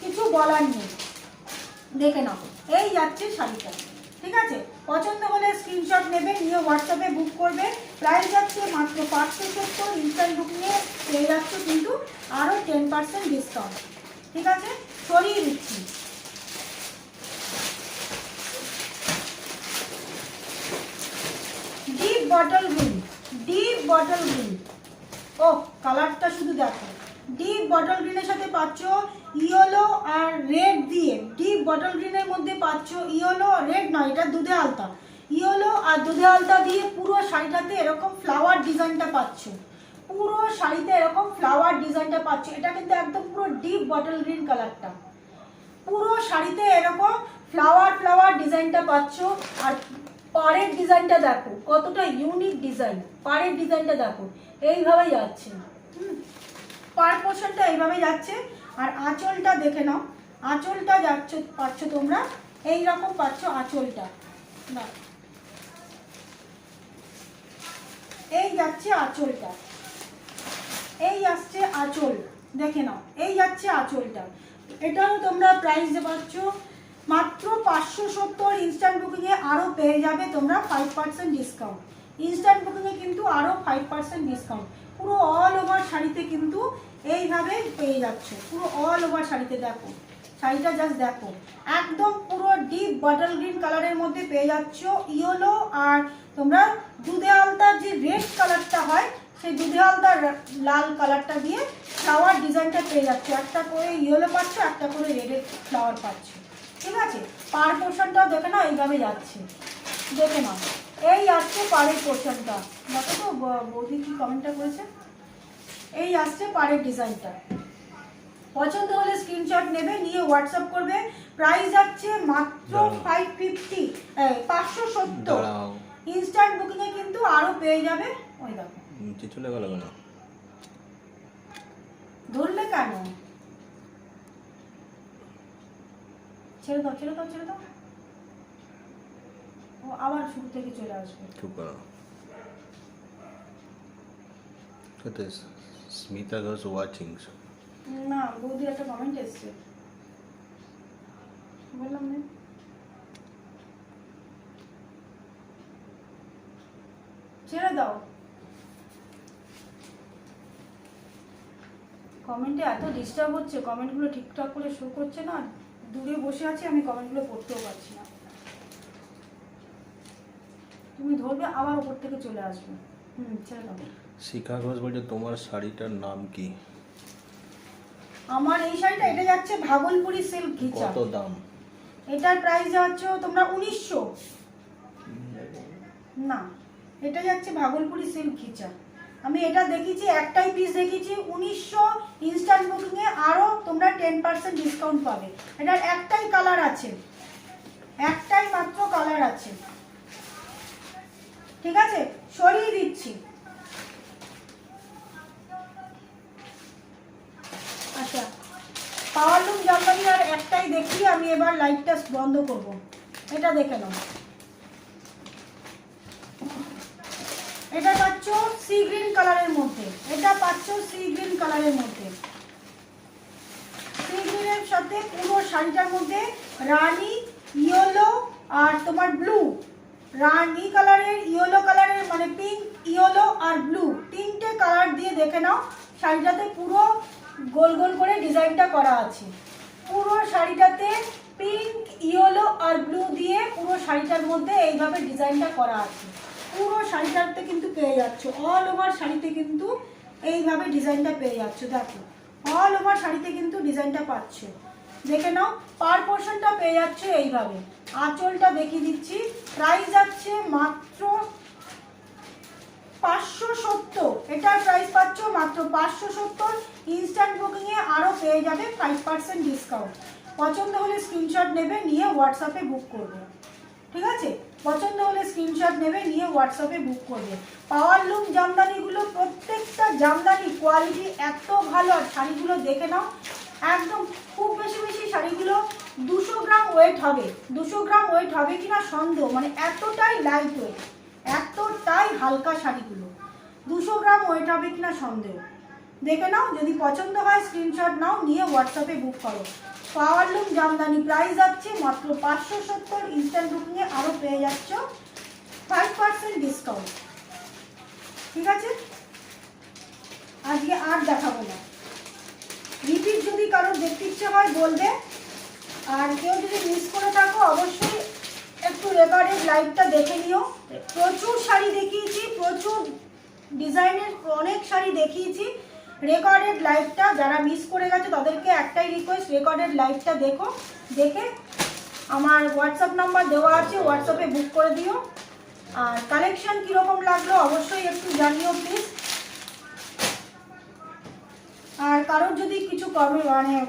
Speaker 1: কিছু বলার নেই। দেখে নাও, এই যাচ্ছে শাড়িটা। ঠিক আছে, পছন্দ হলে স্ক্রিনশট নেবে, নিয়ে হোয়াটসঅ্যাপে বুক করবে। প্রাইস যাচ্ছে মাত্র 570। ইনস্ট্যান্ট বুকিংয়ে পেয়ে যাচ্ছ কিন্তু আরও 10% ডিসকাউন্ট। ঠিক আছে, সরিয়ে দিচ্ছি। Deep bottle green. ও কালারটা শুধু দেখো, ডিপ বটল গ্রিনের সাথে পাচ্ছ ইয়েলো আর রেড দিয়ে, ডিপ বটল গ্রিনের মধ্যে পাচ্ছ ইয়েলো, রেড নয় এটা দুধে আলতা, ইয়েলো আর দুধে আলতা দিয়ে পুরো শাড়িটাতে এরকম ফ্লাওয়ার ডিজাইনটা পাচ্ছ, পুরো শাড়িতে এরকম ফ্লাওয়ার ডিজাইনটা পাচ্ছ। এটা কিন্তু একদম পুরো ডিপ বটল গ্রিন কালারটা, পুরো শাড়িতে এরকম ফ্লাওয়ার ডিজাইনটা পাচ্ছ। আর পাড়ের ডিজাইনটা দেখো কতটা ইউনিক ডিজাইন, পাড়ের ডিজাইনটা দেখো এইভাবেই যাচ্ছে, পাড় পোর্শনটা এইভাবে যাচ্ছে। আর আঁচলটা দেখে নাও, আঁচলটা পাচ্ছ তোমরা এইরকম পাচ্ছ আঁচলটা, না এই যাচ্ছে আঁচলটা, এই আসছে আঁচল, দেখে নাও এই যাচ্ছে আঁচলটা। এটাও তোমরা প্রাইস পাচ্ছ মাত্র 570। ইনস্ট্যান্ট বুকিংয়ে আরও পেয়ে যাবে তোমরা 5% ডিসকাউন্ট, ইনস্ট্যান্ট বুকিংয়ে কিন্তু আরও 5% ডিসকাউন্ট। পুরো অল ওভার শাড়িতে কিন্তু এইভাবে পেয়ে যাচ্ছ, পুরো অল ওভার শাড়িতে দেখো, শাড়িটা জাস্ট দেখো একদম পুরো ডিপ বটল গ্রিন কালারের মধ্যে পেয়ে যাচ্ছ ইয়েলো আর তোমরা দুধে আলতার যে রেড কালারটা হয় সেই দুধে আলতার লাল কালারটা দিয়ে ফ্লাওয়ার ডিজাইনটা পেয়ে যাচ্ছ, একটা করে ইয়েলো পাচ্ছ, একটা করে রেডের ফ্লাওয়ার পাচ্ছ। ঠিক আছে, পার পোর্শনটাও দেখে নাও এইভাবে যাচ্ছে, দেখে নাও এই আসছে পাড়ের পোর্শনটা, দেখো তো বৌদি কি কমেন্টটা করেছে, এই আসছে পাড়ের ডিজাইনটা। পছন্দ হলে স্ক্রিনশট নেবে, নিয়ে হোয়াটসঅ্যাপ করবে। প্রাইস যাচ্ছে মাত্র 570। ইনস্ট্যান্ট বুকিংয়ে কিন্তু আরও পেয়ে যাবে। ওই দেখো
Speaker 4: নিচে চলে গেল কেন,
Speaker 1: ধরলে কেন, ছেড়ে দাও ছেড়ে দাও ছেড়ে দাও, ও আবার শুরু থেকে চলে আসবে।
Speaker 4: চুপ করো। Smita goes watching.
Speaker 1: না বৌদির একটা কমেন্ট এসছে, বললাম না ছেড়ে দাও। কমেন্টে এত ডিস্টার্ব হচ্ছে, কমেন্টগুলো ঠিকঠাক করে শো করছে না, দূরে বসে আছি আমি, কমেন্টগুলো পড়তেও পারছি না। তুমি ধরবে আবার উপর থেকে চলে আসবে। ছেড়ে দাও।
Speaker 4: শিখা ঘোষ বলছে তোমার শাড়িটার নাম কি?
Speaker 1: আমার এই শাড়িটা এটা যাচ্ছে ভাগলপুরি সিল্ক ঘিচা।
Speaker 4: কত দাম?
Speaker 1: এটার প্রাইস যাচ্ছে তোমরা 1900। না এটা যাচ্ছে ভাগলপুরি সিল্ক ঘিচা, আমি এটা দেখিয়েছি একটাই পিস দেখিয়েছি 1900। ইনস্ট্যান্ট বুকিংয়ে আরও তোমরা 10% ডিসকাউন্ট পাবে। এটার একটাই কালার আছে, একটাই মাত্র কালার আছে। ঠিক আছে সরিয়ে দিচ্ছি। আচ্ছা পাওয়ারলুম জামদানি আর একটাই দেখি, আমি এবার লাইটটা বন্ধ করব। এটা দেখে নাও, এটা পাচ্ছ সি গ্রিন কালারের মধ্যে, এটা পাচ্ছ সি গ্রিন কালারের মধ্যে, সি গ্রিনের সাথে পুরো শাড়িটার মধ্যে রানী ইয়েলো আর তোমার ব্লু, রানী কালারের ইয়েলো কালারের মানে পিঙ্ক ইয়েলো আর ব্লু তিনটে কালার দিয়ে দেখে নাও শাড়িটাতে পুরো গোল গোল করে ডিজাইনটা করা আছে। পুরো শাড়িটাতে পিঙ্ক ইয়েলো আর ব্লু দিয়ে পুরো শাড়িটার মধ্যে এইভাবে ডিজাইনটা করা আছে। পুরো শাড়িটাতে কিন্তু পেয়ে যাচ্ছ, অল ওভার শাড়িতে কিন্তু এইভাবে ডিজাইনটা পেয়ে যাচ্ছ। দেখো অল ওভার শাড়িতে কিন্তু ডিজাইনটা পাচ্ছ, দেখে নাও। পার পোর্শনটা পেয়ে যাচ্ছ এইভাবে। আঁচলটা দেখিয়ে দিচ্ছি, প্রাইস যাচ্ছে মাত্র 570। এটার প্রাইস পাচ্ছ মাত্র 570। ইনস্ট্যান্ট বুকিংয়ে আরও পেয়ে যাবে 5% ডিসকাউন্ট। পছন্দ হলে স্ক্রিনশট নেবে, নিয়ে হোয়াটসঅ্যাপে বুক করবে। ঠিক আছে, পছন্দ হলে স্ক্রিনশট নেবে, নিয়ে হোয়াটসঅ্যাপে বুক করবে। পাওয়ারলুম জামদানিগুলো প্রত্যেকটা জামদানি কোয়ালিটি এত ভালো, আর শাড়িগুলো দেখে নাও একদম খুব বেশি বেশি শাড়িগুলো 200 গ্রাম ওয়েট হবে, 200 গ্রাম ওয়েট হবে কিনা সন্দেহ, মানে এতটাই লাইট ওয়েট, এতটাই হালকা শাড়িগুলো 200 গ্রাম ওয়েট হবে কিনা সন্দেহ। দেখে নাও, যদি পছন্দ হয় স্ক্রিনশট নাও, নিয়ে হোয়াটসঅ্যাপে বুক করো। পাওয়ারলুম জামদানি প্রাইস যাচ্ছে মাত্র 570। ইনস্ট্যান্ট বুকিংয়ে আরও পেয়ে যাচ্ছ 5% ডিসকাউন্ট। ঠিক আছে, আজকে আর দেখাবো না। রিপিট যদি কারোর দেখতে ইচ্ছে হয় বলবে, আর কেউ যদি মিস করে থাকো অবশ্যই একটু রেকর্ডেড লাইভটা দেখে নিও। প্রচুর শাড়ি দেখিয়েছি, প্রচুর ডিজাইনের অনেক শাড়ি দেখিয়েছি। রেকর্ডেড লাইভটা যারা মিস করে গেছে তাদেরকে একটাই রিকোয়েস্ট, রেকর্ডেড লাইভটা দেখো, দেখে আমার হোয়াটসঅ্যাপ নাম্বার দেওয়া আছে, হোয়াটসঅ্যাপে বুক করে দিও। আর কালেকশন কীরকম লাগলো অবশ্যই একটু জানিও প্লিজ। আর কারোর যদি কিছু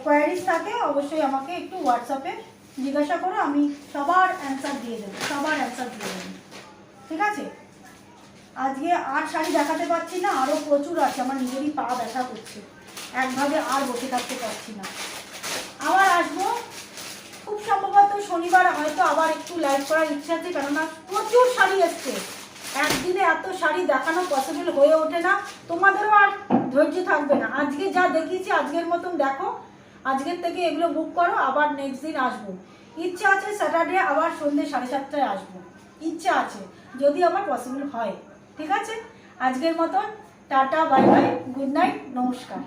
Speaker 1: কোয়ারিজ থাকে অবশ্যই আমাকে একটু হোয়াটসঅ্যাপে জিজ্ঞাসা করো, আমি সবার অ্যান্সার দিয়ে দেবো, সবার অ্যান্সার দিয়ে দেবো, ঠিক আছে? আজকে আর শাড়ি দেখাতে পারছি না, আরও প্রচুর আছে, আমার নিজেরই পা ব্যথা করছে, একভাবে আর বসে থাকতে পারছি না। আবার আসবো খুব সম্ভবত শনিবার, হয়তো আবার একটু লাইভ করার ইচ্ছা আছে, কেননা প্রচুর শাড়ি এসছে, একদিনে এত শাড়ি দেখানো পসিবল হয়ে ওঠে না, তোমাদেরও আর ধৈর্য থাকবে না। আজকে যা দেখিয়েছি আজকের মতন দেখো, আজকের থেকে এগুলো বুক করো, আবার নেক্সট দিন আসবো। ইচ্ছা আছে স্যাটারডে আবার সন্ধ্যে 7:30টায় আসবো, ইচ্ছা আছে, যদি আমার পসিবল হয়, ঠিক আছে? আজকের মতন tata, bye bye, good night, নমস্কার।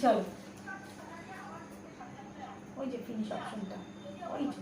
Speaker 1: চলো, ওই যে ফিনিশ অপশনটা, ওই যে